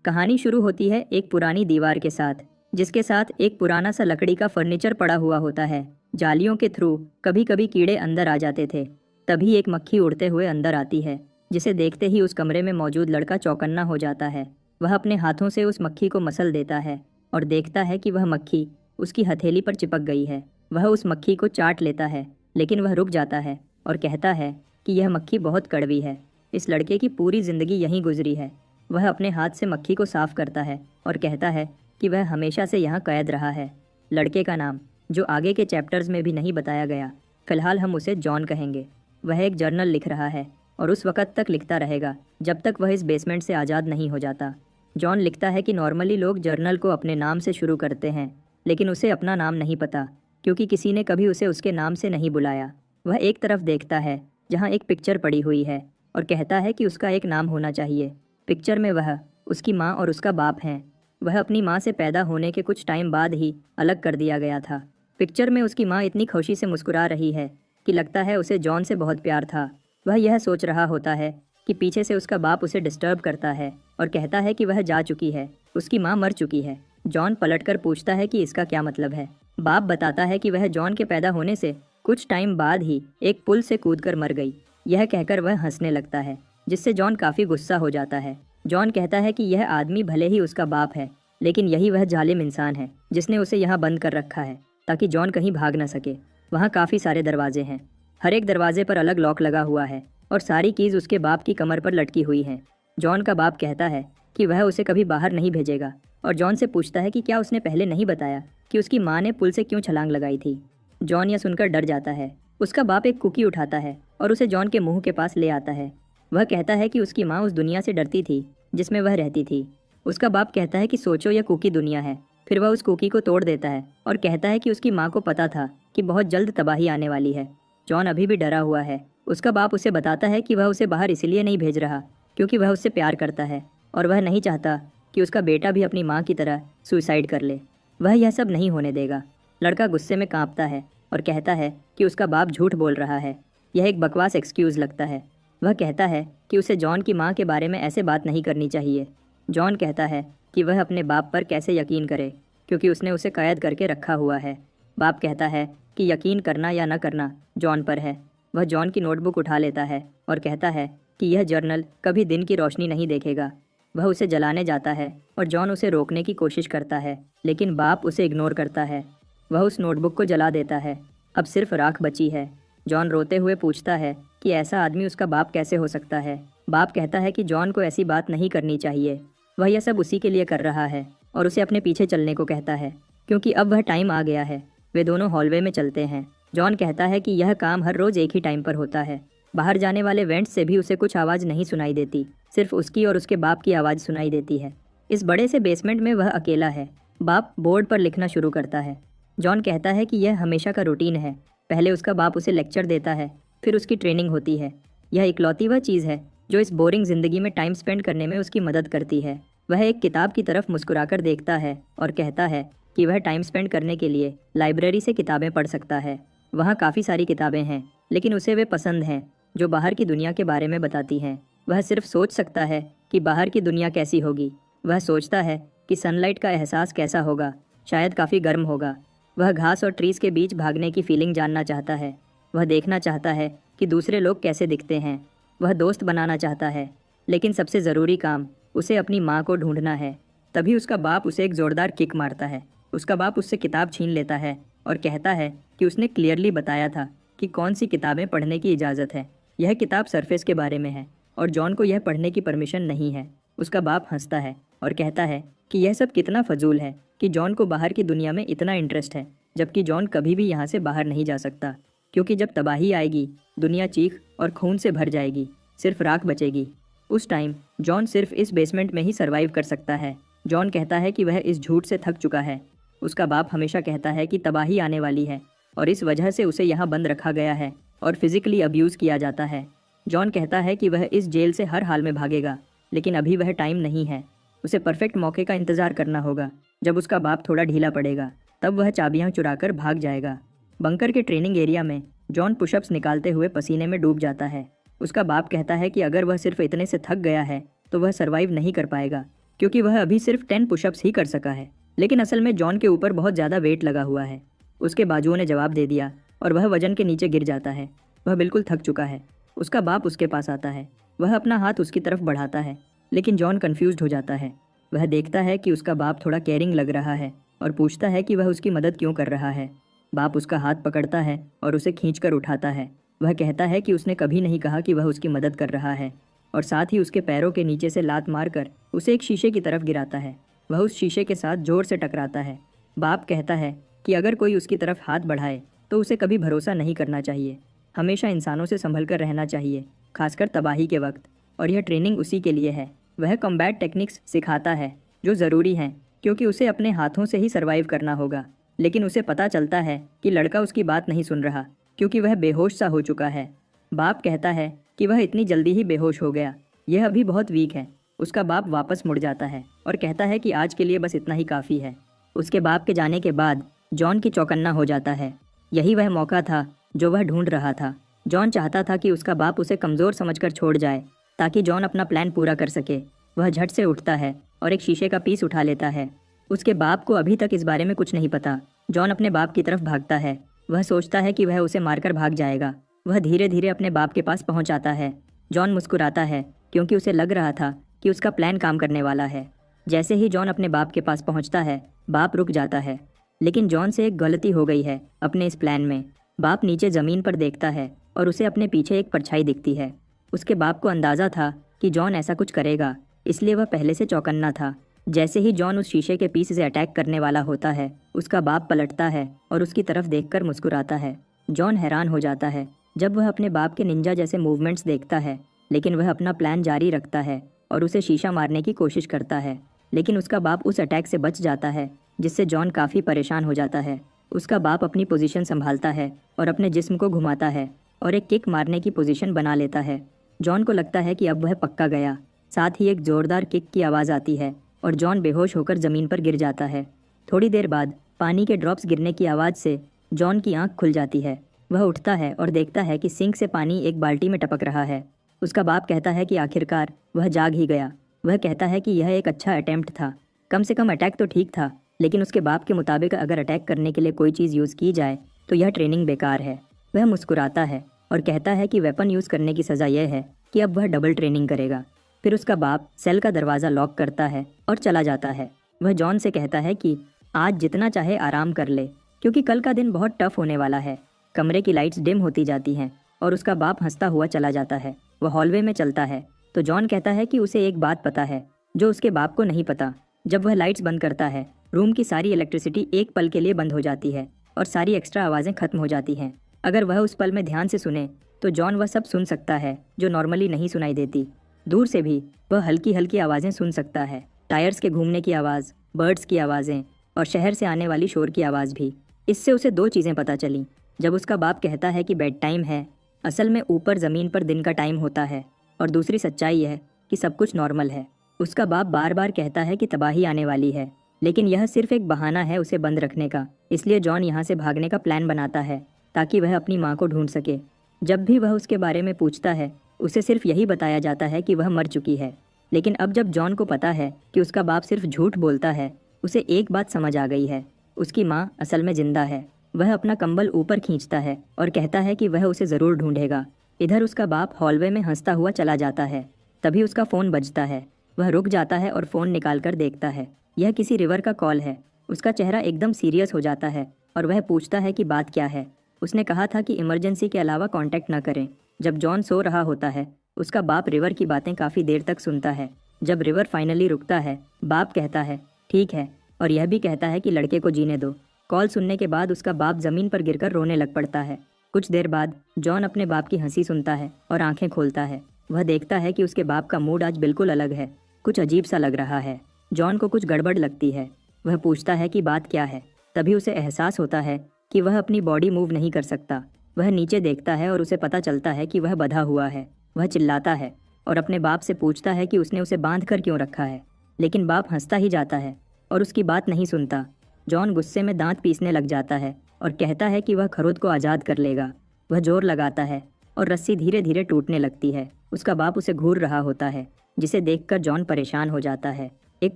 कहानी शुरू होती है एक पुरानी दीवार के साथ, जिसके साथ एक पुराना सा लकड़ी का फर्नीचर पड़ा हुआ होता है। जालियों के थ्रू कभी कभी कीड़े अंदर आ जाते थे। तभी एक मक्खी उड़ते हुए अंदर आती है, जिसे देखते ही उस कमरे में मौजूद लड़का चौकन्ना हो जाता है। वह अपने हाथों से उस मक्खी को मसल देता है और देखता है कि वह मक्खी उसकी हथेली पर चिपक गई है। वह उस मक्खी को चाट लेता है, लेकिन वह रुक जाता है और कहता है कि यह मक्खी बहुत कड़वी है। इस लड़के की पूरी जिंदगी यहीं गुजरी है। वह अपने हाथ से मक्खी को साफ करता है और कहता है कि वह हमेशा से यहाँ कैद रहा है। लड़के का नाम, जो आगे के चैप्टर्स में भी नहीं बताया गया, फिलहाल हम उसे जॉन कहेंगे। वह एक जर्नल लिख रहा है और उस वक़्त तक लिखता रहेगा जब तक वह इस बेसमेंट से आज़ाद नहीं हो जाता। जॉन लिखता है कि नॉर्मली लोग जर्नल को अपने नाम से शुरू करते हैं, लेकिन उसे अपना नाम नहीं पता क्योंकि किसी ने कभी उसे उसके नाम से नहीं बुलाया। वह एक तरफ देखता है जहाँ एक पिक्चर पड़ी हुई है और कहता है कि उसका एक नाम होना चाहिए। पिक्चर में वह, उसकी माँ और उसका बाप हैं। वह अपनी माँ से पैदा होने के कुछ टाइम बाद ही अलग कर दिया गया था। पिक्चर में उसकी माँ इतनी खुशी से मुस्कुरा रही है कि लगता है उसे जॉन से बहुत प्यार था। वह यह सोच रहा होता है कि पीछे से उसका बाप उसे डिस्टर्ब करता है और कहता है कि वह जा चुकी है, उसकी माँ मर चुकी है। जॉन पलटकर पूछता है कि इसका क्या मतलब है। बाप बताता है कि वह जॉन के पैदा होने से कुछ टाइम बाद ही एक पुल से कूदकर मर गई। यह कहकर वह हंसने लगता है, जिससे जॉन काफ़ी गुस्सा हो जाता है। जॉन कहता है कि यह आदमी भले ही उसका बाप है, लेकिन यही वह जालिम इंसान है जिसने उसे यहाँ बंद कर रखा है ताकि जॉन कहीं भाग न सके। वहाँ काफ़ी सारे दरवाजे हैं, हर एक दरवाजे पर अलग लॉक लगा हुआ है और सारी कीज़ उसके बाप की कमर पर लटकी हुई हैं। जॉन का बाप कहता है कि वह उसे कभी बाहर नहीं भेजेगा और जॉन से पूछता है कि क्या उसने पहले नहीं बताया कि उसकी माँ ने पुल से क्यों छलांग लगाई थी। जॉन यह सुनकर डर जाता है। उसका बाप एक कुकी उठाता है और उसे जॉन के मुंह के पास ले आता है। वह कहता है कि उसकी माँ उस दुनिया से डरती थी जिसमें वह रहती थी। उसका बाप कहता है कि सोचो, यह कुकी दुनिया है। फिर वह उस कुकी को तोड़ देता है और कहता है कि उसकी माँ को पता था कि बहुत जल्द तबाही आने वाली है। जॉन अभी भी डरा हुआ है। उसका बाप उसे बताता है कि वह उसे बाहर इसलिए नहीं भेज रहा क्योंकि वह उससे प्यार करता है और वह नहीं चाहता कि उसका बेटा भी अपनी माँ की तरह सुसाइड कर ले। वह यह सब नहीं होने देगा। लड़का गुस्से में कांपता है और कहता है कि उसका बाप झूठ बोल रहा है। यह एक बकवास एक्सक्यूज़ लगता है। वह कहता है कि उसे जॉन की माँ के बारे में ऐसे बात नहीं करनी चाहिए। जॉन कहता है कि वह अपने बाप पर कैसे यकीन करे क्योंकि उसने उसे कैद करके रखा हुआ है। बाप कहता है कि यकीन करना या न करना जॉन पर है। वह जॉन की नोटबुक उठा लेता है और कहता है कि यह जर्नल कभी दिन की रोशनी नहीं देखेगा। वह उसे जलाने जाता है और जॉन उसे रोकने की कोशिश करता है, लेकिन बाप उसे इग्नोर करता है। वह उस नोटबुक को जला देता है। अब सिर्फ राख बची है। जॉन रोते हुए पूछता है कि ऐसा आदमी उसका बाप कैसे हो सकता है। बाप कहता है कि जॉन को ऐसी बात नहीं करनी चाहिए। वह यह सब उसी के लिए कर रहा है और उसे अपने पीछे चलने को कहता है क्योंकि अब वह टाइम आ गया है। वे दोनों हॉलवे में चलते हैं। जॉन कहता है कि यह काम हर रोज़ एक ही टाइम पर होता है। बाहर जाने वाले वेंट्स से भी उसे कुछ आवाज़ नहीं सुनाई देती, सिर्फ उसकी और उसके बाप की आवाज़ सुनाई देती है। इस बड़े से बेसमेंट में वह अकेला है। बाप बोर्ड पर लिखना शुरू करता है। जॉन कहता है कि यह हमेशा का रूटीन है। पहले उसका बाप उसे लेक्चर देता है, फिर उसकी ट्रेनिंग होती है। यह इकलौती वह चीज़ है जो इस बोरिंग ज़िंदगी में टाइम स्पेंड करने में उसकी मदद करती है। वह एक किताब की तरफ मुस्कुराकर देखता है और कहता है कि वह टाइम स्पेंड करने के लिए लाइब्रेरी से किताबें पढ़ सकता है। वहाँ काफ़ी सारी किताबें हैं, लेकिन उसे वे पसंद हैं जो बाहर की दुनिया के बारे में बताती हैं। वह सिर्फ सोच सकता है कि बाहर की दुनिया कैसी होगी। वह सोचता है कि सनलाइट का एहसास कैसा होगा, शायद काफ़ी गर्म होगा। वह घास और ट्रीज़ के बीच भागने की फीलिंग जानना चाहता है। वह देखना चाहता है कि दूसरे लोग कैसे दिखते हैं। वह दोस्त बनाना चाहता है, लेकिन सबसे ज़रूरी काम उसे अपनी माँ को ढूंढना है। तभी उसका बाप उसे एक ज़ोरदार किक मारता है। उसका बाप उससे किताब छीन लेता है और कहता है कि उसने क्लियरली बताया था कि कौन सी किताबें पढ़ने की इजाज़त है। यह किताब सरफेस के बारे में है और जॉन को यह पढ़ने की परमिशन नहीं है। उसका बाप हंसता है और कहता है कि यह सब कितना फजूल है कि जॉन को बाहर की दुनिया में इतना इंटरेस्ट है, जबकि जॉन कभी भी यहाँ से बाहर नहीं जा सकता क्योंकि जब तबाही आएगी दुनिया चीख और खून से भर जाएगी, सिर्फ राख बचेगी। उस टाइम जॉन सिर्फ इस बेसमेंट में ही सर्वाइव कर सकता है। जॉन कहता है कि वह इस झूठ से थक चुका है। उसका बाप हमेशा कहता है कि तबाही आने वाली है और इस वजह से उसे यहाँ बंद रखा गया है और फिजिकली अब्यूज़ किया जाता है। जॉन कहता है कि वह इस जेल से हर हाल में भागेगा, लेकिन अभी वह टाइम नहीं है। उसे परफेक्ट मौके का इंतज़ार करना होगा। जब उसका बाप थोड़ा ढीला पड़ेगा तब वह चाबियां चुराकर भाग जाएगा। बंकर के ट्रेनिंग एरिया में जॉन पुशअप्स निकालते हुए पसीने में डूब जाता है। उसका बाप कहता है कि अगर वह सिर्फ इतने से थक गया है तो वह सर्वाइव नहीं कर पाएगा। क्योंकि वह अभी सिर्फ 10 पुशअप्स ही कर सका है। लेकिन असल में जॉन के ऊपर बहुत ज़्यादा वेट लगा हुआ है। उसके बाजुओं ने जवाब दे दिया और वह वजन के नीचे गिर जाता है। वह बिल्कुल थक चुका है। उसका बाप उसके पास आता है। वह अपना हाथ उसकी तरफ बढ़ाता है, लेकिन जॉन कन्फ्यूज्ड हो जाता है। वह देखता है कि उसका बाप थोड़ा केयरिंग लग रहा है और पूछता है कि वह उसकी मदद क्यों कर रहा है। बाप उसका हाथ पकड़ता है और उसे खींचकर उठाता है। वह कहता है कि उसने कभी नहीं कहा कि वह उसकी मदद कर रहा है, और साथ ही उसके पैरों के नीचे से लात मारकर उसे एक शीशे की तरफ गिराता है। वह उस शीशे के साथ जोर से टकराता है। बाप कहता है कि अगर कोई उसकी तरफ हाथ बढ़ाए तो उसे कभी भरोसा नहीं करना चाहिए। हमेशा इंसानों से संभल कर रहना चाहिए, खासकर तबाही के वक्त। और यह ट्रेनिंग उसी के लिए है। वह कॉम्बैट टेक्निक्स सिखाता है जो ज़रूरी हैं, क्योंकि उसे अपने हाथों से ही सर्वाइव करना होगा। लेकिन उसे पता चलता है कि लड़का उसकी बात नहीं सुन रहा, क्योंकि वह बेहोश सा हो चुका है। बाप कहता है कि वह इतनी जल्दी ही बेहोश हो गया, यह अभी बहुत वीक है। उसका बाप वापस मुड़ जाता है और कहता है कि आज के लिए बस इतना ही काफ़ी है। उसके बाप के जाने के बाद जॉन की चौकन्ना हो जाता है। यही वह मौका था जो वह ढूंढ रहा था। जॉन चाहता था कि उसका बाप उसे कमज़ोर समझकर छोड़ जाए, ताकि जॉन अपना प्लान पूरा कर सके। वह झट से उठता है और एक शीशे का पीस उठा लेता है। उसके बाप को अभी तक इस बारे में कुछ नहीं पता। जॉन अपने बाप की तरफ भागता है। वह सोचता है कि वह उसे मारकर भाग जाएगा। वह धीरे धीरे अपने बाप के पास पहुंच आता है। जॉन मुस्कुराता है, क्योंकि उसे लग रहा था कि उसका प्लान काम करने वाला है। जैसे ही जॉन अपने बाप के पास पहुंचता है, बाप रुक जाता है। लेकिन जॉन से एक गलती हो गई है अपने इस प्लान में। बाप नीचे ज़मीन पर देखता है और उसे अपने पीछे एक परछाई दिखती है। उसके बाप को अंदाज़ा था कि जॉन ऐसा कुछ करेगा, इसलिए वह पहले से चौकन्ना था। जैसे ही जॉन उस शीशे के पीस से अटैक करने वाला होता है, उसका बाप पलटता है और उसकी तरफ देखकर मुस्कुराता है। जॉन हैरान हो जाता है जब वह अपने बाप के निंजा जैसे मूवमेंट्स देखता है, लेकिन वह अपना प्लान जारी रखता है और उसे शीशा मारने की कोशिश करता है। लेकिन उसका बाप उस अटैक से बच जाता है, जिससे जॉन काफ़ी परेशान हो जाता है। उसका बाप अपनी पोजीशन संभालता है और अपने जिस्म को घुमाता है और एक किक मारने की पोजीशन बना लेता है। जॉन को लगता है कि अब वह पक्का गया। साथ ही एक ज़ोरदार किक की आवाज़ आती है और जॉन बेहोश होकर ज़मीन पर गिर जाता है। थोड़ी देर बाद पानी के ड्रॉप्स गिरने की आवाज़ से जॉन की आंख खुल जाती है। वह उठता है और देखता है कि सिंक से पानी एक बाल्टी में टपक रहा है। उसका बाप कहता है कि आखिरकार वह जाग ही गया। वह कहता है कि यह एक अच्छा अटेम्प्ट था। कम से कम अटैक तो ठीक था, लेकिन उसके बाप के मुताबिक अगर अटैक करने के लिए कोई चीज़ यूज़ की जाए तो यह ट्रेनिंग बेकार है। वह मुस्कुराता है और कहता है कि वेपन यूज़ करने की सज़ा यह है कि अब वह डबल ट्रेनिंग करेगा। फिर उसका बाप सेल का दरवाज़ा लॉक करता है और चला जाता है। वह जॉन से कहता है कि आज जितना चाहे आराम कर ले, क्योंकि कल का दिन बहुत टफ होने वाला है। कमरे की लाइट्स डिम होती जाती हैं और उसका बाप हंसता हुआ चला जाता है। वह हॉलवे में चलता है तो जॉन कहता है कि उसे एक बात पता है जो उसके बाप को नहीं पता। जब वह लाइट्स बंद करता है, रूम की सारी इलेक्ट्रिसिटी एक पल के लिए बंद हो जाती है और सारी एक्स्ट्रा आवाज़ें खत्म हो जाती हैं। अगर वह उस पल में ध्यान से सुने तो जॉन वह सब सुन सकता है जो नॉर्मली नहीं सुनाई देती। दूर से भी वह हल्की हल्की आवाज़ें सुन सकता है, टायर्स के घूमने की आवाज़, बर्ड्स की आवाज़ें और शहर से आने वाली शोर की आवाज़ भी। इससे उसे दो चीज़ें पता चलीं। जब उसका बाप कहता है कि बेड टाइम है, असल में ऊपर ज़मीन पर दिन का टाइम होता है, और दूसरी सच्चाई है कि सब कुछ नॉर्मल है। उसका बाप बार बार कहता है कि तबाही आने वाली है, लेकिन यह सिर्फ एक बहाना है उसे बंद रखने का। इसलिए जॉन यहाँ से भागने का प्लान बनाता है ताकि वह अपनी माँ को ढूंढ सके। जब भी वह उसके बारे में पूछता है, उसे सिर्फ यही बताया जाता है कि वह मर चुकी है। लेकिन अब जब जॉन को पता है कि उसका बाप सिर्फ झूठ बोलता है, उसे एक बात समझ आ गई है, उसकी माँ असल में जिंदा है। वह अपना कंबल ऊपर खींचता है और कहता है कि वह उसे ज़रूर ढूंढेगा। इधर उसका बाप हॉलवे में हंसता हुआ चला जाता है। तभी उसका फ़ोन बजता है। वह रुक जाता है और फ़ोन निकाल कर देखता है। यह किसी रिवर का कॉल है। उसका चेहरा एकदम सीरियस हो जाता है और वह पूछता है कि बात क्या है। उसने कहा था कि इमरजेंसी के अलावा कांटेक्ट न करें। जब जॉन सो रहा होता है, उसका बाप रिवर की बातें काफ़ी देर तक सुनता है। जब रिवर फाइनली रुकता है, बाप कहता है ठीक है, और यह भी कहता है कि लड़के को जीने दो। कॉल सुनने के बाद उसका बाप ज़मीन पर गिरकर रोने लग पड़ता है। कुछ देर बाद जॉन अपने बाप की हंसी सुनता है और आंखें खोलता है। वह देखता है कि उसके बाप का मूड आज बिल्कुल अलग है, कुछ अजीब सा लग रहा है। जॉन को कुछ गड़बड़ लगती है। वह पूछता है कि बात क्या है। तभी उसे एहसास होता है कि वह अपनी बॉडी मूव नहीं कर सकता। वह नीचे देखता है और उसे पता चलता है कि वह बंधा हुआ है। वह चिल्लाता है और अपने बाप से पूछता है कि उसने उसे बांध कर क्यों रखा है, लेकिन बाप हंसता ही जाता है और उसकी बात नहीं सुनता। जॉन गुस्से में दांत पीसने लग जाता है और कहता है कि वह खरुद को आज़ाद कर लेगा। वह जोर लगाता है और रस्सी धीरे धीरे टूटने लगती है। उसका बाप उसे घूर रहा होता है, जिसे देखकर जॉन परेशान हो जाता है। एक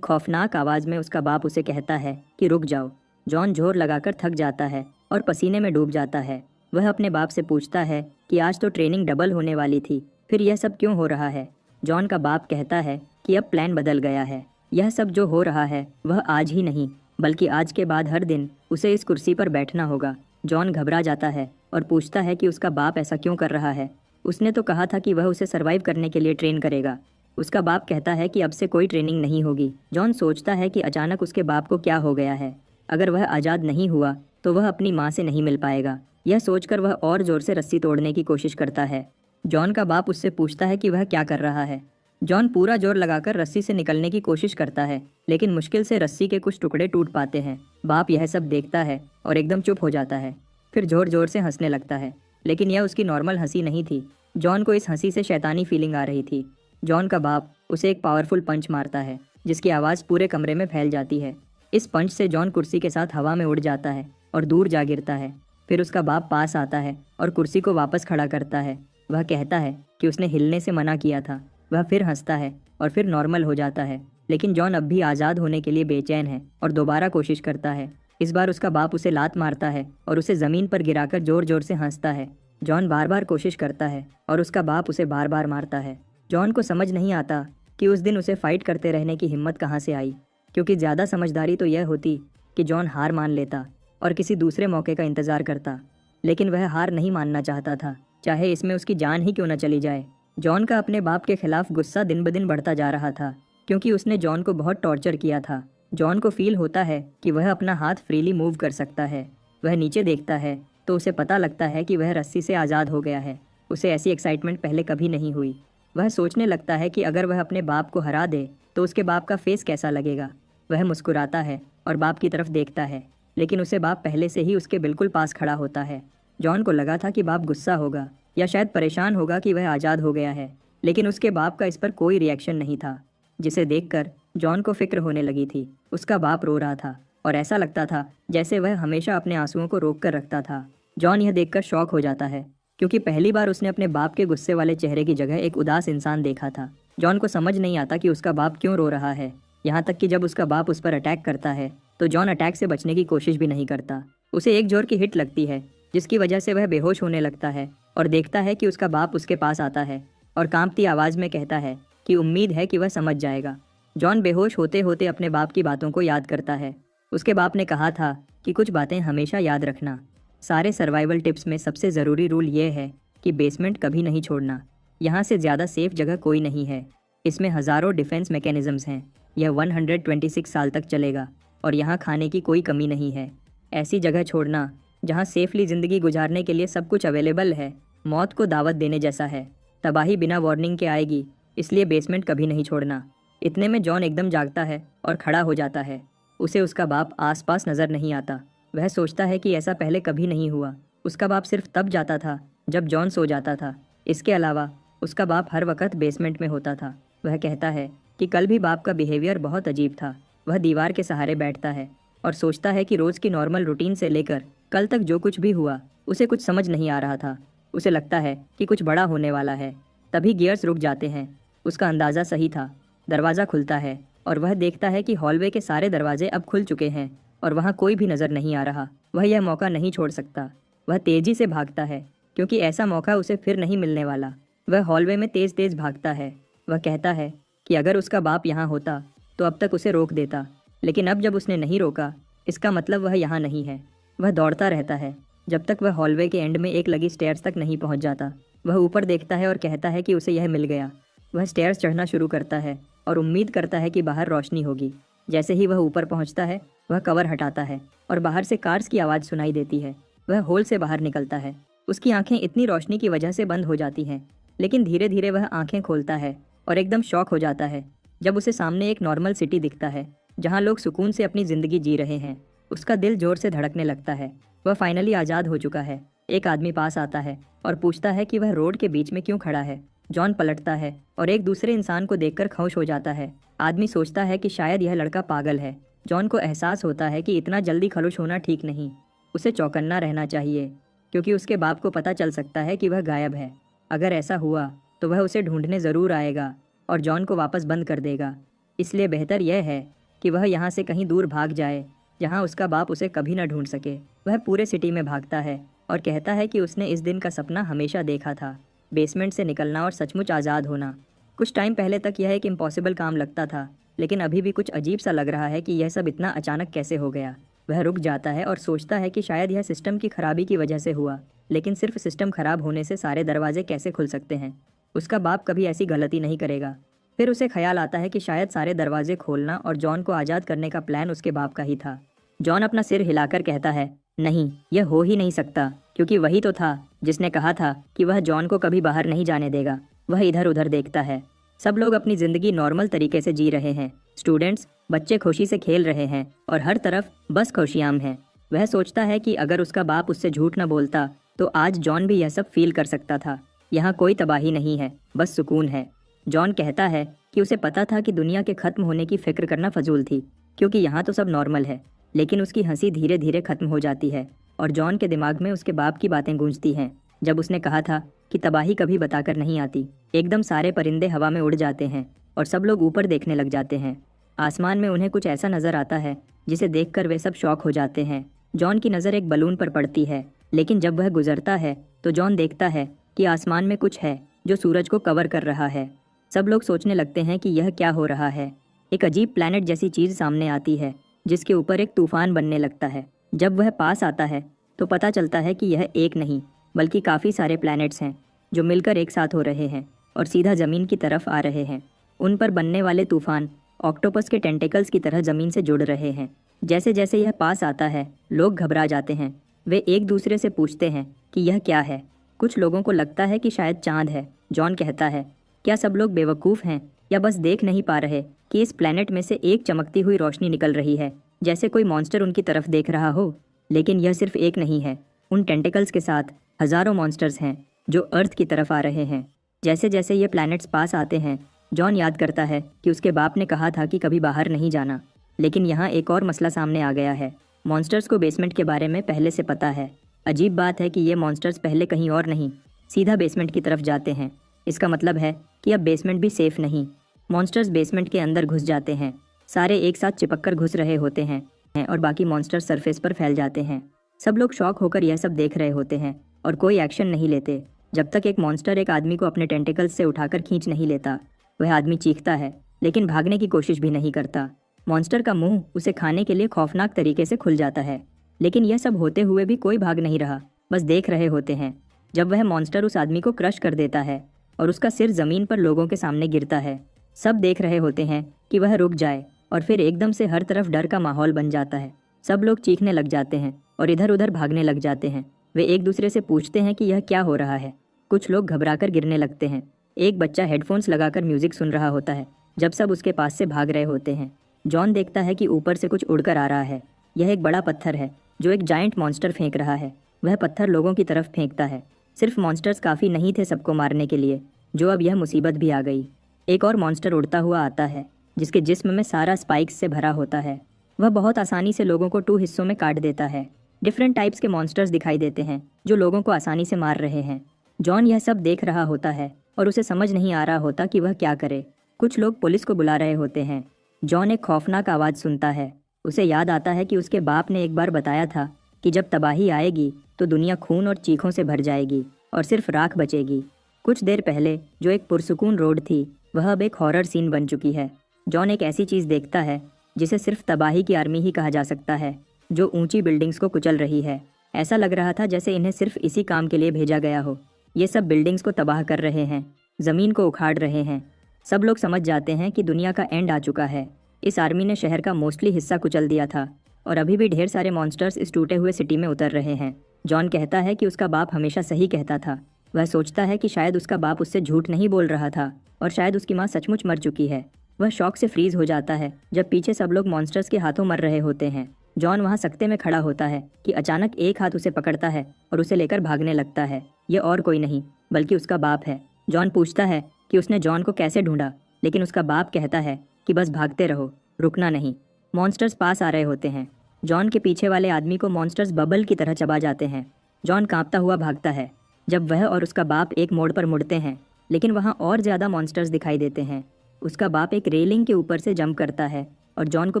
खौफनाक आवाज़ में उसका बाप उसे कहता है कि रुक जाओ। जॉन जोर लगाकर थक जाता है और पसीने में डूब जाता है। वह अपने बाप से पूछता है कि आज तो ट्रेनिंग डबल होने वाली थी, फिर यह सब क्यों हो रहा है। जॉन का बाप कहता है कि अब प्लान बदल गया है। यह सब जो हो रहा है वह आज ही नहीं, बल्कि आज के बाद हर दिन उसे इस कुर्सी पर बैठना होगा। जॉन घबरा जाता है और पूछता है कि उसका बाप ऐसा क्यों कर रहा है। उसने तो कहा था कि वह उसे सरवाइव करने के लिए ट्रेन करेगा। उसका बाप कहता है कि अब से कोई ट्रेनिंग नहीं होगी। जॉन सोचता है कि अचानक उसके बाप को क्या हो गया है। अगर वह आज़ाद नहीं हुआ तो वह अपनी माँ से नहीं मिल पाएगा। यह सोचकर वह और ज़ोर से रस्सी तोड़ने की कोशिश करता है। जॉन का बाप उससे पूछता है कि वह क्या कर रहा है। जॉन पूरा जोर लगाकर रस्सी से निकलने की कोशिश करता है, लेकिन मुश्किल से रस्सी के कुछ टुकड़े टूट पाते हैं। बाप यह सब देखता है और एकदम चुप हो जाता है। फिर जोर जोर से हंसने लगता है, लेकिन यह उसकी नॉर्मल हंसी नहीं थी। जॉन को इस हंसी से शैतानी फीलिंग आ रही थी। जॉन का बाप उसे एक पावरफुल पंच मारता है, जिसकी आवाज़ पूरे कमरे में फैल जाती है। इस पंच से जॉन कुर्सी के साथ हवा में उड़ जाता है और दूर जा गिरता है। फिर उसका बाप पास आता है और कुर्सी को वापस खड़ा करता है। वह कहता है कि उसने हिलने से मना किया था। वह फिर हंसता है और फिर नॉर्मल हो जाता है, लेकिन जॉन अब भी आज़ाद होने के लिए बेचैन है और दोबारा कोशिश करता है। इस बार उसका बाप उसे लात मारता है और उसे ज़मीन पर गिराकर ज़ोर ज़ोर से हंसता है। जॉन बार बार कोशिश करता है और उसका बाप उसे बार बार मारता है। जॉन को समझ नहीं आता कि उस दिन उसे फाइट करते रहने की हिम्मत कहाँ से आई, क्योंकि ज़्यादा समझदारी तो यह होती कि जॉन हार मान लेता और किसी दूसरे मौके का इंतज़ार करता। लेकिन वह हार नहीं मानना चाहता था, चाहे इसमें उसकी जान ही क्यों न चली जाए। जॉन का अपने बाप के खिलाफ गुस्सा दिन ब दिन बढ़ता जा रहा था, क्योंकि उसने जॉन को बहुत टॉर्चर किया था। जॉन को फील होता है कि वह अपना हाथ फ्रीली मूव कर सकता है। वह नीचे देखता है तो उसे पता लगता है कि वह रस्सी से आज़ाद हो गया है। उसे ऐसी एक्साइटमेंट पहले कभी नहीं हुई। वह सोचने लगता है कि अगर वह अपने बाप को हरा दे तो उसके बाप का फेस कैसा लगेगा। वह मुस्कुराता है और बाप की तरफ देखता है, लेकिन उसे बाप पहले से ही उसके बिल्कुल पास खड़ा होता है। जॉन को लगा था कि बाप गुस्सा होगा या शायद परेशान होगा कि वह आज़ाद हो गया है, लेकिन उसके बाप का इस पर कोई रिएक्शन नहीं था, जिसे देखकर जॉन को फिक्र होने लगी थी। उसका बाप रो रहा था और ऐसा लगता था जैसे वह हमेशा अपने आंसुओं को रोक कर रखता था। जॉन यह देखकर शॉक हो जाता है, क्योंकि पहली बार उसने अपने बाप के गुस्से वाले चेहरे की जगह एक उदास इंसान देखा था। जॉन को समझ नहीं आता कि उसका बाप क्यों रो रहा है, यहाँ तक कि जब उसका बाप उस पर अटैक करता है तो जॉन अटैक से बचने की कोशिश भी नहीं करता। उसे एक जोर की हिट लगती है, जिसकी वजह से वह बेहोश होने लगता है और देखता है कि उसका बाप उसके पास आता है और कांपती आवाज़ में कहता है कि उम्मीद है कि वह समझ जाएगा। जॉन बेहोश होते होते अपने बाप की बातों को याद करता है। उसके बाप ने कहा था कि कुछ बातें हमेशा याद रखना। सारे सर्वाइवल टिप्स में सबसे ज़रूरी रूल ये है कि बेसमेंट कभी नहीं छोड़ना। यहाँ से ज़्यादा सेफ जगह कोई नहीं है। इसमें हज़ारों डिफेंस मैकेनिज़म्स हैं। यह 126 साल तक चलेगा और यहाँ खाने की कोई कमी नहीं है। ऐसी जगह छोड़ना जहाँ सेफली ज़िंदगी गुजारने के लिए सब कुछ अवेलेबल है, मौत को दावत देने जैसा है। तबाही बिना वार्निंग के आएगी, इसलिए बेसमेंट कभी नहीं छोड़ना। इतने में जॉन एकदम जागता है और खड़ा हो जाता है। उसे उसका बाप आसपास नज़र नहीं आता। वह सोचता है कि ऐसा पहले कभी नहीं हुआ। उसका बाप सिर्फ तब जाता था जब जॉन सो जाता था। इसके अलावा उसका बाप हर वक्त बेसमेंट में होता था। वह कहता है कि कल भी बाप का बिहेवियर बहुत अजीब था। वह दीवार के सहारे बैठता है और सोचता है कि रोज़ की नॉर्मल रूटीन से लेकर कल तक जो कुछ भी हुआ उसे कुछ समझ नहीं आ रहा था। उसे लगता है कि कुछ बड़ा होने वाला है। तभी गियर्स रुक जाते हैं। उसका अंदाज़ा सही था। दरवाज़ा खुलता है और वह देखता है कि हॉलवे के सारे दरवाजे अब खुल चुके हैं और वहाँ कोई भी नज़र नहीं आ रहा। वह यह मौका नहीं छोड़ सकता। वह तेज़ी से भागता है, क्योंकि ऐसा मौका उसे फिर नहीं मिलने वाला। वह हॉलवे में तेज़ तेज़ भागता है। वह कहता है कि अगर उसका बाप यहाँ होता तो अब तक उसे रोक देता, लेकिन अब जब उसने नहीं रोका, इसका मतलब वह यहाँ नहीं है। वह दौड़ता रहता है जब तक वह हॉलवे के एंड में एक लगी स्टेयर्स तक नहीं पहुँच जाता। वह ऊपर देखता है और कहता है कि उसे यह मिल गया। वह स्टेयर्स चढ़ना शुरू करता है और उम्मीद करता है कि बाहर रोशनी होगी। जैसे ही वह ऊपर पहुँचता है, वह कवर हटाता है और बाहर से कार्स की आवाज़ सुनाई देती है। वह होल से बाहर निकलता है। उसकी आंखें इतनी रोशनी की वजह से बंद हो जाती हैं, लेकिन धीरे धीरे वह आंखें खोलता है और एकदम शॉक हो जाता है जब उसे सामने एक नॉर्मल सिटी दिखता है, जहाँ लोग सुकून से अपनी ज़िंदगी जी रहे हैं। उसका दिल जोर से धड़कने लगता है। वह फाइनली आज़ाद हो चुका है। एक आदमी पास आता है और पूछता है कि वह रोड के बीच में क्यों खड़ा है। जॉन पलटता है और एक दूसरे इंसान को देखकर खामोश हो जाता है। आदमी सोचता है कि शायद यह लड़का पागल है। जॉन को एहसास होता है कि इतना जल्दी खामोश होना ठीक नहीं। उसे चौकन्ना रहना चाहिए, क्योंकि उसके बाप को पता चल सकता है कि वह गायब है। अगर ऐसा हुआ तो वह उसे ढूंढने ज़रूर आएगा और जॉन को वापस बंद कर देगा। इसलिए बेहतर यह है कि वह यहाँ से कहीं दूर भाग जाए, जहाँ उसका बाप उसे कभी न ढूंढ सके। वह पूरे सिटी में भागता है और कहता है कि उसने इस दिन का सपना हमेशा देखा था, बेसमेंट से निकलना और सचमुच आज़ाद होना। कुछ टाइम पहले तक यह एक इम्पॉसिबल काम लगता था, लेकिन अभी भी कुछ अजीब सा लग रहा है कि यह सब इतना अचानक कैसे हो गया। वह रुक जाता है और सोचता है कि शायद यह सिस्टम की खराबी की वजह से हुआ, लेकिन सिर्फ सिस्टम खराब होने से सारे दरवाजे कैसे खुल सकते हैं? उसका बाप कभी ऐसी गलती नहीं करेगा। फिर उसे ख्याल आता है कि शायद सारे दरवाजे खोलना और जॉन को आज़ाद करने का प्लान उसके बाप का ही था। जॉन अपना सिर हिलाकर कहता है, नहीं, यह हो ही नहीं सकता, क्योंकि वही तो था जिसने कहा था कि वह जॉन को कभी बाहर नहीं जाने देगा। वह इधर उधर देखता है। सब लोग अपनी ज़िंदगी नॉर्मल तरीके से जी रहे हैं। स्टूडेंट्स, बच्चे खुशी से खेल रहे हैं और हर तरफ बस खुशियाम है। वह सोचता है कि अगर उसका बाप उससे झूठ न बोलता तो आज जॉन भी यह सब फील कर सकता था। यहाँ कोई तबाही नहीं है, बस सुकून है। जॉन कहता है कि उसे पता था कि दुनिया के ख़त्म होने की फ़िक्र करना फजूल थी, क्योंकि यहाँ तो सब नॉर्मल है। लेकिन उसकी हंसी धीरे धीरे ख़त्म हो जाती है और जॉन के दिमाग में उसके बाप की बातें गूंजती हैं, जब उसने कहा था कि तबाही कभी बताकर नहीं आती। एकदम सारे परिंदे हवा में उड़ जाते हैं और सब लोग ऊपर देखने लग जाते हैं। आसमान में उन्हें कुछ ऐसा नज़र आता है जिसे देखकर वे सब शॉक हो जाते हैं। जॉन की नज़र एक बलून पर पड़ती है, लेकिन जब वह गुजरता है तो जॉन देखता है कि आसमान में कुछ है जो सूरज को कवर कर रहा है। सब लोग सोचने लगते हैं कि यह क्या हो रहा है। एक अजीब प्लैनेट जैसी चीज़ सामने आती है जिसके ऊपर एक तूफान बनने लगता है। जब वह पास आता है तो पता चलता है कि यह एक नहीं बल्कि काफ़ी सारे प्लैनेट्स हैं जो मिलकर एक साथ हो रहे हैं और सीधा ज़मीन की तरफ आ रहे हैं। उन पर बनने वाले तूफान ऑक्टोपस के टेंटिकल्स की तरह ज़मीन से जुड़ रहे हैं। जैसे जैसे यह पास आता है लोग घबरा जाते हैं। वे एक दूसरे से पूछते हैं कि यह क्या है। कुछ लोगों को लगता है कि शायद चाँद है। जॉन कहता है, क्या सब लोग बेवकूफ़ हैं या बस देख नहीं पा रहे कि इस प्लैनेट में से एक चमकती हुई रोशनी निकल रही है, जैसे कोई मॉन्स्टर उनकी तरफ देख रहा हो। लेकिन यह सिर्फ एक नहीं है, उन टेंटिकल्स के साथ हज़ारों मॉन्स्टर्स हैं जो अर्थ की तरफ आ रहे हैं। जैसे जैसे ये प्लैनेट्स पास आते हैं जॉन याद करता है कि उसके बाप ने कहा था कि कभी बाहर नहीं जाना। लेकिन यहाँ एक और मसला सामने आ गया है। मॉन्स्टर्स को बेसमेंट के बारे में पहले से पता है। अजीब बात है कि ये मॉन्स्टर्स पहले कहीं और नहीं, सीधा बेसमेंट की तरफ जाते हैं। इसका मतलब है कि अब बेसमेंट भी सेफ नहीं। मॉन्स्टर्स बेसमेंट के अंदर घुस जाते हैं। सारे एक साथ चिपक कर घुस रहे होते हैं और बाकी मॉन्स्टर्स सरफेस पर फैल जाते हैं। सब लोग शॉक होकर यह सब देख रहे होते हैं और कोई एक्शन नहीं लेते जब तक एक मॉन्स्टर एक आदमी को अपने टेंटिकल्स से उठाकर खींच नहीं लेता। वह आदमी चीखता है लेकिन भागने की कोशिश भी नहीं करता। मॉन्स्टर का मुंह उसे खाने के लिए खौफनाक तरीके से खुल जाता है। लेकिन यह सब होते हुए भी कोई भाग नहीं रहा, बस देख रहे होते हैं। जब वह मॉन्स्टर उस आदमी को क्रश कर देता है और उसका सिर ज़मीन पर लोगों के सामने गिरता है, सब देख रहे होते हैं कि वह रुक जाए और फिर एकदम से हर तरफ डर का माहौल बन जाता है। सब लोग चीखने लग जाते हैं और इधर उधर भागने लग जाते हैं। वे एक दूसरे से पूछते हैं कि यह क्या हो रहा है। कुछ लोग घबराकर गिरने लगते हैं। एक बच्चा हेडफोन्स लगाकर म्यूजिक सुन रहा होता है जब सब उसके पास से भाग रहे होते हैं। जॉन देखता है कि ऊपर से कुछ उड़कर आ रहा है। यह एक बड़ा पत्थर है जो एक जायंट मॉन्स्टर फेंक रहा है। वह पत्थर लोगों की तरफ फेंकता है। सिर्फ मॉन्स्टर्स काफ़ी नहीं थे सबको मारने के लिए, जो अब यह मुसीबत भी आ गई। एक और मॉन्स्टर उड़ता हुआ आता है जिसके जिस्म में सारा स्पाइक्स से भरा होता है। वह बहुत आसानी से लोगों को 2 हिस्सों में काट देता है। डिफरेंट टाइप्स के मॉन्स्टर्स दिखाई देते हैं जो लोगों को आसानी से मार रहे हैं। जॉन यह सब देख रहा होता है और उसे समझ नहीं आ रहा होता कि वह क्या करे। कुछ लोग पुलिस को बुला रहे होते हैं। जॉन एक खौफनाक आवाज़ सुनता है। उसे याद आता है कि उसके बाप ने एक बार बताया था कि जब तबाही आएगी तो दुनिया खून और चीखों से भर जाएगी और सिर्फ राख बचेगी। कुछ देर पहले जो एक पुरसुकून रोड थी वह अब एक हॉरर सीन बन चुकी है। जॉन एक ऐसी चीज़ देखता है जिसे सिर्फ तबाही की आर्मी ही कहा जा सकता है, जो ऊंची बिल्डिंग्स को कुचल रही है। ऐसा लग रहा था जैसे इन्हें सिर्फ इसी काम के लिए भेजा गया हो। ये सब बिल्डिंग्स को तबाह कर रहे हैं, ज़मीन को उखाड़ रहे हैं। सब लोग समझ जाते हैं कि दुनिया का एंड आ चुका है। इस आर्मी ने शहर का मोस्टली हिस्सा कुचल दिया था और अभी भी ढेर सारे मॉन्स्टर्स इस टूटे हुए सिटी में उतर रहे हैं। जॉन कहता है कि उसका बाप हमेशा सही कहता था। वह सोचता है कि शायद उसका बाप उससे झूठ नहीं बोल रहा था और शायद उसकी माँ सचमुच मर चुकी है। वह शौक से फ्रीज हो जाता है जब पीछे सब लोग मॉन्स्टर्स के हाथों मर रहे होते हैं। जॉन वहाँ सकते में खड़ा होता है कि अचानक एक हाथ उसे पकड़ता है और उसे लेकर भागने लगता है। ये और कोई नहीं बल्कि उसका बाप है। जॉन पूछता है कि उसने जॉन को कैसे ढूंढा, लेकिन उसका बाप कहता है कि बस भागते रहो, रुकना नहीं। मॉन्स्टर्स पास आ रहे होते हैं। जॉन के पीछे वाले आदमी को मॉन्स्टर्स बबल की तरह चबा जाते हैं। जॉन कांपता हुआ भागता है। जब वह और उसका बाप एक मोड़ पर मुड़ते हैं, लेकिन वहाँ और ज़्यादा मॉन्स्टर्स दिखाई देते हैं। उसका बाप एक रेलिंग के ऊपर से जंप करता है और जॉन को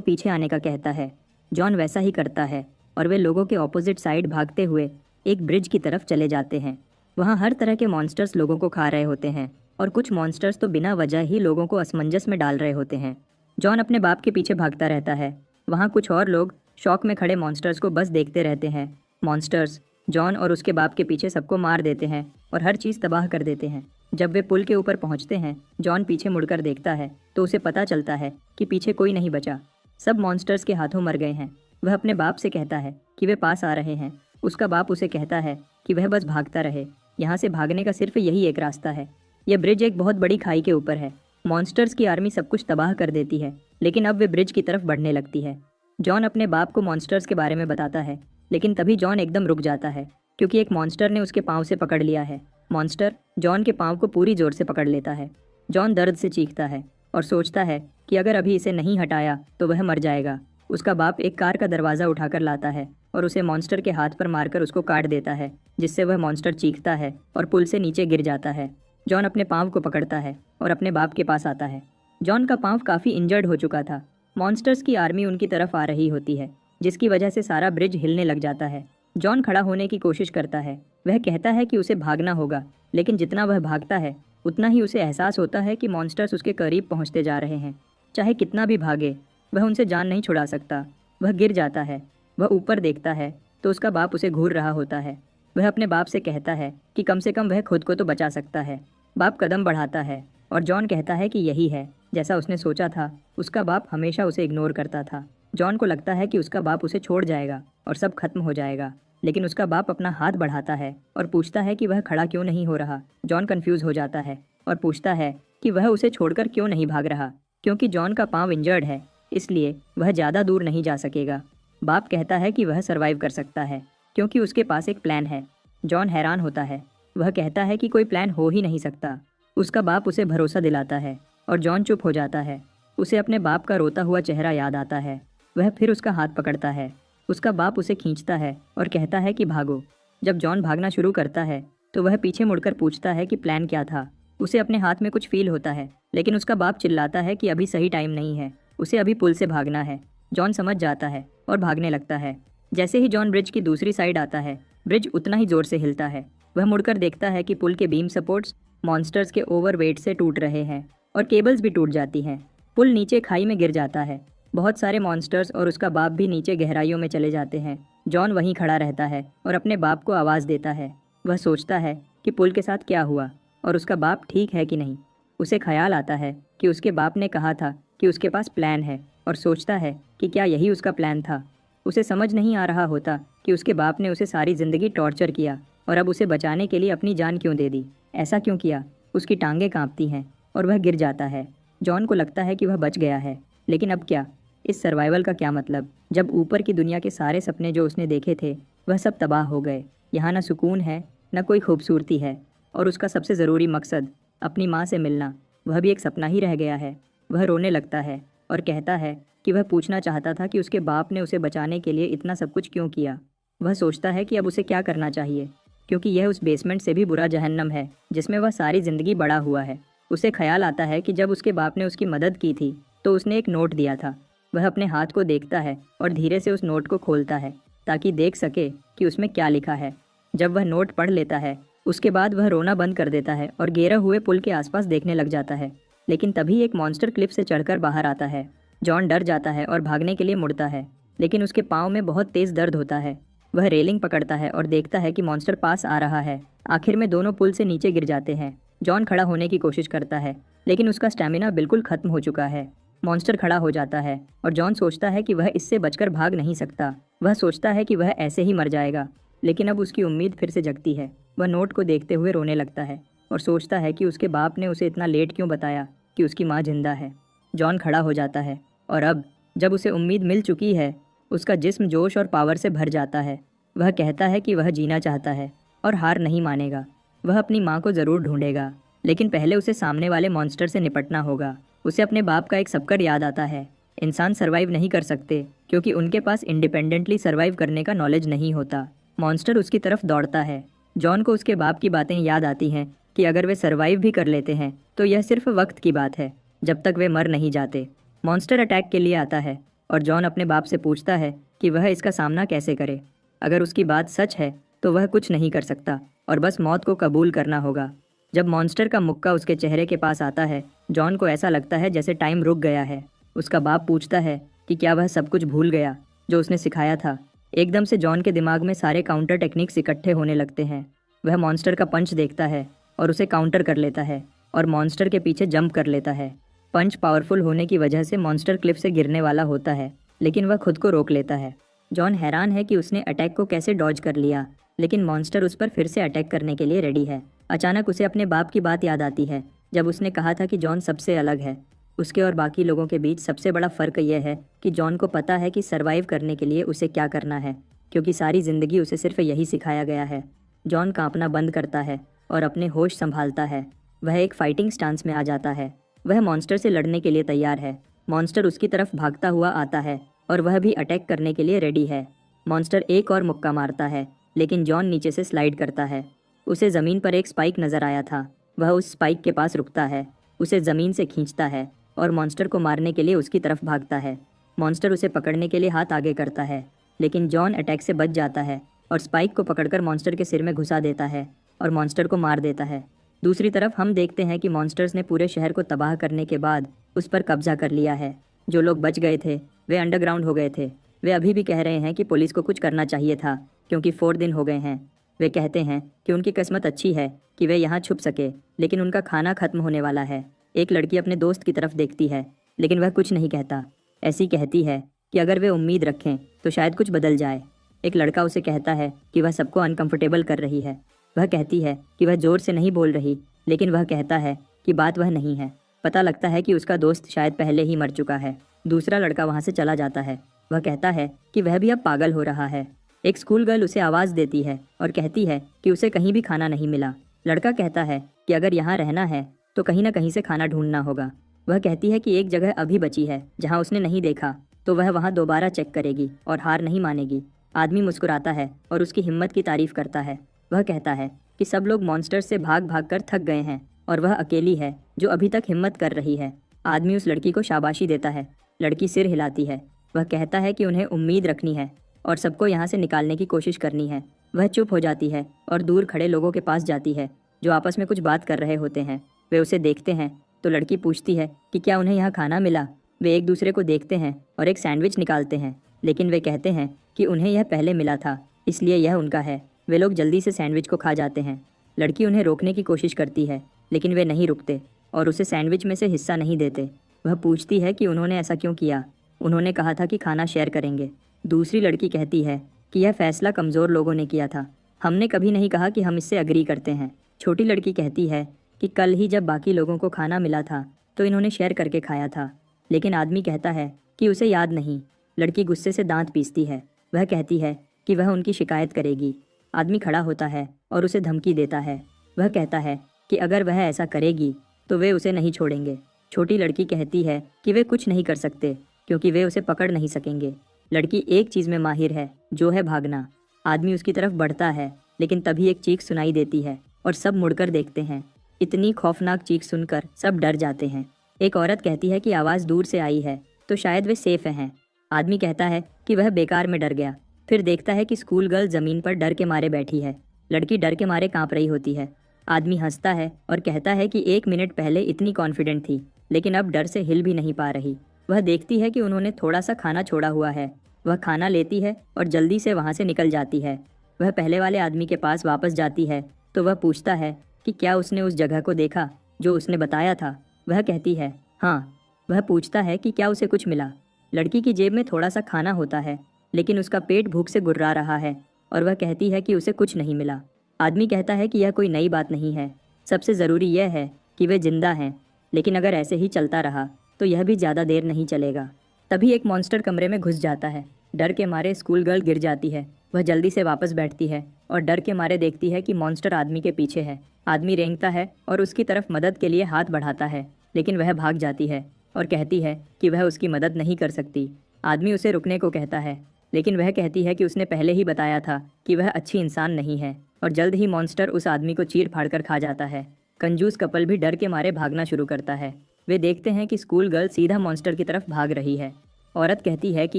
पीछे आने का कहता है। जॉन वैसा ही करता है और वे लोगों के ऑपोजिट साइड भागते हुए एक ब्रिज की तरफ चले जाते हैं। वहाँ हर तरह के मॉन्स्टर्स लोगों को खा रहे होते हैं और कुछ मॉन्स्टर्स तो बिना वजह ही लोगों को असमंजस में डाल रहे होते हैं। जॉन अपने बाप के पीछे भागता रहता है। वहाँ कुछ और लोग शॉक में खड़े मॉन्स्टर्स को बस देखते रहते हैं। मॉन्स्टर्स जॉन और उसके बाप के पीछे सबको मार देते हैं और हर चीज़ तबाह कर देते हैं। जब वे पुल के ऊपर पहुंचते हैं, जॉन पीछे मुड़कर देखता है तो उसे पता चलता है कि पीछे कोई नहीं बचा, सब मॉन्स्टर्स के हाथों मर गए हैं। वह अपने बाप से कहता है कि वे पास आ रहे हैं। उसका बाप उसे कहता है कि वह बस भागता रहे, यहाँ से भागने का सिर्फ यही एक रास्ता है। यह ब्रिज एक बहुत बड़ी खाई के ऊपर है। मॉन्स्टर्स की आर्मी सब कुछ तबाह कर देती है, लेकिन अब वे ब्रिज की तरफ बढ़ने लगती है। जॉन अपने बाप को मॉन्स्टर्स के बारे में बताता है, लेकिन तभी जॉन एकदम रुक जाता है क्योंकि एक मॉन्स्टर ने उसके पाँव से पकड़ लिया है। मॉन्स्टर जॉन के पाँव को पूरी जोर से पकड़ लेता है। जॉन दर्द से चीखता है और सोचता है कि अगर अभी इसे नहीं हटाया तो वह मर जाएगा। उसका बाप एक कार का दरवाज़ा उठाकर लाता है और उसे मॉन्स्टर के हाथ पर मारकर उसको काट देता है, जिससे वह मॉन्स्टर चीखता है और पुल से नीचे गिर जाता है। जॉन अपने पाँव को पकड़ता है और अपने बाप के पास आता है। जॉन का पाँव काफ़ी इंजर्ड हो चुका था। मॉन्स्टर्स की आर्मी उनकी तरफ आ रही होती है, जिसकी वजह से सारा ब्रिज हिलने लग जाता है। जॉन खड़ा होने की कोशिश करता है। वह कहता है कि उसे भागना होगा, लेकिन जितना वह भागता है उतना ही उसे एहसास होता है कि मॉन्स्टर्स उसके करीब पहुंचते जा रहे हैं। चाहे कितना भी भागे, वह उनसे जान नहीं छुड़ा सकता। वह गिर जाता है। वह ऊपर देखता है तो उसका बाप उसे घूर रहा होता है। वह अपने बाप से कहता है कि कम से कम वह खुद को तो बचा सकता है। बाप कदम बढ़ाता है और जॉन कहता है कि यही है जैसा उसने सोचा था। उसका बाप हमेशा उसे इग्नोर करता था। जॉन को लगता है कि उसका बाप उसे छोड़ जाएगा और सब खत्म हो जाएगा, लेकिन उसका बाप अपना हाथ बढ़ाता है और पूछता है कि वह खड़ा क्यों नहीं हो रहा। जॉन कंफ्यूज हो जाता है और पूछता है कि वह उसे छोड़कर क्यों नहीं भाग रहा, क्योंकि जॉन का पाँव इंजर्ड है, इसलिए वह ज़्यादा दूर नहीं जा सकेगा। बाप कहता है कि वह सर्वाइव कर सकता है क्योंकि उसके पास एक प्लान है। जॉन हैरान होता है। वह कहता है कि कोई प्लान हो ही नहीं सकता। उसका बाप उसे भरोसा दिलाता है और जॉन चुप हो जाता है। उसे अपने बाप का रोता हुआ चेहरा याद आता है। वह फिर उसका हाथ पकड़ता है। उसका बाप उसे खींचता है और कहता है कि भागो। जब जॉन भागना शुरू करता है तो वह पीछे मुड़कर पूछता है कि प्लान क्या था। उसे अपने हाथ में कुछ फील होता है, लेकिन उसका बाप चिल्लाता है कि अभी सही टाइम नहीं है, उसे अभी पुल से भागना है। जॉन समझ जाता है और भागने लगता है। जैसे ही जॉन ब्रिज की दूसरी साइड आता है, ब्रिज उतना ही जोर से हिलता है। वह मुड़कर देखता है कि पुल के बीम सपोर्ट्स मॉन्स्टर्स के ओवरवेट से टूट रहे हैं और केबल्स भी टूट जाती हैं। पुल नीचे खाई में गिर जाता है। बहुत सारे मॉन्स्टर्स और उसका बाप भी नीचे गहराइयों में चले जाते हैं। जॉन वहीं खड़ा रहता है और अपने बाप को आवाज़ देता है। वह सोचता है कि पुल के साथ क्या हुआ और उसका बाप ठीक है कि नहीं। उसे ख्याल आता है कि उसके बाप ने कहा था कि उसके पास प्लान है और सोचता है कि क्या यही उसका प्लान था। उसे समझ नहीं आ रहा होता कि उसके बाप ने उसे सारी ज़िंदगी टॉर्चर किया और अब उसे बचाने के लिए अपनी जान क्यों दे दी। ऐसा क्यों किया। उसकी टांगें कांपती हैं और वह गिर जाता है। जॉन को लगता है कि वह बच गया है, लेकिन अब क्या। इस सर्वाइवल का क्या मतलब, जब ऊपर की दुनिया के सारे सपने जो उसने देखे थे वह सब तबाह हो गए। यहाँ न सुकून है, न कोई खूबसूरती है, और उसका सबसे ज़रूरी मकसद अपनी माँ से मिलना, वह भी एक सपना ही रह गया है। वह रोने लगता है और कहता है कि वह पूछना चाहता था कि उसके बाप ने उसे बचाने के लिए इतना सब कुछ क्यों किया। वह सोचता है कि अब उसे क्या करना चाहिए, क्योंकि यह उस बेसमेंट से भी बुरा जहन्नम है जिसमें वह सारी ज़िंदगी बड़ा हुआ है। उसे ख्याल आता है कि जब उसके बाप ने उसकी मदद की थी तो उसने एक नोट दिया था। वह अपने हाथ को देखता है और धीरे से उस नोट को खोलता है ताकि देख सके कि उसमें क्या लिखा है। जब वह नोट पढ़ लेता है उसके बाद वह रोना बंद कर देता है और गिरे हुए पुल के आसपास देखने लग जाता है। लेकिन तभी एक मॉन्स्टर क्लिफ से चढ़कर बाहर आता है। जॉन डर जाता है और भागने के लिए मुड़ता है, लेकिन उसके पाँव में बहुत तेज़ दर्द होता है। वह रेलिंग पकड़ता है और देखता है कि मॉन्स्टर पास आ रहा है। आखिर में दोनों पुल से नीचे गिर जाते हैं। जॉन खड़ा होने की कोशिश करता है, लेकिन उसका स्टैमिना बिल्कुल खत्म हो चुका है। मॉन्स्टर खड़ा हो जाता है और जॉन सोचता है कि वह इससे बचकर भाग नहीं सकता। वह सोचता है कि वह ऐसे ही मर जाएगा, लेकिन अब उसकी उम्मीद फिर से जगती है। वह नोट को देखते हुए रोने लगता है और सोचता है कि उसके बाप ने उसे इतना लेट क्यों बताया कि उसकी माँ जिंदा है। जॉन खड़ा हो जाता है और अब जब उसे उम्मीद मिल चुकी है, उसका जिस्म जोश और पावर से भर जाता है। वह कहता है कि वह जीना चाहता है और हार नहीं मानेगा। वह अपनी माँ को ज़रूर ढूंढेगा, लेकिन पहले उसे सामने वाले मॉन्स्टर से निपटना होगा। उसे अपने बाप का एक सबकर याद आता है। इंसान सर्वाइव नहीं कर सकते क्योंकि उनके पास इंडिपेंडेंटली सर्वाइव करने का नॉलेज नहीं होता। मॉन्स्टर उसकी तरफ दौड़ता है। जॉन को उसके बाप की बातें याद आती हैं कि अगर वे सर्वाइव भी कर लेते हैं तो यह सिर्फ वक्त की बात है। जब तक वे मर नहीं जाते। मॉन्स्टर अटैक के लिए आता है और जॉन अपने बाप से पूछता है कि वह इसका सामना कैसे करे। अगर उसकी बात सच है तो वह कुछ नहीं कर सकता और बस मौत को कबूल करना होगा। जब मॉन्स्टर का मुक्का उसके चेहरे के पास आता है, जॉन को ऐसा लगता है जैसे टाइम रुक गया है। उसका बाप पूछता है कि क्या वह सब कुछ भूल गया जो उसने सिखाया था। एकदम से जॉन के दिमाग में सारे काउंटर टेक्निक्स इकट्ठे होने लगते हैं। वह मॉन्स्टर का पंच देखता है और उसे काउंटर कर लेता है और मॉन्स्टर के पीछे जंप कर लेता है। पंच पावरफुल होने की वजह से मॉन्स्टर क्लिफ से गिरने वाला होता है, लेकिन वह खुद को रोक लेता है। जॉन हैरान है कि उसने अटैक को कैसे डॉज कर लिया, लेकिन मॉन्स्टर उस पर फिर से अटैक करने के लिए रेडी है। अचानक उसे अपने बाप की बात याद आती है, जब उसने कहा था कि जॉन सबसे अलग है। उसके और बाकी लोगों के बीच सबसे बड़ा फ़र्क यह है कि जॉन को पता है कि सरवाइव करने के लिए उसे क्या करना है, क्योंकि सारी ज़िंदगी उसे सिर्फ यही सिखाया गया है। जॉन कांपना बंद करता है और अपने होश संभालता है। वह एक फाइटिंग स्टांस में आ जाता है। वह मॉन्स्टर से लड़ने के लिए तैयार है। मॉन्स्टर उसकी तरफ भागता हुआ आता है और वह भी अटैक करने के लिए रेडी है। मॉन्स्टर एक और मुक्का मारता है, लेकिन जॉन नीचे से स्लाइड करता है। उसे ज़मीन पर एक स्पाइक नज़र आया था। वह उस स्पाइक के पास रुकता है, उसे ज़मीन से खींचता है और मॉन्स्टर को मारने के लिए उसकी तरफ भागता है। मॉन्स्टर उसे पकड़ने के लिए हाथ आगे करता है, लेकिन जॉन अटैक से बच जाता है और स्पाइक को पकड़कर मॉन्स्टर के सिर में घुसा देता है और मॉन्स्टर को मार देता है। दूसरी तरफ हम देखते हैं कि मॉन्स्टर्स ने पूरे शहर को तबाह करने के बाद उस पर कब्जा कर लिया है। जो लोग बच गए थे वे अंडरग्राउंड हो गए थे। वे अभी भी कह रहे हैं कि पुलिस को कुछ करना चाहिए था, क्योंकि 4 दिन हो गए हैं। वे कहते हैं कि उनकी किस्मत अच्छी है कि वे यहाँ छुप सके, लेकिन उनका खाना खत्म होने वाला है। एक लड़की अपने दोस्त की तरफ देखती है, लेकिन वह कुछ नहीं कहता। ऐसी कहती है कि अगर वे उम्मीद रखें तो शायद कुछ बदल जाए। एक लड़का उसे कहता है कि वह सबको अनकंफर्टेबल कर रही है। वह कहती है कि वह ज़ोर से नहीं बोल रही, लेकिन वह कहता है कि बात वह नहीं है। पता लगता है कि उसका दोस्त शायद पहले ही मर चुका है। दूसरा लड़का वहाँ से चला जाता है। वह कहता है कि वह भी अब पागल हो रहा है। एक स्कूल गर्ल उसे आवाज़ देती है और कहती है कि उसे कहीं भी खाना नहीं मिला। लड़का कहता है कि अगर यहाँ रहना है तो कहीं ना कहीं से खाना ढूंढना होगा। वह कहती है कि एक जगह अभी बची है जहाँ उसने नहीं देखा, तो वह वहाँ दोबारा चेक करेगी और हार नहीं मानेगी। आदमी मुस्कुराता है और उसकी हिम्मत की तारीफ करता है। वह कहता है कि सब लोग मॉन्स्टर से भाग भाग कर थक गए हैं और वह अकेली है जो अभी तक हिम्मत कर रही है। आदमी उस लड़की को शाबाशी देता है। लड़की सिर हिलाती है। वह कहता है कि उन्हें उम्मीद रखनी है और सबको यहाँ से निकालने की कोशिश करनी है। वह चुप हो जाती है और दूर खड़े लोगों के पास जाती है जो आपस में कुछ बात कर रहे होते हैं। वे उसे देखते हैं तो लड़की पूछती है कि क्या उन्हें यहाँ खाना मिला। वे एक दूसरे को देखते हैं और एक सैंडविच निकालते हैं, लेकिन वे कहते हैं कि उन्हें यह पहले मिला था, इसलिए यह उनका है। वे लोग जल्दी से सैंडविच को खा जाते हैं। लड़की उन्हें रोकने की कोशिश करती है, लेकिन वे नहीं रुकते और उसे सैंडविच में से हिस्सा नहीं देते। वह पूछती है कि उन्होंने ऐसा क्यों किया। उन्होंने कहा था कि खाना शेयर करेंगे। दूसरी लड़की कहती है कि यह फैसला कमज़ोर लोगों ने किया था, हमने कभी नहीं कहा कि हम इससे अग्री करते हैं। छोटी लड़की कहती है कि कल ही जब बाकी लोगों को खाना मिला था तो इन्होंने शेयर करके खाया था, लेकिन आदमी कहता है कि उसे याद नहीं। लड़की गुस्से से दांत पीसती है। वह कहती है कि वह उनकी शिकायत करेगी। आदमी खड़ा होता है और उसे धमकी देता है। वह कहता है कि अगर वह ऐसा करेगी तो वे उसे नहीं छोड़ेंगे। छोटी लड़की कहती है कि वे कुछ नहीं कर सकते क्योंकि वे उसे पकड़ नहीं सकेंगे। लड़की एक चीज़ में माहिर है, जो है भागना। आदमी उसकी तरफ बढ़ता है, लेकिन तभी एक चीख सुनाई देती है और सब मुड़कर देखते हैं। इतनी खौफनाक चीख सुनकर सब डर जाते हैं। एक औरत कहती है कि आवाज़ दूर से आई है तो शायद वे सेफ हैं। आदमी कहता है कि वह बेकार में डर गया। फिर देखता है कि स्कूल गर्ल ज़मीन पर डर के मारे बैठी है। लड़की डर के मारे कांप रही होती है। आदमी हंसता है और कहता है कि 1 मिनट पहले इतनी कॉन्फिडेंट थी, लेकिन अब डर से हिल भी नहीं पा रही। वह देखती है कि उन्होंने थोड़ा सा खाना छोड़ा हुआ है। वह खाना लेती है और जल्दी से वहाँ से निकल जाती है। वह पहले वाले आदमी के पास वापस जाती है तो वह पूछता है कि क्या उसने उस जगह को देखा जो उसने बताया था। वह कहती है हाँ। वह पूछता है कि क्या उसे कुछ मिला। लड़की की जेब में थोड़ा सा खाना होता है, लेकिन उसका पेट भूख से गुर्रा रहा है और वह कहती है कि उसे कुछ नहीं मिला। आदमी कहता है कि यह कोई नई बात नहीं है, सबसे ज़रूरी यह है कि वे जिंदा हैं, लेकिन अगर ऐसे ही चलता रहा तो यह भी ज़्यादा देर नहीं चलेगा। तभी एक मॉन्स्टर कमरे में घुस जाता है। डर के मारे स्कूल गर्ल गिर जाती है। वह जल्दी से वापस बैठती है और डर के मारे देखती है कि मॉन्स्टर आदमी के पीछे है। आदमी रेंगता है और उसकी तरफ मदद के लिए हाथ बढ़ाता है, लेकिन वह भाग जाती है और कहती है कि वह उसकी मदद नहीं कर सकती। आदमी उसे रुकने को कहता है, लेकिन वह कहती है कि उसने पहले ही बताया था कि वह अच्छी इंसान नहीं है और जल्द ही मॉन्स्टर उस आदमी को चीर फाड़ कर खा जाता है। कंजूस कपल भी डर के मारे भागना शुरू करता है। वे देखते हैं कि स्कूल गर्ल सीधा मॉन्स्टर की तरफ भाग रही है। औरत कहती है कि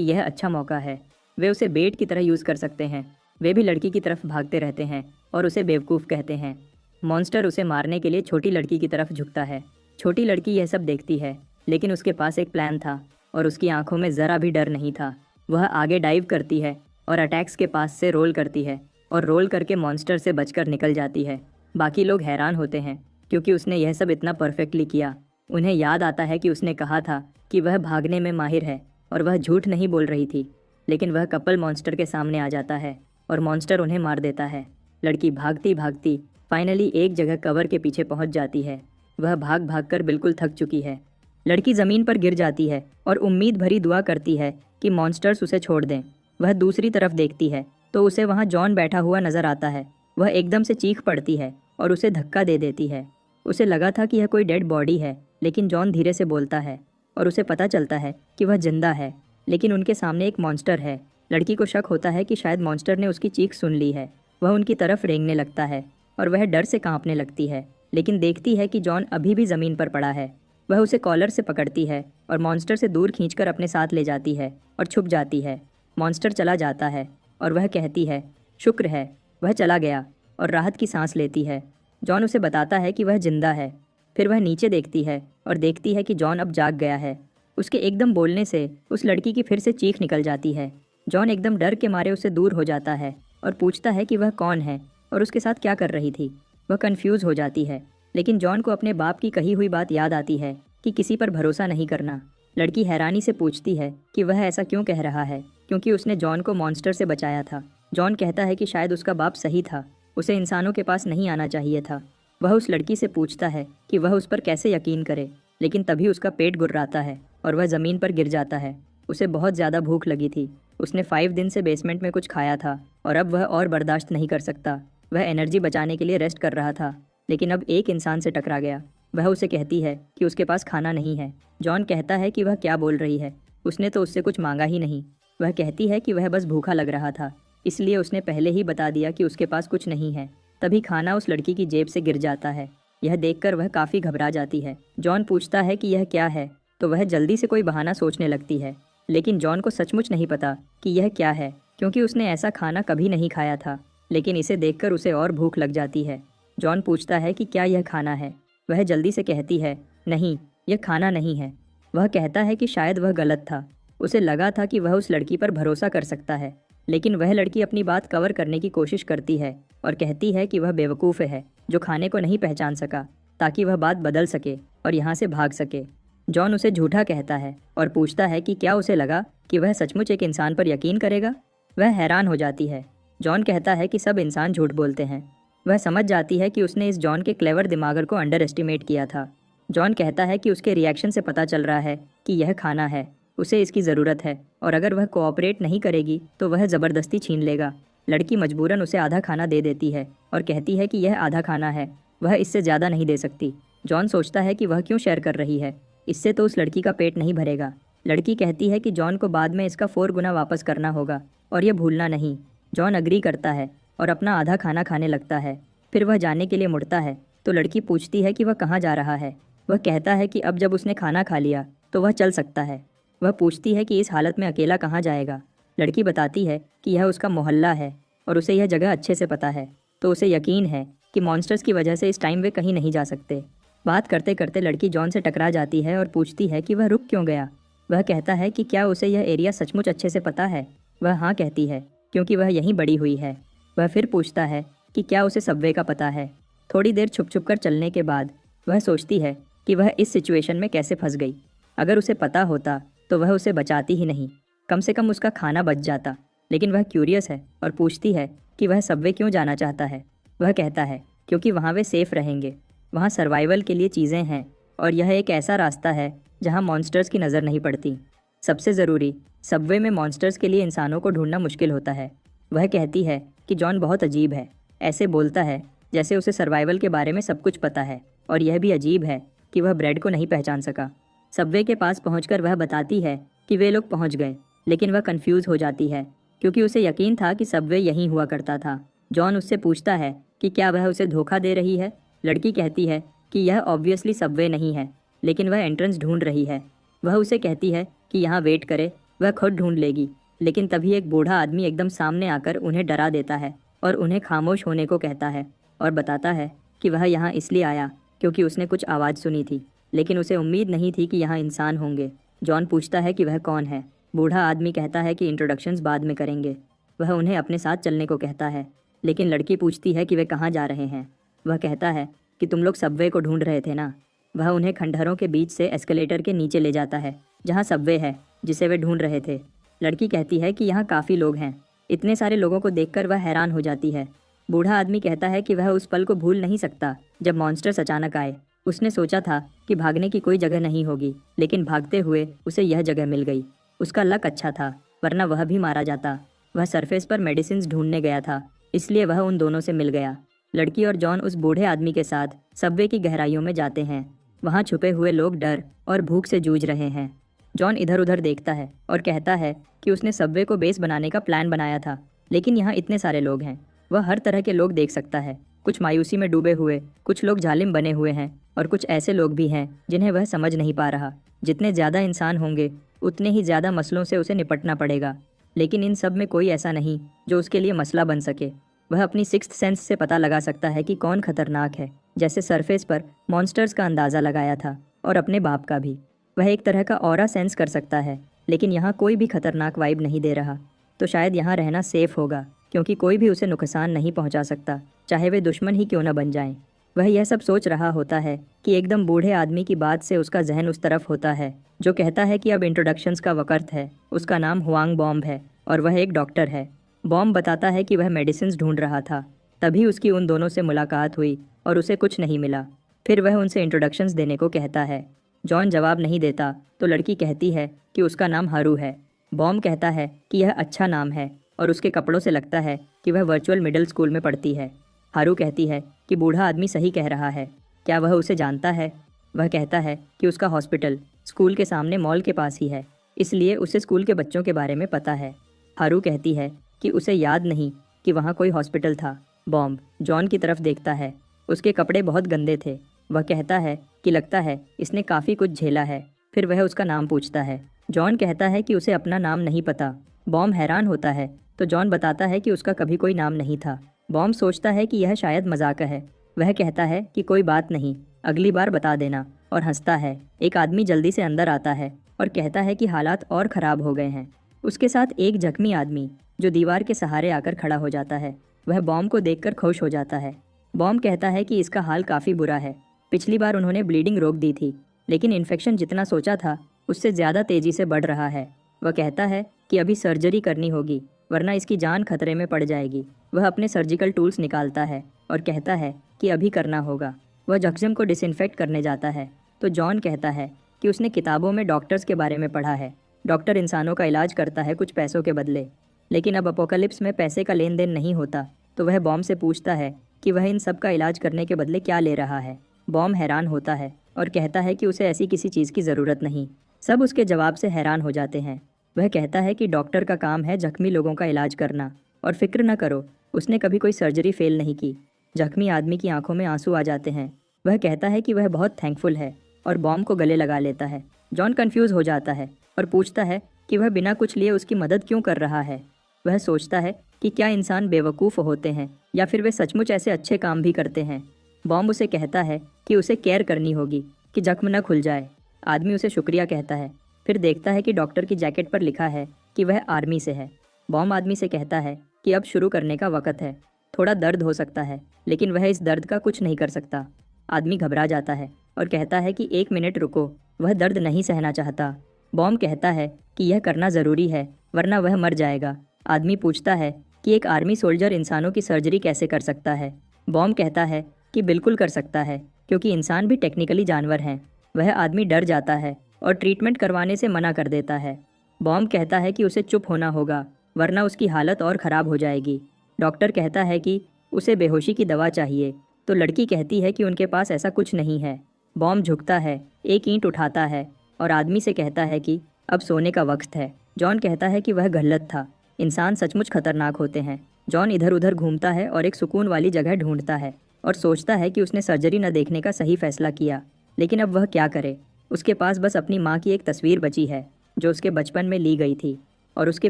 यह अच्छा मौका है, वे उसे बेट की तरह यूज़ कर सकते हैं। वे भी लड़की की तरफ भागते रहते हैं और उसे बेवकूफ़ कहते हैं। मॉन्स्टर उसे मारने के लिए छोटी लड़की की तरफ झुकता है। छोटी लड़की यह सब देखती है, लेकिन उसके पास एक प्लान था और उसकी आंखों में ज़रा भी डर नहीं था। वह आगे डाइव करती है और अटैक्स के पास से रोल करती है और रोल करके मॉन्स्टर से बचकर निकल जाती है। बाकी लोग हैरान होते हैं क्योंकि उसने यह सब इतना परफेक्टली किया। उन्हें याद आता है कि उसने कहा था कि वह भागने में माहिर है और वह झूठ नहीं बोल रही थी। लेकिन वह कपल मॉन्स्टर के सामने आ जाता है और मॉन्स्टर उन्हें मार देता है। लड़की भागती भागती फाइनली एक जगह कवर के पीछे पहुंच जाती है। वह भाग भाग कर बिल्कुल थक चुकी है। लड़की ज़मीन पर गिर जाती है और उम्मीद भरी दुआ करती है कि मॉन्स्टर्स उसे छोड़ दें। वह दूसरी तरफ देखती है तो उसे वहाँ जॉन बैठा हुआ नजर आता है। वह एकदम से चीख पड़ती है और उसे धक्का दे देती है। उसे लगा था कि यह कोई डेड बॉडी है, लेकिन जॉन धीरे से बोलता है और उसे पता चलता है कि वह जिंदा है, लेकिन उनके सामने एक मॉन्स्टर है। लड़की को शक होता है कि शायद मॉन्स्टर ने उसकी चीख सुन ली है। वह उनकी तरफ रेंगने लगता है और वह डर से कांपने लगती है, लेकिन देखती है कि जॉन अभी भी ज़मीन पर पड़ा है। वह उसे कॉलर से पकड़ती है और मॉन्स्टर से दूर खींचकर अपने साथ ले जाती है और छुप जाती है। मॉन्स्टर चला जाता है और वह कहती है शुक्र है वह चला गया, और राहत की सांस लेती है। जॉन उसे बताता है कि वह जिंदा है। फिर वह नीचे देखती है और देखती है कि जॉन अब जाग गया है। उसके एकदम बोलने से उस लड़की की फिर से चीख निकल जाती है। जॉन एकदम डर के मारे उससे दूर हो जाता है और पूछता है कि वह कौन है और उसके साथ क्या कर रही थी। वह कंफ्यूज हो जाती है, लेकिन जॉन को अपने बाप की कही हुई बात याद आती है कि किसी पर भरोसा नहीं करना। लड़की हैरानी से पूछती है कि वह ऐसा क्यों कह रहा है, क्योंकि उसने जॉन को मॉन्स्टर से बचाया था। जॉन कहता है कि शायद उसका बाप सही था, उसे इंसानों के पास नहीं आना चाहिए था। वह उस लड़की से पूछता है कि वह उस पर कैसे यकीन करे, लेकिन तभी उसका पेट गुर्राता है और वह ज़मीन पर गिर जाता है। उसे बहुत ज़्यादा भूख लगी थी। उसने 5 दिन से बेसमेंट में कुछ खाया था और अब वह और बर्दाश्त नहीं कर सकता। वह एनर्जी बचाने के लिए रेस्ट कर रहा था, लेकिन अब एक इंसान से टकरा गया। वह उसे कहती है कि उसके पास खाना नहीं है। जॉन कहता है कि वह क्या बोल रही है, उसने तो उससे कुछ मांगा ही नहीं। वह कहती है कि वह बस भूखा लग रहा था, इसलिए उसने पहले ही बता दिया कि उसके पास कुछ नहीं है। तभी खाना उस लड़की की जेब से गिर जाता है। यह देखकर वह काफ़ी घबरा जाती है। जॉन पूछता है कि यह क्या है, तो वह जल्दी से कोई बहाना सोचने लगती है, लेकिन जॉन को सचमुच नहीं पता कि यह क्या है, क्योंकि उसने ऐसा खाना कभी नहीं खाया था। लेकिन इसे देखकर उसे और भूख लग जाती है। जॉन पूछता है कि क्या यह खाना है। वह जल्दी से कहती है नहीं, यह खाना नहीं है। वह कहता है कि शायद वह गलत था। उसे लगा था कि वह उस लड़की पर भरोसा कर सकता है, लेकिन वह लड़की अपनी बात कवर करने की कोशिश करती है और कहती है कि वह बेवकूफ़ है जो खाने को नहीं पहचान सका, ताकि वह बात बदल सके और यहाँ से भाग सके। जॉन उसे झूठा कहता है और पूछता है कि क्या उसे लगा कि वह सचमुच एक इंसान पर यकीन करेगा। वह हैरान हो जाती है। जॉन कहता है कि सब इंसान झूठ बोलते हैं। वह समझ जाती है कि उसने इस जॉन के क्लेवर दिमागर को अंडर एस्टिमेट किया था। जॉन कहता है कि उसके रिएक्शन से पता चल रहा है कि यह खाना है, उसे इसकी ज़रूरत है, और अगर वह कोऑपरेट नहीं करेगी तो वह ज़बरदस्ती छीन लेगा। लड़की मजबूरन उसे आधा खाना दे देती है और कहती है कि यह आधा खाना है, वह इससे ज़्यादा नहीं दे सकती। जॉन सोचता है कि वह क्यों शेयर कर रही है, इससे तो उस लड़की का पेट नहीं भरेगा। लड़की कहती है कि जॉन को बाद में इसका 4 गुना वापस करना होगा और यह भूलना नहीं। जॉन अग्री करता है और अपना आधा खाना खाने लगता है। फिर वह जाने के लिए मुड़ता है तो लड़की पूछती है कि वह कहाँ जा रहा है। वह कहता है कि अब जब उसने खाना खा लिया तो वह चल सकता है। वह पूछती है कि इस हालत में अकेला कहाँ जाएगा। लड़की बताती है कि यह उसका मोहल्ला है और उसे यह जगह अच्छे से पता है, तो उसे यकीन है कि मॉन्स्टर्स की वजह से इस टाइम वे कहीं नहीं जा सकते। बात करते करते लड़की जॉन से टकरा जाती है और पूछती है कि वह रुक क्यों गया। वह कहता है कि क्या उसे यह एरिया सचमुच अच्छे से पता है। वह हाँ कहती है क्योंकि वह यहीं बड़ी हुई है। वह फिर पूछता है कि क्या उसे सबवे का पता है। थोड़ी देर छुप छुप कर चलने के बाद वह सोचती है कि वह इस सिचुएशन में कैसे फंस गई। अगर उसे पता होता तो वह उसे बचाती ही नहीं, कम से कम उसका खाना बच जाता। लेकिन वह क्यूरियस है और पूछती है कि वह सबवे क्यों जाना चाहता है। वह कहता है क्योंकि वहाँ वे सेफ़ रहेंगे, वहाँ सर्वाइवल के लिए चीज़ें हैं और यह एक ऐसा रास्ता है जहाँ मॉन्स्टर्स की नज़र नहीं पड़ती। सबसे ज़रूरी, सबवे में मॉन्स्टर्स के लिए इंसानों को ढूंढना मुश्किल होता है। वह कहती है कि जॉन बहुत अजीब है, ऐसे बोलता है जैसे उसे सर्वाइवल के बारे में सब कुछ पता है, और यह भी अजीब है कि वह ब्रेड को नहीं पहचान सका। सबवे के पास पहुंचकर वह बताती है कि वे लोग पहुंच गए, लेकिन वह कंफ्यूज हो जाती है क्योंकि उसे यकीन था कि सबवे यहीं हुआ करता था। जॉन उससे पूछता है कि क्या वह उसे धोखा दे रही है। लड़की कहती है कि यह ऑब्वियसली सबवे नहीं है, लेकिन वह एंट्रेंस ढूंढ रही है। वह उसे कहती है कि यहाँ वेट करे, वह खुद ढूंढ लेगी। लेकिन तभी एक बूढ़ा आदमी एकदम सामने आकर उन्हें डरा देता है और उन्हें खामोश होने को कहता है और बताता है कि वह यहाँ इसलिए आया क्योंकि उसने कुछ आवाज़ सुनी थी, लेकिन उसे उम्मीद नहीं थी कि यहाँ इंसान होंगे। जॉन पूछता है कि वह कौन है। बूढ़ा आदमी कहता है कि इंट्रोडक्शंस बाद में करेंगे। वह उन्हें अपने साथ चलने को कहता है, लेकिन लड़की पूछती है कि वे कहाँ जा रहे हैं। वह कहता है कि तुम लोग सबवे को ढूंढ रहे थे ना। वह उन्हें खंडहरों के बीच से एस्केलेटर के नीचे ले जाता है जहाँ सबवे है जिसे वे ढूंढ रहे थे। लड़की कहती है कि यहाँ काफ़ी लोग हैं। इतने सारे लोगों को देखकर वह हैरान हो जाती है। बूढ़ा आदमी कहता है कि वह उस पल को भूल नहीं सकता जब मॉन्स्टर्स अचानक आए। उसने सोचा था कि भागने की कोई जगह नहीं होगी, लेकिन भागते हुए उसे यह जगह मिल गई। उसका लक अच्छा था, वरना वह भी मारा जाता। वह सरफेस पर मेडिसिन ढूंढने गया था, इसलिए वह उन दोनों से मिल गया। लड़की और जॉन उस बूढ़े आदमी के साथ सबवे की गहराइयों में जाते हैं। वहाँ छुपे हुए लोग डर और भूख से जूझ रहे हैं। जॉन इधर उधर देखता है और कहता है कि उसने सबवे को बेस बनाने का प्लान बनाया था, लेकिन यहाँ इतने सारे लोग हैं। वह हर तरह के लोग देख सकता है। कुछ मायूसी में डूबे हुए, कुछ लोग जालिम बने हुए हैं और कुछ ऐसे लोग भी हैं जिन्हें वह समझ नहीं पा रहा। जितने ज़्यादा इंसान होंगे उतने ही ज़्यादा मसलों से उसे निपटना पड़ेगा, लेकिन इन सब में कोई ऐसा नहीं जो उसके लिए मसला बन सके। वह अपनी सिक्स्थ सेंस से पता लगा सकता है कि कौन खतरनाक है, जैसे सरफेस पर मॉन्स्टर्स का अंदाज़ा लगाया था और अपने बाप का भी। वह एक तरह का ऑरा सेंस कर सकता है, लेकिन यहाँ कोई भी खतरनाक वाइब नहीं दे रहा। तो शायद यहाँ रहना सेफ होगा, क्योंकि कोई भी उसे नुकसान नहीं पहुँचा सकता, चाहे वे दुश्मन ही क्यों न बन जाएं। वह यह सब सोच रहा होता है कि एकदम बूढ़े आदमी की बात से उसका जहन उस तरफ होता है जो कहता है कि अब इंट्रोडक्शंस का वक़्त है। उसका नाम हुआंग बॉम्ब है और वह एक डॉक्टर है। बॉम्ब बताता है कि वह मेडिसिन ढूंढ रहा था। तभी उसकी उन दोनों से मुलाकात हुई और उसे कुछ नहीं मिला। फिर वह उनसे इंट्रोडक्शंस देने को कहता है। जॉन जवाब नहीं देता तो लड़की कहती है कि उसका नाम हारू है। बॉम्ब कहता है कि यह अच्छा नाम है और उसके कपड़ों से लगता है कि वह वर्चुअल मिडिल स्कूल में पढ़ती है। हारू कहती है कि बूढ़ा आदमी सही कह रहा है, क्या वह उसे जानता है? वह कहता है कि उसका हॉस्पिटल स्कूल के सामने मॉल के पास ही है, इसलिए उसे स्कूल के बच्चों के बारे में पता है। हारू कहती है कि उसे याद नहीं कि वहाँ कोई हॉस्पिटल था। बॉम्ब जॉन की तरफ देखता है। उसके कपड़े बहुत गंदे थे। वह कहता है कि लगता है इसने काफ़ी कुछ झेला है। फिर वह उसका नाम पूछता है। जॉन कहता है कि उसे अपना नाम नहीं पता। बॉम्ब हैरान होता है तो जॉन बताता है कि उसका कभी कोई नाम नहीं था। बॉम्ब सोचता है कि यह शायद मजाक है। वह कहता है कि कोई बात नहीं, अगली बार बता देना, और हंसता है। एक आदमी जल्दी से अंदर आता है और कहता है कि हालात और ख़राब हो गए हैं। उसके साथ एक जख्मी आदमी जो दीवार के सहारे आकर खड़ा हो जाता है। वह बॉम्ब को देखकर खुश हो जाता है। बॉम्ब कहता है कि इसका हाल काफ़ी बुरा है। पिछली बार उन्होंने ब्लीडिंग रोक दी थी, लेकिन इन्फेक्शन जितना सोचा था उससे ज़्यादा तेज़ी से बढ़ रहा है। वह कहता है कि अभी सर्जरी करनी होगी, वरना इसकी जान खतरे में पड़ जाएगी। वह अपने सर्जिकल टूल्स निकालता है और कहता है कि अभी करना होगा। वह जख्म को डिसइंफेक्ट करने जाता है तो जॉन कहता है कि उसने किताबों में डॉक्टर्स के बारे में पढ़ा है। डॉक्टर इंसानों का इलाज करता है कुछ पैसों के बदले, लेकिन अब अपोकलिप्स में पैसे का लेन देन नहीं होता। तो वह बॉम्ब से पूछता है कि वह इन सब का इलाज करने के बदले क्या ले रहा है। बॉम्ब हैरान होता है और कहता है कि उसे ऐसी किसी चीज़ की ज़रूरत नहीं। सब उसके जवाब से हैरान हो जाते हैं। वह कहता है कि डॉक्टर का काम है जख्मी लोगों का इलाज करना, और फिक्र न करो, उसने कभी कोई सर्जरी फेल नहीं की। जख्मी आदमी की आंखों में आंसू आ जाते हैं। वह कहता है कि वह बहुत थैंकफुल है और बॉम्ब को गले लगा लेता है। जॉन कंफ्यूज हो जाता है और पूछता है कि वह बिना कुछ लिए उसकी मदद क्यों कर रहा है। वह सोचता है कि क्या इंसान बेवकूफ़ होते हैं या फिर वे सचमुच ऐसे अच्छे काम भी करते हैं। बॉम्ब उसे कहता है कि उसे केयर करनी होगी कि जख्म न खुल जाए। आदमी उसे शुक्रिया कहता है। फिर देखता है कि डॉक्टर की जैकेट पर लिखा है कि वह आर्मी से है। बॉम्ब आदमी से कहता है कि अब शुरू करने का वक़्त है। थोड़ा दर्द हो सकता है, लेकिन वह इस दर्द का कुछ नहीं कर सकता। आदमी घबरा जाता है और कहता है कि 1 मिनट रुको, वह दर्द नहीं सहना चाहता। बॉम्ब कहता है कि यह करना ज़रूरी है, वरना वह मर जाएगा। आदमी पूछता है कि एक आर्मी सोल्जर इंसानों की सर्जरी कैसे कर सकता है। बॉम्ब कहता है कि बिल्कुल कर सकता है, क्योंकि इंसान भी टेक्निकली जानवर हैं। वह आदमी डर जाता है और ट्रीटमेंट करवाने से मना कर देता है। बॉम्ब कहता है कि उसे चुप होना होगा, वरना उसकी हालत और ख़राब हो जाएगी। डॉक्टर कहता है कि उसे बेहोशी की दवा चाहिए, तो लड़की कहती है कि उनके पास ऐसा कुछ नहीं है। बॉम्ब झुकता है, एक ईंट उठाता है और आदमी से कहता है कि अब सोने का वक्त है। जॉन कहता है कि वह गलत था, इंसान सचमुच खतरनाक होते हैं। जॉन इधर उधर घूमता है और एक सुकून वाली जगह ढूंढता है और सोचता है कि उसने सर्जरी न देखने का सही फैसला किया, लेकिन अब वह क्या करे। उसके पास बस अपनी माँ की एक तस्वीर बची है जो उसके बचपन में ली गई थी, और उसके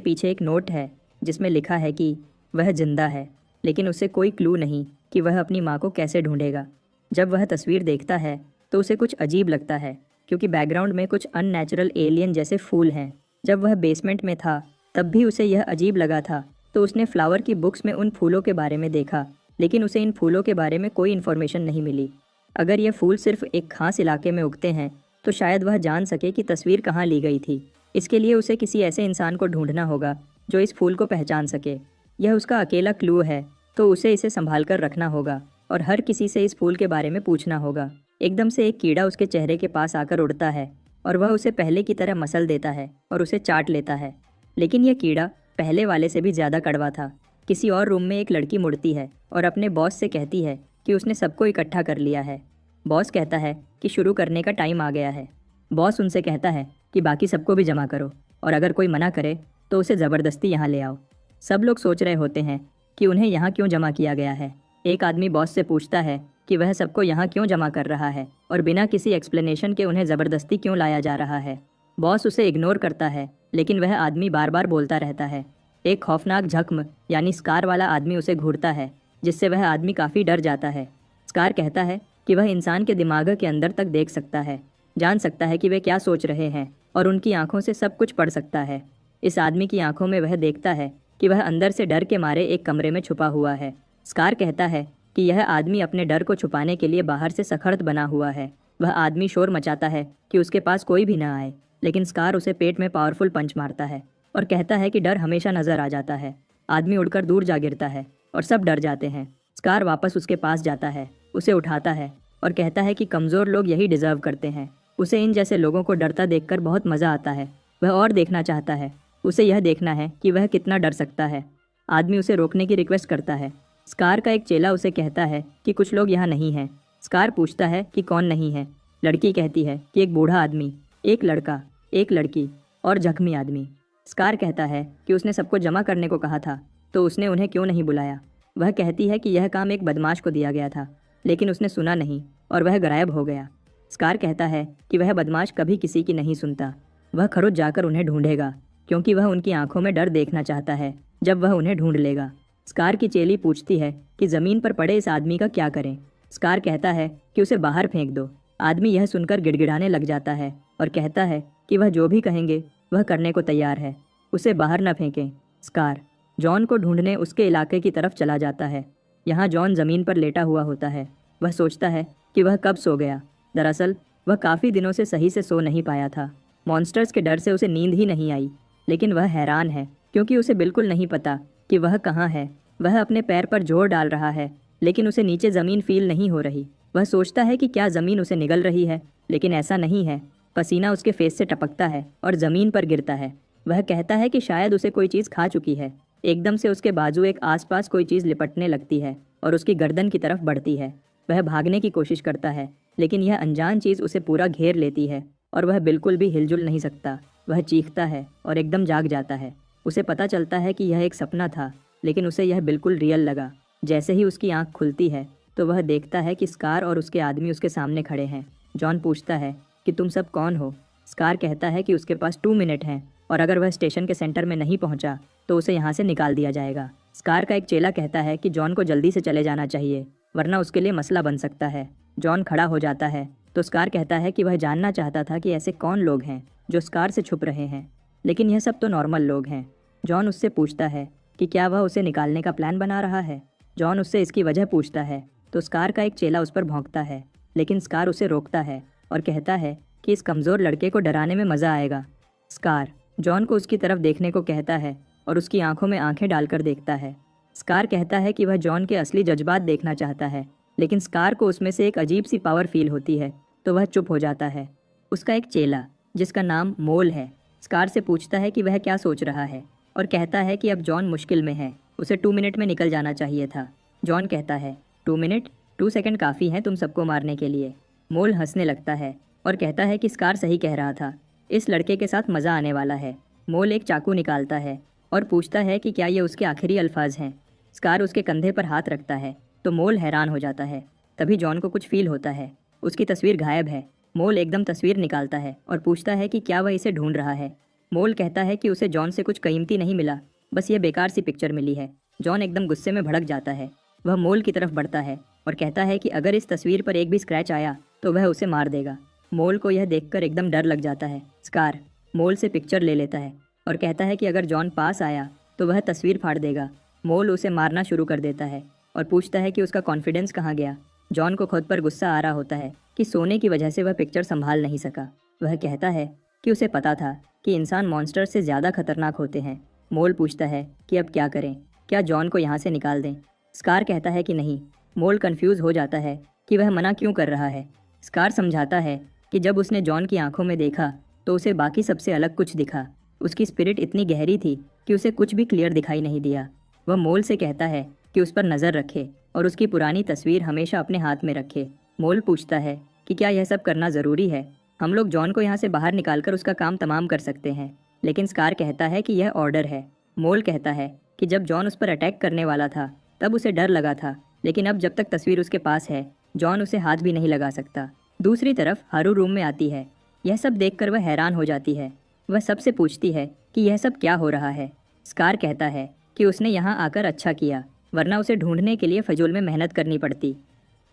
पीछे एक नोट है जिसमें लिखा है कि वह जिंदा है, लेकिन उसे कोई क्लू नहीं कि वह अपनी माँ को कैसे ढूंढेगा। जब वह तस्वीर देखता है तो उसे कुछ अजीब लगता है, क्योंकि बैकग्राउंड में कुछ अननेचुरल एलियन जैसे फूल हैं। जब वह बेसमेंट में था तब भी उसे यह अजीब लगा था, तो उसने फ्लावर की बुक्स में उन फूलों के बारे में देखा, लेकिन उसे इन फूलों के बारे में कोई इन्फॉर्मेशन नहीं मिली। अगर ये फूल सिर्फ एक खास इलाके में उगते हैं तो शायद वह जान सके कि तस्वीर कहाँ ली गई थी। इसके लिए उसे किसी ऐसे इंसान को ढूंढना होगा जो इस फूल को पहचान सके। यह उसका अकेला क्लू है, तो उसे इसे संभाल कर रखना होगा और हर किसी से इस फूल के बारे में पूछना होगा। एकदम से एक कीड़ा उसके चेहरे के पास आकर उड़ता है और वह उसे पहले की तरह मसल देता है और उसे चाट लेता है। लेकिन यह कीड़ा पहले वाले से भी ज़्यादा कड़वा था। किसी और रूम में एक लड़की मुड़ती है और अपने बॉस से कहती है कि उसने सबको इकट्ठा कर लिया है। बॉस कहता है कि शुरू करने का टाइम आ गया है। बॉस उनसे कहता है कि बाकी सबको भी जमा करो, और अगर कोई मना करे तो उसे ज़बरदस्ती यहाँ ले आओ। सब लोग सोच रहे होते हैं कि उन्हें यहाँ क्यों जमा किया गया है। एक आदमी बॉस से पूछता है कि वह सबको यहाँ क्यों जमा कर रहा है और बिना किसी एक्सप्लेनेशन के उन्हें ज़बरदस्ती क्यों लाया जा रहा है। बॉस उसे इग्नोर करता है, लेकिन वह आदमी बार बार बोलता रहता है। एक खौफनाक जख्म यानी स्कार वाला आदमी उसे घूरता है, जिससे वह आदमी काफ़ी डर जाता है। स्कार कहता है कि वह इंसान के दिमाग के अंदर तक देख सकता है, जान सकता है कि वे क्या सोच रहे हैं और उनकी आंखों से सब कुछ पढ़ सकता है। इस आदमी की आंखों में वह देखता है कि वह अंदर से डर के मारे एक कमरे में छुपा हुआ है। स्कार कहता है कि यह आदमी अपने डर को छुपाने के लिए बाहर से सख्त बना हुआ है। वह आदमी शोर मचाता है कि उसके पास कोई भी ना आए, लेकिन स्कार उसे पेट में पावरफुल पंच मारता है और कहता है कि डर हमेशा नजर आ जाता है। आदमी उड़कर दूर जा गिरता है और सब डर जाते हैं। स्कार वापस उसके पास जाता है, उसे उठाता है और कहता है कि कमज़ोर लोग यही डिज़र्व करते हैं। उसे इन जैसे लोगों को डरता देखकर बहुत मज़ा आता है। वह और देखना चाहता है। उसे यह देखना है कि वह कितना डर सकता है। आदमी उसे रोकने की रिक्वेस्ट करता है। स्कार का एक चेला उसे कहता है कि कुछ लोग यहाँ नहीं हैं। स्कार पूछता है कि कौन नहीं है। लड़की कहती है कि एक बूढ़ा आदमी, एक लड़का, एक लड़की और जख्मी आदमी। स्कार कहता है कि उसने सबको जमा करने को कहा था, तो उसने उन्हें क्यों नहीं बुलाया। वह कहती है कि यह काम एक बदमाश को दिया गया था, लेकिन उसने सुना नहीं और वह गायब हो गया। स्कार कहता है कि वह बदमाश कभी किसी की नहीं सुनता। वह खरुच जाकर उन्हें ढूंढेगा, क्योंकि वह उनकी आंखों में डर देखना चाहता है जब वह उन्हें ढूंढ लेगा। स्कार की चेली पूछती है कि ज़मीन पर पड़े इस आदमी का क्या करें। स्कार कहता है कि उसे बाहर फेंक दो। आदमी यह सुनकर गिड़गिड़ाने लग जाता है और कहता है कि वह जो भी कहेंगे वह करने को तैयार है। उसे बाहर न फेंकें। स्कार जॉन को ढूंढने उसके इलाके की तरफ चला जाता है। यहाँ जॉन ज़मीन पर लेटा हुआ होता है। वह सोचता है कि वह कब सो गया। दरअसल वह काफ़ी दिनों से सही से सो नहीं पाया था। मॉन्स्टर्स के डर से उसे नींद ही नहीं आई, लेकिन वह हैरान है क्योंकि उसे बिल्कुल नहीं पता कि वह कहाँ है। वह अपने पैर पर जोर डाल रहा है, लेकिन उसे नीचे ज़मीन फील नहीं हो रही। वह सोचता है कि क्या ज़मीन उसे निगल रही है, लेकिन ऐसा नहीं है। पसीना उसके फेस से टपकता है और ज़मीन पर गिरता है। वह कहता है कि शायद उसे कोई चीज़ खा चुकी है। एकदम से उसके बाजू एक आसपास कोई चीज़ लिपटने लगती है और उसकी गर्दन की तरफ बढ़ती है। वह भागने की कोशिश करता है, लेकिन यह अनजान चीज़ उसे पूरा घेर लेती है और वह बिल्कुल भी हिलजुल नहीं सकता। वह चीखता है और एकदम जाग जाता है। उसे पता चलता है कि यह एक सपना था, लेकिन उसे यह बिल्कुल रियल लगा। जैसे ही उसकी आंख खुलती है तो वह देखता है कि स्कार और उसके आदमी उसके सामने खड़े हैं। जॉन पूछता है कि तुम सब कौन हो। स्कार कहता है कि उसके पास 2 मिनट हैं और अगर वह स्टेशन के सेंटर में नहीं पहुंचा तो उसे यहाँ से निकाल दिया जाएगा। स्कार का एक चेला कहता है कि जॉन को जल्दी से चले जाना चाहिए, वरना उसके लिए मसला बन सकता है। जॉन खड़ा हो जाता है तो स्कार कहता है कि वह जानना चाहता था कि ऐसे कौन लोग हैं जो स्कार से छुप रहे हैं, लेकिन यह सब तो नॉर्मल लोग हैं। जॉन उससे पूछता है कि क्या वह उसे निकालने का प्लान बना रहा है। जॉन उससे इसकी वजह पूछता है तो स्कार का एक चेला उस पर भौंकता है, लेकिन स्कार उसे रोकता है और कहता है कि इस कमज़ोर लड़के को डराने में मज़ा आएगा। स्कार जॉन को उसकी तरफ देखने को कहता है और उसकी आंखों में आंखें डालकर देखता है। स्कार कहता है कि वह जॉन के असली जज्बात देखना चाहता है, लेकिन स्कार को उसमें से एक अजीब सी पावर फील होती है, तो वह चुप हो जाता है। उसका एक चेला जिसका नाम मोल है स्कार से पूछता है कि वह क्या सोच रहा है और कहता है कि अब जॉन मुश्किल में है, उसे 2 मिनट में निकल जाना चाहिए था। जॉन कहता है 2 मिनट, 2 सेकंड काफ़ी हैं तुम सबको मारने के लिए। मोल हंसने लगता है और कहता है कि स्कार सही कह रहा था, इस लड़के के साथ मज़ा आने वाला है। मोल एक चाकू निकालता है और पूछता है कि क्या ये उसके आखिरी अल्फाज हैं। स्कार उसके कंधे पर हाथ रखता है तो मोल हैरान हो जाता है। तभी जॉन को कुछ फील होता है। उसकी तस्वीर गायब है मोल एकदम तस्वीर निकालता है और पूछता है कि क्या वह इसे ढूंढ रहा है। मोल कहता है कि उसे जॉन से कुछ कीमती नहीं मिला, बस ये बेकार सी पिक्चर मिली है। जॉन एकदम गुस्से में भड़क जाता है। वह मोल की तरफ बढ़ता है और कहता है कि अगर इस तस्वीर पर एक भी स्क्रैच आया तो वह उसे मार देगा। मोल को यह देखकर एकदम डर लग जाता है। स्कार मोल से पिक्चर ले लेता है और कहता है कि अगर जॉन पास आया तो वह तस्वीर फाड़ देगा। मोल उसे मारना शुरू कर देता है और पूछता है कि उसका कॉन्फिडेंस कहाँ गया। जॉन को खुद पर गुस्सा आ रहा होता है कि सोने की वजह से वह पिक्चर संभाल नहीं सका। वह कहता है कि उसे पता था कि इंसान मॉन्स्टर से ज़्यादा खतरनाक होते हैं। मोल पूछता है कि अब क्या करें, क्या जॉन को यहाँ से निकाल दें। स्कार कहता है कि नहीं। मोल कंफ्यूज हो जाता है कि वह मना क्यों कर रहा है। स्कार समझाता है कि जब उसने जॉन की आंखों में देखा तो उसे बाकी सबसे अलग कुछ दिखा। उसकी स्पिरिट इतनी गहरी थी कि उसे कुछ भी क्लियर दिखाई नहीं दिया। वह मोल से कहता है कि उस पर नज़र रखे और उसकी पुरानी तस्वीर हमेशा अपने हाथ में रखे। मोल पूछता है कि क्या यह सब करना ज़रूरी है। हम लोग जॉन को यहाँ से बाहर निकालकर उसका काम तमाम कर सकते हैं, लेकिन स्कार कहता है कि यह ऑर्डर है। मोल कहता है कि जब जॉन उस पर अटैक करने वाला था तब उसे डर लगा था, लेकिन अब जब तक तस्वीर उसके पास है जॉन उसे हाथ भी नहीं लगा सकता। दूसरी तरफ हारू रूम में आती है। यह सब देखकर वह हैरान हो जाती है। वह सबसे पूछती है कि यह सब क्या हो रहा है। स्कार कहता है कि उसने यहाँ आकर अच्छा किया, वरना उसे ढूंढने के लिए फजूल में मेहनत करनी पड़ती।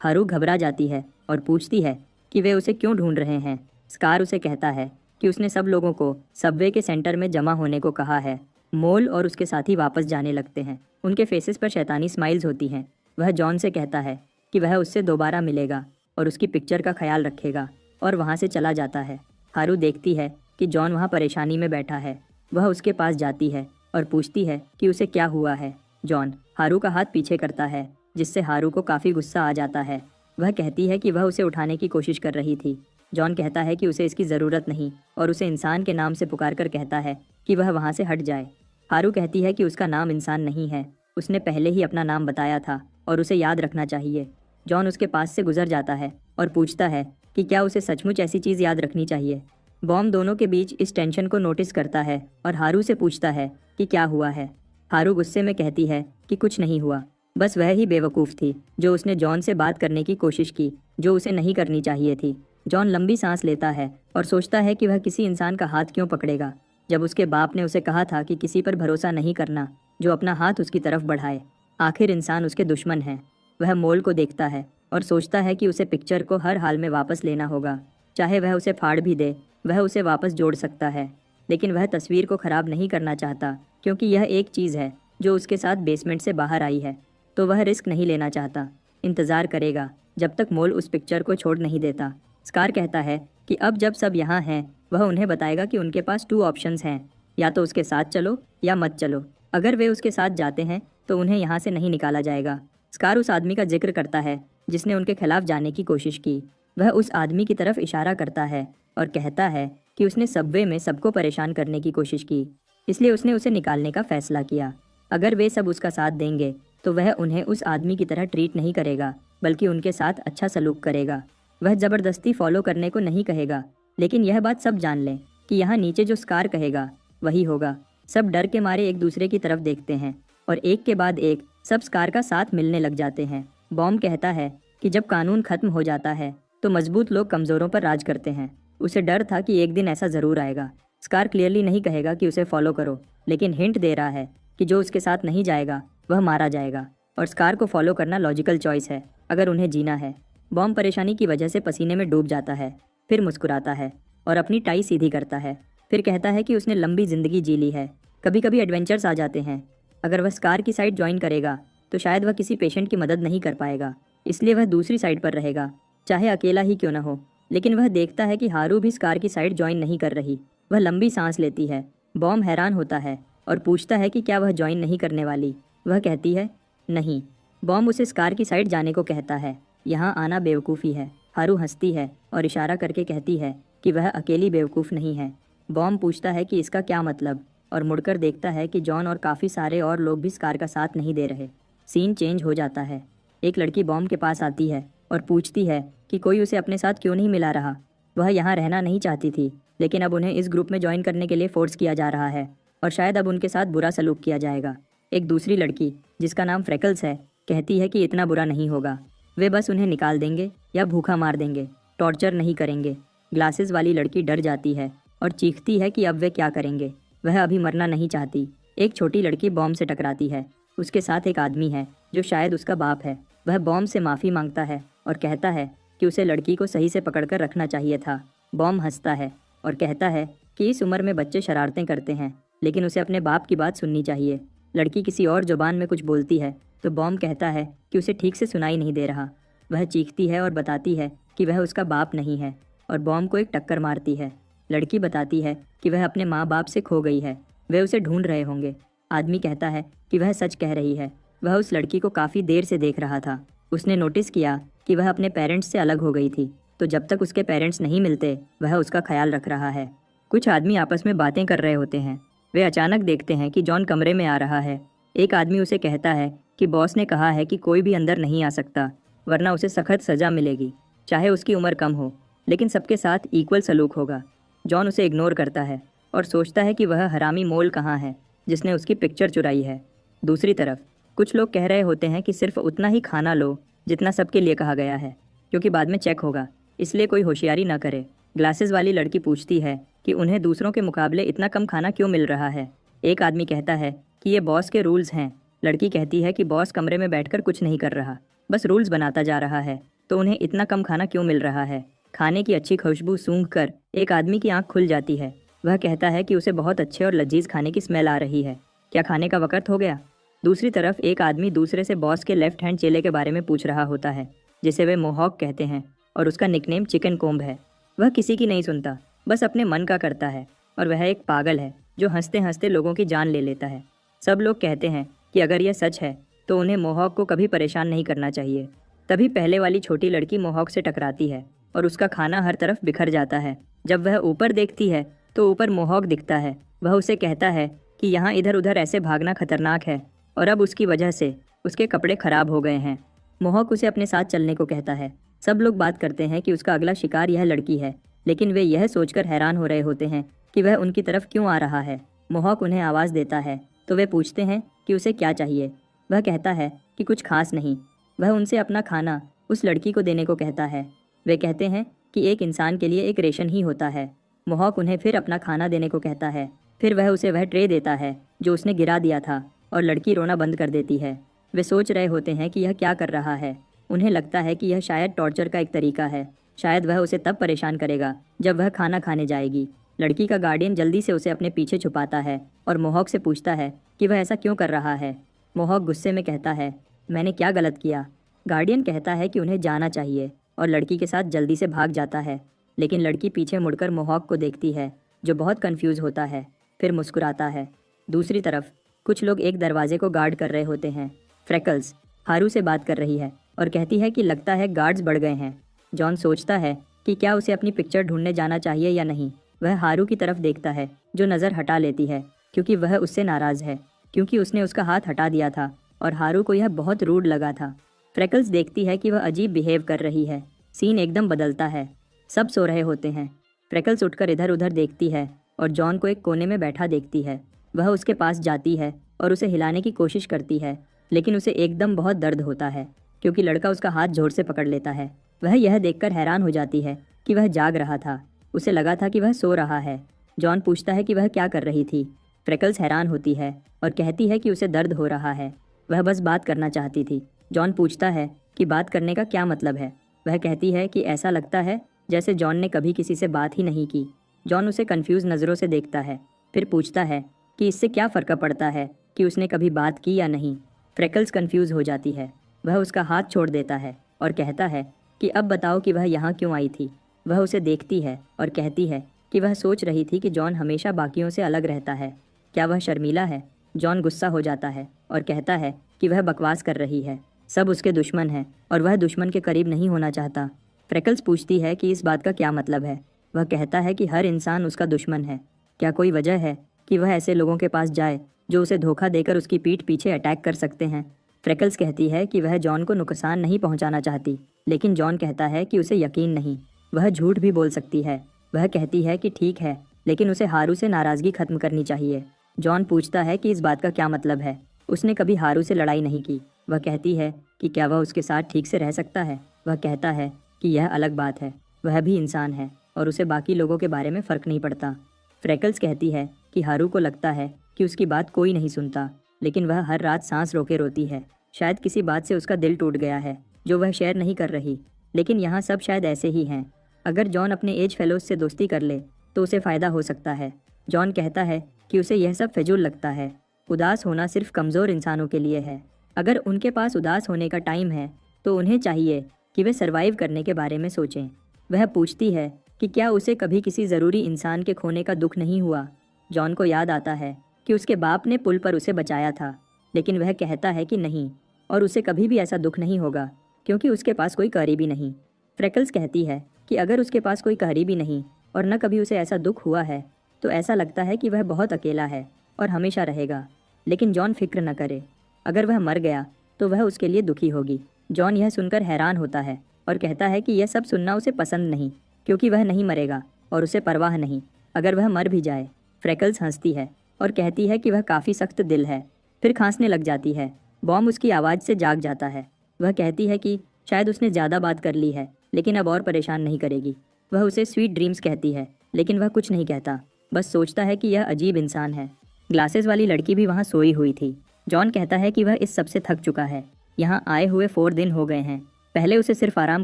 हारू घबरा जाती है और पूछती है कि वे उसे क्यों ढूंढ रहे हैं। स्कार उसे कहता है कि उसने सब लोगों को सबवे के सेंटर में जमा होने को कहा है। मोल और उसके साथी वापस जाने लगते हैं। उनके फेसेस पर शैतानी स्माइल्स होती हैं। वह जॉन से कहता है कि वह उससे दोबारा मिलेगा और उसकी पिक्चर का ख्याल रखेगा और वहाँ से चला जाता है। हारू देखती है कि जॉन वहाँ परेशानी में बैठा है। वह उसके पास जाती है और पूछती है कि उसे क्या हुआ है। जॉन हारू का हाथ पीछे करता है, जिससे हारू को काफ़ी गुस्सा आ जाता है। वह कहती है कि वह उसे उठाने की कोशिश कर रही थी। जॉन कहता है कि उसे इसकी ज़रूरत नहीं और उसे इंसान के नाम से पुकार कर कहता है कि वह वहाँ से हट जाए। हारू कहती है कि उसका नाम इंसान नहीं है, उसने पहले ही अपना नाम बताया था और उसे याद रखना चाहिए। जॉन उसके पास से गुजर जाता है और पूछता है कि क्या उसे सचमुच ऐसी चीज़ याद रखनी चाहिए। बॉम दोनों के बीच इस टेंशन को नोटिस करता है और हारू से पूछता है कि क्या हुआ है। हारू गुस्से में कहती है कि कुछ नहीं हुआ, बस वह ही बेवकूफ़ थी जो उसने जॉन से बात करने की कोशिश की जो उसे नहीं करनी चाहिए थी। जॉन लंबी सांस लेता है और सोचता है कि वह किसी इंसान का हाथ क्यों पकड़ेगा जब उसके बाप ने उसे कहा था कि किसी पर भरोसा नहीं करना जो अपना हाथ उसकी तरफ बढ़ाए। आखिर इंसान उसके दुश्मन है। वह मोल को देखता है और सोचता है कि उसे पिक्चर को हर हाल में वापस लेना होगा, चाहे वह उसे फाड़ भी दे वह उसे वापस जोड़ सकता है। लेकिन वह तस्वीर को ख़राब नहीं करना चाहता, क्योंकि यह एक चीज़ है जो उसके साथ बेसमेंट से बाहर आई है, तो वह रिस्क नहीं लेना चाहता। इंतज़ार करेगा जब तक मोल उस पिक्चर को छोड़ नहीं देता। स्कार कहता है कि अब जब सब यहाँ हैं वह उन्हें बताएगा कि उनके पास 2 ऑप्शंस हैं, या तो उसके साथ चलो या मत चलो। अगर वे उसके साथ जाते हैं तो उन्हें यहाँ से नहीं निकाला जाएगा। स्कार उस आदमी का जिक्र करता है जिसने उनके खिलाफ जाने की कोशिश की। वह उस आदमी की तरफ इशारा करता है और कहता है कि उसने सबवे में सबको परेशान करने की कोशिश की, इसलिए उसने उसे निकालने का फैसला किया। अगर वे सब उसका साथ देंगे तो वह उन्हें उस आदमी की तरह ट्रीट नहीं करेगा, बल्कि उनके साथ अच्छा सलूक करेगा। वह ज़बरदस्ती फॉलो करने को नहीं कहेगा, लेकिन यह बात सब जान लें कि यहाँ नीचे जो स्कार कहेगा वही होगा। सब डर के मारे एक दूसरे की तरफ देखते हैं और एक के बाद एक सब स्कार का साथ मिलने लग जाते हैं। बॉम कहता है कि जब कानून खत्म हो जाता है तो मजबूत लोग कमज़ोरों पर राज करते हैं। उसे डर था कि एक दिन ऐसा ज़रूर आएगा। स्कार क्लियरली नहीं कहेगा कि उसे फॉलो करो, लेकिन हिंट दे रहा है कि जो उसके साथ नहीं जाएगा वह मारा जाएगा और स्कार को फॉलो करना लॉजिकल चॉइस है अगर उन्हें जीना है। बॉम परेशानी की वजह से पसीने में डूब जाता है, फिर मुस्कुराता है और अपनी टाई सीधी करता है। फिर कहता है कि उसने लंबी ज़िंदगी जी ली है, कभी कभी एडवेंचर्स आ जाते हैं। अगर वह स्कार की साइड ज्वाइन करेगा तो शायद वह किसी पेशेंट की मदद नहीं कर पाएगा, इसलिए वह दूसरी साइड पर रहेगा, चाहे अकेला ही क्यों न हो। लेकिन वह देखता है कि हारू भी स्कार की साइड ज्वाइन नहीं कर रही। वह लंबी सांस लेती है। बॉम हैरान होता है और पूछता है कि क्या वह ज्वाइन नहीं करने वाली। वह कहती है नहीं। बॉम उसे स्कार की साइड जाने को कहता है। यहाँ आना बेवकूफ़ी है। हारू हंसती है और इशारा करके कहती है कि वह अकेली बेवकूफ़ नहीं है। बॉम पूछता है कि इसका क्या मतलब, और मुड़कर देखता है कि जॉन और काफ़ी सारे और लोग भी स्कार का साथ नहीं दे रहे। सीन चेंज हो जाता है। एक लड़की बॉम के पास आती है और पूछती है कि कोई उसे अपने साथ क्यों नहीं मिला रहा। वह यहाँ रहना नहीं चाहती थी, लेकिन अब उन्हें इस ग्रुप में ज्वाइन करने के लिए फोर्स किया जा रहा है और शायद अब उनके साथ बुरा सलूक किया जाएगा। एक दूसरी लड़की जिसका नाम फ्रेकल्स है कहती है कि इतना बुरा नहीं होगा, वे बस उन्हें निकाल देंगे या भूखा मार देंगे, टॉर्चर नहीं करेंगे। ग्लासेस वाली लड़की डर जाती है और चीखती है कि अब वे क्या करेंगे। वह अभी मरना नहीं चाहती। एक छोटी लड़की बॉम्ब से टकराती है। उसके साथ एक आदमी है जो शायद उसका बाप है। वह बॉम्ब से माफ़ी मांगता है और कहता है कि उसे लड़की को सही से पकड़कर रखना चाहिए था। बॉम्ब हंसता है और कहता है कि इस उम्र में बच्चे शरारतें करते हैं, लेकिन उसे अपने बाप की बात सुननी चाहिए। लड़की किसी और जुबान में कुछ बोलती है तो बॉम्ब कहता है कि उसे ठीक से सुनाई नहीं दे रहा। वह चीखती है और बताती है कि वह उसका बाप नहीं है और बॉम्ब को एक टक्कर मारती है। लड़की बताती है कि वह अपने माँ बाप से खो गई है, वे उसे ढूंढ रहे होंगे। आदमी कहता है कि वह सच कह रही है। वह उस लड़की को काफ़ी देर से देख रहा था। उसने नोटिस किया कि वह अपने पेरेंट्स से अलग हो गई थी, तो जब तक उसके पेरेंट्स नहीं मिलते वह उसका ख्याल रख रहा है। कुछ आदमी आपस में बातें कर रहे होते हैं। वे अचानक देखते हैं कि जॉन कमरे में आ रहा है। एक आदमी उसे कहता है कि बॉस ने कहा है कि कोई भी अंदर नहीं आ सकता, वरना उसे सख्त सज़ा मिलेगी, चाहे उसकी उम्र कम हो, लेकिन सबके साथ इक्वल सलूक होगा। जॉन उसे इग्नोर करता है और सोचता है कि वह हरामी मोल कहाँ है जिसने उसकी पिक्चर चुराई है। दूसरी तरफ कुछ लोग कह रहे होते हैं कि सिर्फ उतना ही खाना लो जितना सबके लिए कहा गया है, क्योंकि बाद में चेक होगा, इसलिए कोई होशियारी ना करे। ग्लासेस वाली लड़की पूछती है कि उन्हें दूसरों के मुकाबले इतना कम खाना क्यों मिल रहा है। एक आदमी कहता है कि ये बॉस के रूल्स हैं। लड़की कहती है कि बॉस कमरे में बैठकर कुछ नहीं कर रहा, बस रूल्स बनाता जा रहा है, तो उन्हें इतना कम खाना क्यों मिल रहा है। खाने की अच्छी खुशबू सूंघकर एक आदमी की आंख खुल जाती है। वह कहता है कि उसे बहुत अच्छे और लजीज खाने की स्मेल आ रही है, क्या खाने का वक्त हो गया। दूसरी तरफ एक आदमी दूसरे से बॉस के लेफ्ट हैंड चेले के बारे में पूछ रहा होता है, जिसे वे मोहॉक कहते हैं और उसका निकनेम चिकन कोम्ब है। वह किसी की नहीं सुनता, बस अपने मन का करता है, और वह एक पागल है जो हंसते हंसते लोगों की जान ले लेता है। सब लोग कहते हैं कि अगर यह सच है तो उन्हें मोहॉक को कभी परेशान नहीं करना चाहिए। तभी पहले वाली छोटी लड़की मोहॉक से टकराती है और उसका खाना हर तरफ बिखर जाता है। जब वह ऊपर देखती है तो ऊपर मोहॉक दिखता है। वह उसे कहता है कि यहाँ इधर उधर ऐसे भागना खतरनाक है और अब उसकी वजह से उसके कपड़े खराब हो गए हैं। मोहॉक उसे अपने साथ चलने को कहता है। सब लोग बात करते हैं कि उसका अगला शिकार यह लड़की है, लेकिन वे यह सोचकर हैरान हो रहे होते हैं कि वह उनकी तरफ क्यों आ रहा है। मोहॉक उन्हें आवाज़ देता है तो वे पूछते हैं कि उसे क्या चाहिए। वह कहता है कि कुछ खास नहीं। वह उनसे अपना खाना उस लड़की को देने को कहता है। वे कहते हैं कि एक इंसान के लिए एक रेशन ही होता है। मोहॉक उन्हें फिर अपना खाना देने को कहता है। फिर वह उसे वह ट्रे देता है जो उसने गिरा दिया था और लड़की रोना बंद कर देती है। वे सोच रहे होते हैं कि यह क्या कर रहा है। उन्हें लगता है कि यह शायद टॉर्चर का एक तरीका है। शायद वह उसे तब परेशान करेगा जब वह खाना खाने जाएगी। लड़की का गार्डियन जल्दी से उसे अपने पीछे छुपाता है और मोहॉक से पूछता है कि वह ऐसा क्यों कर रहा है। मोहॉक गुस्से में कहता है, मैंने क्या गलत किया। गार्डियन कहता है कि उन्हें जाना चाहिए और लड़की के साथ जल्दी से भाग जाता है, लेकिन लड़की पीछे मुड़कर मोहॉक को देखती है जो बहुत कंफ्यूज होता है, फिर मुस्कुराता है। दूसरी तरफ कुछ लोग एक दरवाजे को गार्ड कर रहे होते हैं। फ्रेकल्स हारू से बात कर रही है और कहती है कि लगता है गार्ड्स बढ़ गए हैं। जॉन सोचता है कि क्या उसे अपनी पिक्चर ढूंढने जाना चाहिए या नहीं। वह हारू की तरफ देखता है जो नज़र हटा लेती है क्योंकि वह उससे नाराज़ है, क्योंकि उसने उसका हाथ हटा दिया था और हारू को यह बहुत रूड लगा था। फ्रेकल्स देखती है कि वह अजीब बिहेव कर रही है। सीन एकदम बदलता है। सब सो रहे होते हैं। फ्रेकल्स उठकर इधर उधर देखती है और जॉन को एक कोने में बैठा देखती है। वह उसके पास जाती है और उसे हिलाने की कोशिश करती है, लेकिन उसे एकदम बहुत दर्द होता है क्योंकि लड़का उसका हाथ जोर से पकड़ लेता है। वह यह देखकर हैरान हो जाती है कि वह जाग रहा था। उसे लगा था कि वह सो रहा है। जॉन पूछता है कि वह क्या कर रही थी। फ्रेकल्स हैरान होती है और कहती है कि उसे दर्द हो रहा है, वह बस बात करना चाहती थी। जॉन पूछता है कि बात करने का क्या मतलब है। वह कहती है कि ऐसा लगता है जैसे जॉन ने कभी किसी से बात ही नहीं की। जॉन उसे कंफ्यूज नज़रों से देखता है, फिर पूछता है कि इससे क्या फ़र्क पड़ता है कि उसने कभी बात की या नहीं। फ्रेकल्स कंफ्यूज हो जाती है। वह उसका हाथ छोड़ देता है और कहता है कि अब बताओ कि वह यहाँ क्यों आई थी। वह उसे देखती है और कहती है कि वह सोच रही थी कि जॉन हमेशा बाकियों से अलग रहता है। क्या वह शर्मीला है? जॉन गुस्सा हो जाता है और कहता है कि वह बकवास कर रही है। सब उसके दुश्मन हैं और वह दुश्मन के करीब नहीं होना चाहता। फ्रेकल्स पूछती है कि इस बात का क्या मतलब है। वह कहता है कि हर इंसान उसका दुश्मन है। क्या कोई वजह है कि वह ऐसे लोगों के पास जाए जो उसे धोखा देकर उसकी पीठ पीछे अटैक कर सकते हैं। फ्रेकल्स कहती है कि वह जॉन को नुकसान नहीं पहुंचाना चाहती, लेकिन जॉन कहता है कि उसे यकीन नहीं, वह झूठ भी बोल सकती है। वह कहती है कि ठीक है, लेकिन उसे हारू से नाराज़गी खत्म करनी चाहिए। जॉन पूछता है कि इस बात का क्या मतलब है। उसने कभी हारू से लड़ाई नहीं की। वह कहती है कि क्या वह उसके साथ ठीक से रह सकता है। वह कहता है कि यह अलग बात है, वह भी इंसान है और उसे बाकी लोगों के बारे में फ़र्क नहीं पड़ता। फ्रेकल्स कहती है कि हारू को लगता है कि उसकी बात कोई नहीं सुनता, लेकिन वह हर रात सांस रोके रोती है। शायद किसी बात से उसका दिल टूट गया है जो वह शेयर नहीं कर रही, लेकिन यहाँ सब शायद ऐसे ही हैं। अगर जॉन अपने एज फेलोज से दोस्ती कर ले तो उसे फ़ायदा हो सकता है। जॉन कहता है कि उसे यह सब फिजूल लगता है। उदास होना सिर्फ कमज़ोर इंसानों के लिए है। अगर उनके पास उदास होने का टाइम है तो उन्हें चाहिए कि वे सर्वाइव करने के बारे में सोचें। वह पूछती है कि क्या उसे कभी किसी ज़रूरी इंसान के खोने का दुख नहीं हुआ। जॉन को याद आता है कि उसके बाप ने पुल पर उसे बचाया था, लेकिन वह कहता है कि नहीं, और उसे कभी भी ऐसा दुख नहीं होगा क्योंकि उसके पास कोई करीबी नहीं। फ्रेकल्स कहती है कि अगर उसके पास कोई करीबी नहीं और न कभी उसे ऐसा दुख हुआ है तो ऐसा लगता है कि वह बहुत अकेला है और हमेशा रहेगा। लेकिन जॉन फिक्र न करे, अगर वह मर गया तो वह उसके लिए दुखी होगी। जॉन यह सुनकर हैरान होता है और कहता है कि यह सब सुनना उसे पसंद नहीं, क्योंकि वह नहीं मरेगा और उसे परवाह नहीं अगर वह मर भी जाए। फ्रेकल्स हंसती है और कहती है कि वह काफ़ी सख्त दिल है, फिर खांसने लग जाती है। बॉम उसकी आवाज़ से जाग जाता है। वह कहती है कि शायद उसने ज़्यादा बात कर ली है, लेकिन अब और परेशान नहीं करेगी। वह उसे स्वीट ड्रीम्स कहती है, लेकिन वह कुछ नहीं कहता, बस सोचता है कि यह अजीब इंसान है। ग्लासेस वाली लड़की भी वहाँ सोई हुई थी। जॉन कहता है कि वह इस सब से थक चुका है। यहाँ आए हुए 4 दिन हो गए हैं। पहले उसे सिर्फ आराम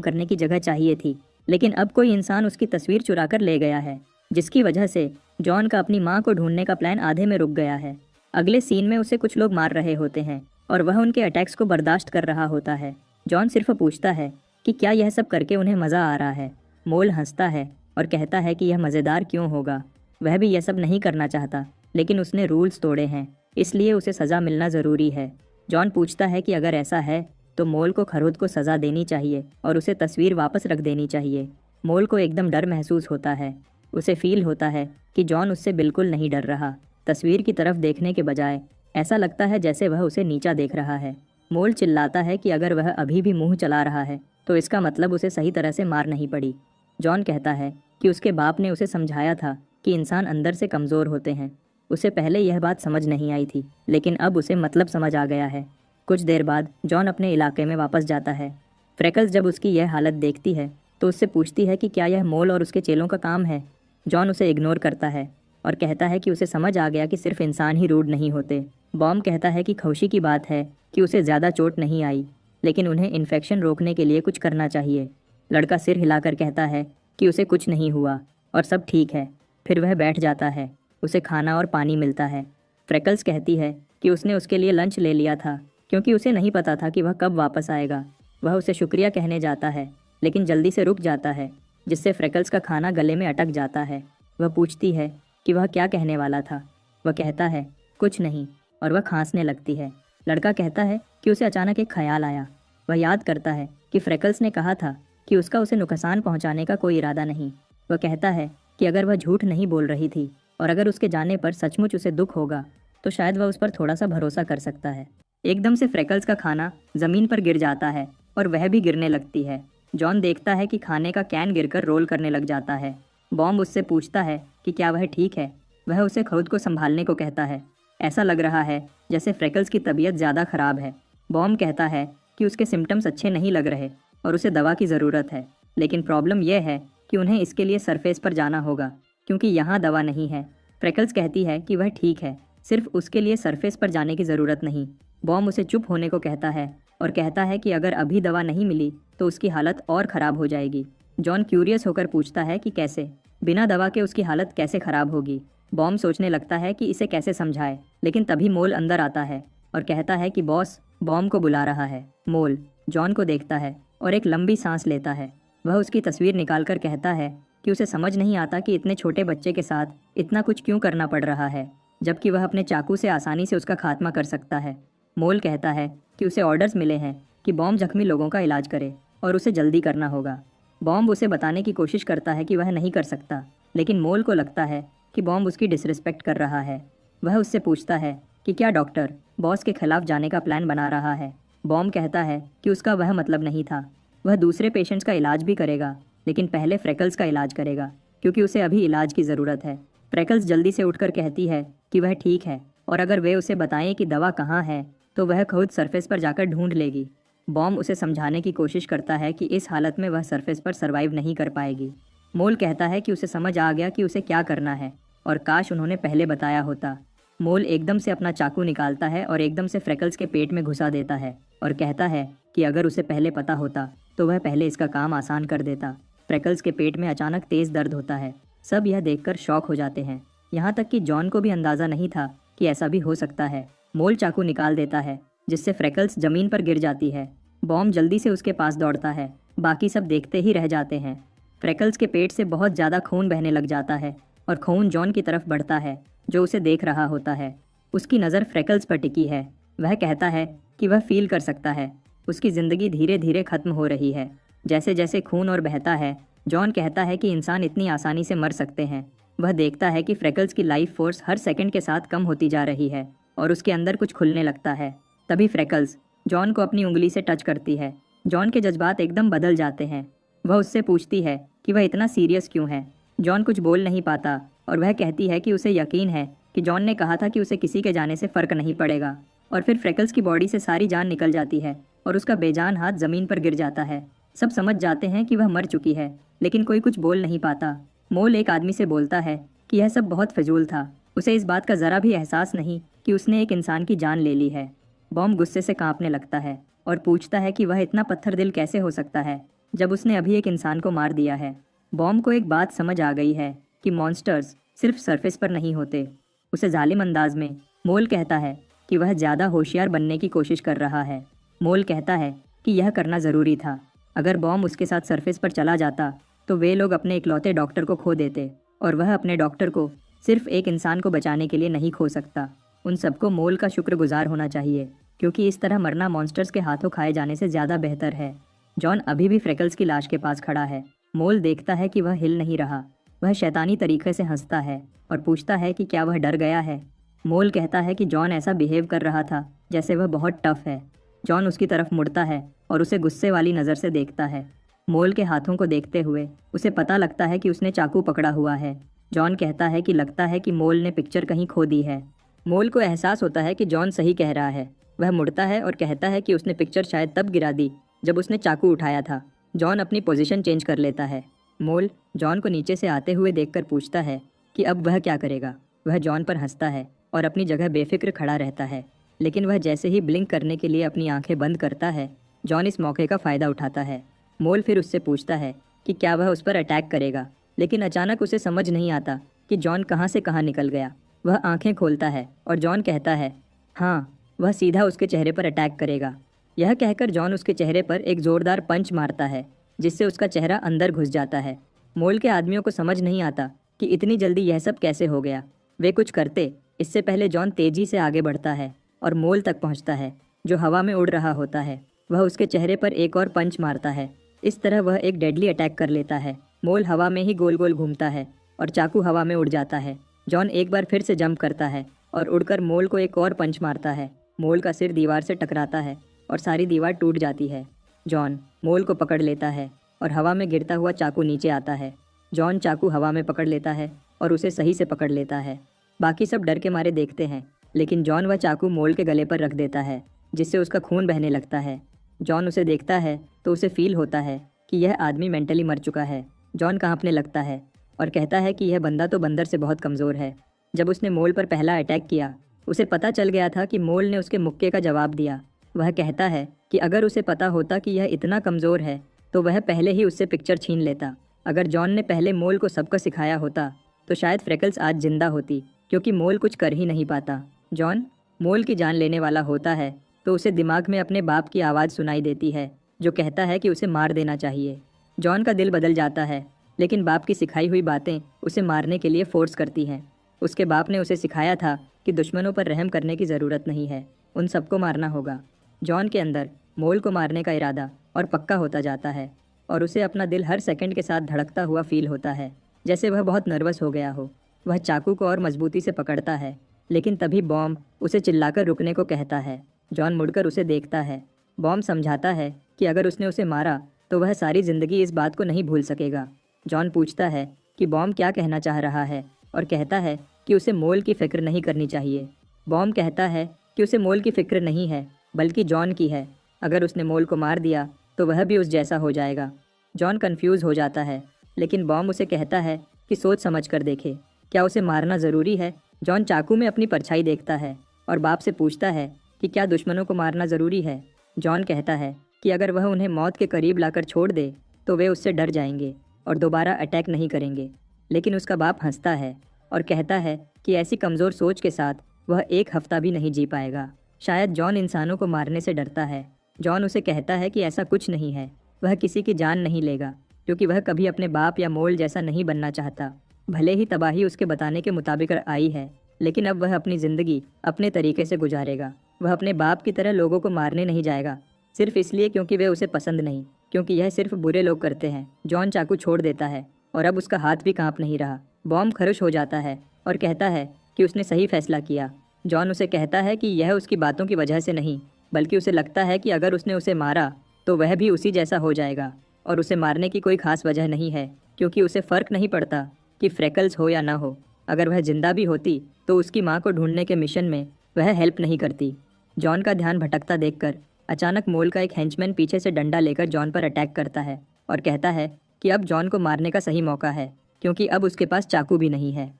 करने की जगह चाहिए थी, लेकिन अब कोई इंसान उसकी तस्वीर चुरा कर ले गया है, जिसकी वजह से जॉन का अपनी माँ को ढूंढने का प्लान आधे में रुक गया है। अगले सीन में उसे कुछ लोग मार रहे होते हैं और वह उनके अटैक्स को बर्दाश्त कर रहा होता है। जॉन सिर्फ पूछता है कि क्या यह सब करके उन्हें मज़ा आ रहा है। मोल हंसता है और कहता है कि यह मज़ेदार क्यों होगा। वह भी यह सब नहीं करना चाहता, लेकिन उसने रूल्स तोड़े हैं, इसलिए उसे सज़ा मिलना ज़रूरी है। जॉन पूछता है कि अगर ऐसा है तो मोल को खरुद को सज़ा देनी चाहिए और उसे तस्वीर वापस रख देनी चाहिए। मोल को एकदम डर महसूस होता है। उसे फील होता है कि जॉन उससे बिल्कुल नहीं डर रहा। तस्वीर की तरफ देखने के बजाय ऐसा लगता है जैसे वह उसे नीचा देख रहा है। मोल चिल्लाता है कि अगर वह अभी भी मुंह चला रहा है तो इसका मतलब उसे सही तरह से मार नहीं पड़ी। जॉन कहता है कि उसके बाप ने उसे समझाया था कि इंसान अंदर से कमज़ोर होते हैं। उसे पहले यह बात समझ नहीं आई थी, लेकिन अब उसे मतलब समझ आ गया है। कुछ देर बाद जॉन अपने इलाके में वापस जाता है। फ्रेकल्स जब उसकी यह हालत देखती है तो उससे पूछती है कि क्या यह मोल और उसके चेलों का काम है। जॉन उसे इग्नोर करता है और कहता है कि उसे समझ आ गया कि सिर्फ इंसान ही रूड नहीं होते। बॉम कहता है कि खुशी की बात है कि उसे ज़्यादा चोट नहीं आई, लेकिन उन्हें इन्फेक्शन रोकने के लिए कुछ करना चाहिए। लड़का सिर हिलाकर कहता है कि उसे कुछ नहीं हुआ और सब ठीक है। फिर वह बैठ जाता है। उसे खाना और पानी मिलता है। फ्रेकल्स कहती है कि उसने उसके लिए लंच ले लिया था क्योंकि उसे नहीं पता था कि वह कब वापस आएगा। वह उसे शुक्रिया कहने जाता है, लेकिन जल्दी से रुक जाता है, जिससे फ्रेकल्स का खाना गले में अटक जाता है। वह पूछती है कि वह क्या कहने वाला था। वह कहता है कुछ नहीं, और वह खांसने लगती है। लड़का कहता है कि उसे अचानक एक ख्याल आया। वह याद करता है कि फ्रेकल्स ने कहा था कि उसका उसे नुकसान पहुंचाने का कोई इरादा नहीं। वह कहता है कि अगर वह झूठ नहीं बोल रही थी और अगर उसके जाने पर सचमुच उसे दुख होगा तो शायद वह उस पर थोड़ा सा भरोसा कर सकता है। एकदम से फ्रेकल्स का खाना ज़मीन पर गिर जाता है और वह भी गिरने लगती है। जॉन देखता है कि खाने का कैन गिरकर रोल करने लग जाता है। बॉम उससे पूछता है कि क्या वह ठीक है। वह उसे खुद को संभालने को कहता है। ऐसा लग रहा है जैसे फ्रेकल्स की तबीयत ज़्यादा ख़राब है। बॉम कहता है कि उसके सिम्टम्स अच्छे नहीं लग रहे और उसे दवा की ज़रूरत है, लेकिन प्रॉब्लम यह है कि उन्हें इसके लिए सरफेस पर जाना होगा क्योंकि यहाँ दवा नहीं है। फ्रेकल्स कहती है कि वह ठीक है, सिर्फ उसके लिए सरफेस पर जाने की ज़रूरत नहीं। बॉम उसे चुप होने को कहता है और कहता है कि अगर अभी दवा नहीं मिली तो उसकी हालत और ख़राब हो जाएगी। जॉन क्यूरियस होकर पूछता है कि कैसे, बिना दवा के उसकी हालत कैसे ख़राब होगी। बॉम सोचने लगता है कि इसे कैसे समझाए, लेकिन तभी मोल अंदर आता है और कहता है कि बॉस बॉम को बुला रहा है। मोल जॉन को देखता है और एक लंबी सांस लेता है। वह उसकी तस्वीर निकालकर कहता है कि उसे समझ नहीं आता कि इतने छोटे बच्चे के साथ इतना कुछ क्यों करना पड़ रहा है, जबकि वह अपने चाकू से आसानी से उसका खात्मा कर सकता है। मोल कहता है कि उसे ऑर्डर्स मिले हैं कि बॉम जख्मी लोगों का इलाज करे और उसे जल्दी करना होगा। बॉम उसे बताने की कोशिश करता है कि वह नहीं कर सकता, लेकिन मोल को लगता है कि बॉम उसकी डिसरिस्पेक्ट कर रहा है। वह उससे पूछता है कि क्या डॉक्टर बॉस के खिलाफ जाने का प्लान बना रहा है। बॉम कहता है कि उसका वह मतलब नहीं था। वह दूसरे पेशेंट्स का इलाज भी करेगा, लेकिन पहले फ्रेकल्स का इलाज करेगा क्योंकि उसे अभी इलाज की ज़रूरत है। फ्रेकल्स जल्दी से उठकर कहती है कि वह ठीक है और अगर वे उसे बताएं कि दवा कहाँ है तो वह खुद सरफेस पर जाकर ढूंढ लेगी। बॉम उसे समझाने की कोशिश करता है कि इस हालत में वह सरफेस पर सर्वाइव नहीं कर पाएगी। मोल कहता है कि उसे समझ आ गया कि उसे क्या करना है और काश उन्होंने पहले बताया होता। मोल एकदम से अपना चाकू निकालता है और एकदम से फ्रेकल्स के पेट में घुसा देता है और कहता है कि अगर उसे पहले पता होता तो वह पहले इसका काम आसान कर देता। फ्रेकल्स के पेट में अचानक तेज़ दर्द होता है। सब यह देखकर शॉक हो जाते हैं, यहाँ तक कि जॉन को भी अंदाज़ा नहीं था कि ऐसा भी हो सकता है। मोल चाकू निकाल देता है जिससे फ्रेकल्स ज़मीन पर गिर जाती है। बॉम जल्दी से उसके पास दौड़ता है। बाकी सब देखते ही रह जाते हैं। फ्रेकल्स के पेट से बहुत ज़्यादा खून बहने लग जाता है और खून जॉन की तरफ बढ़ता है जो उसे देख रहा होता है। उसकी नज़र फ्रेकल्स पर टिकी है। वह कहता है कि वह फील कर सकता है उसकी ज़िंदगी धीरे धीरे ख़त्म हो रही है। जैसे जैसे खून और बहता है, जॉन कहता है कि इंसान इतनी आसानी से मर सकते हैं। वह देखता है कि फ्रेकल्स की लाइफ फोर्स हर सेकंड के साथ कम होती जा रही है और उसके अंदर कुछ खुलने लगता है। तभी फ्रेकल्स जॉन को अपनी उंगली से टच करती है। जॉन के जज्बात एकदम बदल जाते हैं। वह उससे पूछती है कि वह इतना सीरियस क्यों है। जॉन कुछ बोल नहीं पाता और वह कहती है कि उसे यकीन है कि जॉन ने कहा था कि उसे किसी के जाने से फ़र्क नहीं पड़ेगा। और फिर फ्रेकल्स की बॉडी से सारी जान निकल जाती है और उसका बेजान हाथ ज़मीन पर गिर जाता है। सब समझ जाते हैं कि वह मर चुकी है, लेकिन कोई कुछ बोल नहीं पाता। मोल एक आदमी से बोलता है कि यह सब बहुत फिजूल था। उसे इस बात का ज़रा भी एहसास नहीं कि उसने एक इंसान की जान ले ली है। बॉम गुस्से से कांपने लगता है और पूछता है कि वह इतना पत्थर दिल कैसे हो सकता है जब उसने अभी एक इंसान को मार दिया है। बॉम को एक बात समझ आ गई है कि मॉन्स्टर्स सिर्फ सरफेस पर नहीं होते। उसे जालिम अंदाज में मोल कहता है कि वह ज़्यादा होशियार बनने की कोशिश कर रहा है। मोल कहता है कि यह करना ज़रूरी था। अगर बॉम उसके साथ सरफेस पर चला जाता तो वे लोग अपने इकलौते डॉक्टर को खो देते और वह अपने डॉक्टर को सिर्फ एक इंसान को बचाने के लिए नहीं खो सकता। उन सबको मोल का शुक्रगुजार होना चाहिए, क्योंकि इस तरह मरना मॉन्स्टर्स के हाथों खाए जाने से ज़्यादा बेहतर है। जॉन अभी भी फ्रेकल्स की लाश के पास खड़ा है। मोल देखता है कि वह हिल नहीं रहा। वह शैतानी तरीके से हंसता है और पूछता है कि क्या वह डर गया है। मोल कहता है कि जॉन ऐसा बिहेव कर रहा था जैसे वह बहुत टफ है। जॉन उसकी तरफ मुड़ता है और उसे गुस्से वाली नज़र से देखता है। मोल के हाथों को देखते हुए उसे पता लगता है कि उसने चाकू पकड़ा हुआ है। जॉन कहता है कि लगता है कि मोल ने पिक्चर कहीं खो दी है। मोल को एहसास होता है कि जॉन सही कह रहा है। वह मुड़ता है और कहता है कि उसने पिक्चर शायद तब गिरा दी जब उसने चाकू उठाया था। जॉन अपनी पोजीशन चेंज कर लेता है। मोल जॉन को नीचे से आते हुए देखकर पूछता है कि अब वह क्या करेगा। वह जॉन पर हंसता है और अपनी जगह बेफिक्र खड़ा रहता है, लेकिन वह जैसे ही ब्लिंक करने के लिए अपनी आंखें बंद करता है, जॉन इस मौके का फ़ायदा उठाता है। मोल फिर उससे पूछता है कि क्या वह उस पर अटैक करेगा, लेकिन अचानक उसे समझ नहीं आता कि जॉन कहाँ से कहाँ निकल गया। वह आंखें खोलता है और जॉन कहता है हाँ, वह सीधा उसके चेहरे पर अटैक करेगा। यह कहकर जॉन उसके चेहरे पर एक ज़ोरदार पंच मारता है जिससे उसका चेहरा अंदर घुस जाता है। मोल के आदमियों को समझ नहीं आता कि इतनी जल्दी यह सब कैसे हो गया। वे कुछ करते इससे पहले जॉन तेज़ी से आगे बढ़ता है और मोल तक पहुंचता है जो हवा में उड़ रहा होता है। वह उसके चेहरे पर एक और पंच मारता है। इस तरह वह एक डेडली अटैक कर लेता है। मोल हवा में ही गोल गोल घूमता है और चाकू हवा में उड़ जाता है। जॉन एक बार फिर से जंप करता है और उड़कर मोल को एक और पंच मारता है। मोल का सिर दीवार से टकराता है और सारी दीवार टूट जाती है। जॉन मोल को पकड़ लेता है और हवा में गिरता हुआ चाकू नीचे आता है। जॉन चाकू हवा में पकड़ लेता है और उसे सही से पकड़ लेता है। बाकी सब डर के मारे देखते हैं, लेकिन जॉन वह चाकू मोल के गले पर रख देता है जिससे उसका खून बहने लगता है। जॉन उसे देखता है तो उसे फील होता है कि यह आदमी मेंटली मर चुका है। जॉन कांपने लगता है और कहता है कि यह बंदा तो बंदर से बहुत कमज़ोर है। जब उसने मोल पर पहला अटैक किया, उसे पता चल गया था कि मोल ने उसके मुक्के का जवाब दिया। वह कहता है कि अगर उसे पता होता कि यह इतना कमज़ोर है तो वह पहले ही उससे पिक्चर छीन लेता। अगर जॉन ने पहले मोल को सबक सिखाया होता तो शायद फ्रेकल्स आज जिंदा होती, क्योंकि मोल कुछ कर ही नहीं पाता। जॉन मोल की जान लेने वाला होता है तो उसे दिमाग में अपने बाप की आवाज़ सुनाई देती है जो कहता है कि उसे मार देना चाहिए। जॉन का दिल बदल जाता है, लेकिन बाप की सिखाई हुई बातें उसे मारने के लिए फोर्स करती हैं। उसके बाप ने उसे सिखाया था कि दुश्मनों पर रहम करने की ज़रूरत नहीं है, उन सबको मारना होगा। जॉन के अंदर मोल को मारने का इरादा और पक्का होता जाता है और उसे अपना दिल हर सेकंड के साथ धड़कता हुआ फील होता है, जैसे वह बहुत नर्वस हो गया हो। वह चाकू को और मजबूती से पकड़ता है, लेकिन तभी बॉम उसे चिल्लाकर रुकने को कहता है। जॉन मुड़कर उसे देखता है। बॉम समझाता है कि अगर उसने उसे मारा तो वह सारी ज़िंदगी इस बात को नहीं भूल सकेगा। जॉन पूछता है कि बॉम क्या कहना चाह रहा है और कहता है कि उसे मोल की फ़िक्र नहीं करनी चाहिए। बॉम कहता है कि उसे मोल की फ़िक्र नहीं है, बल्कि जॉन की है। अगर उसने मोल को मार दिया तो वह भी उस जैसा हो जाएगा। जॉन कंफ्यूज हो जाता है लेकिन बॉम्ब उसे कहता है कि सोच समझ कर देखे, क्या उसे मारना ज़रूरी है। जॉन चाकू में अपनी परछाई देखता है और बाप से पूछता है कि क्या दुश्मनों को मारना ज़रूरी है। जॉन कहता है कि अगर वह उन्हें मौत के करीब लाकर छोड़ दे तो वे उससे डर जाएंगे और दोबारा अटैक नहीं करेंगे। लेकिन उसका बाप हंसता है और कहता है कि ऐसी कमज़ोर सोच के साथ वह एक हफ्ता भी नहीं जी पाएगा। शायद जॉन इंसानों को मारने से डरता है। जॉन उसे कहता है कि ऐसा कुछ नहीं है, वह किसी की जान नहीं लेगा क्योंकि वह कभी अपने बाप या मोल जैसा नहीं बनना चाहता। भले ही तबाही उसके बताने के मुताबिक आई है, लेकिन अब वह अपनी ज़िंदगी अपने तरीके से गुजारेगा। वह अपने बाप की तरह लोगों को मारने नहीं जाएगा, सिर्फ इसलिए क्योंकि वे उसे पसंद नहीं, क्योंकि यह सिर्फ बुरे लोग करते हैं। जॉन चाकू छोड़ देता है और अब उसका हाथ भी कांप नहीं रहा। बॉम्ब खरुश हो जाता है और कहता है कि उसने सही फैसला किया। जॉन उसे कहता है कि यह उसकी बातों की वजह से नहीं, बल्कि उसे लगता है कि अगर उसने उसे मारा तो वह भी उसी जैसा हो जाएगा, और उसे मारने की कोई खास वजह नहीं है क्योंकि उसे फ़र्क नहीं पड़ता कि फ्रेकल्स हो या ना हो। अगर वह जिंदा भी होती तो उसकी माँ को ढूंढने के मिशन में वह हेल्प नहीं करती। जॉन का ध्यान भटकता देखकर अचानक मोल का एक हेंचमैन पीछे से डंडा लेकर जॉन पर अटैक करता है और कहता है कि अब जॉन को मारने का सही मौका है क्योंकि अब उसके पास चाकू भी नहीं है।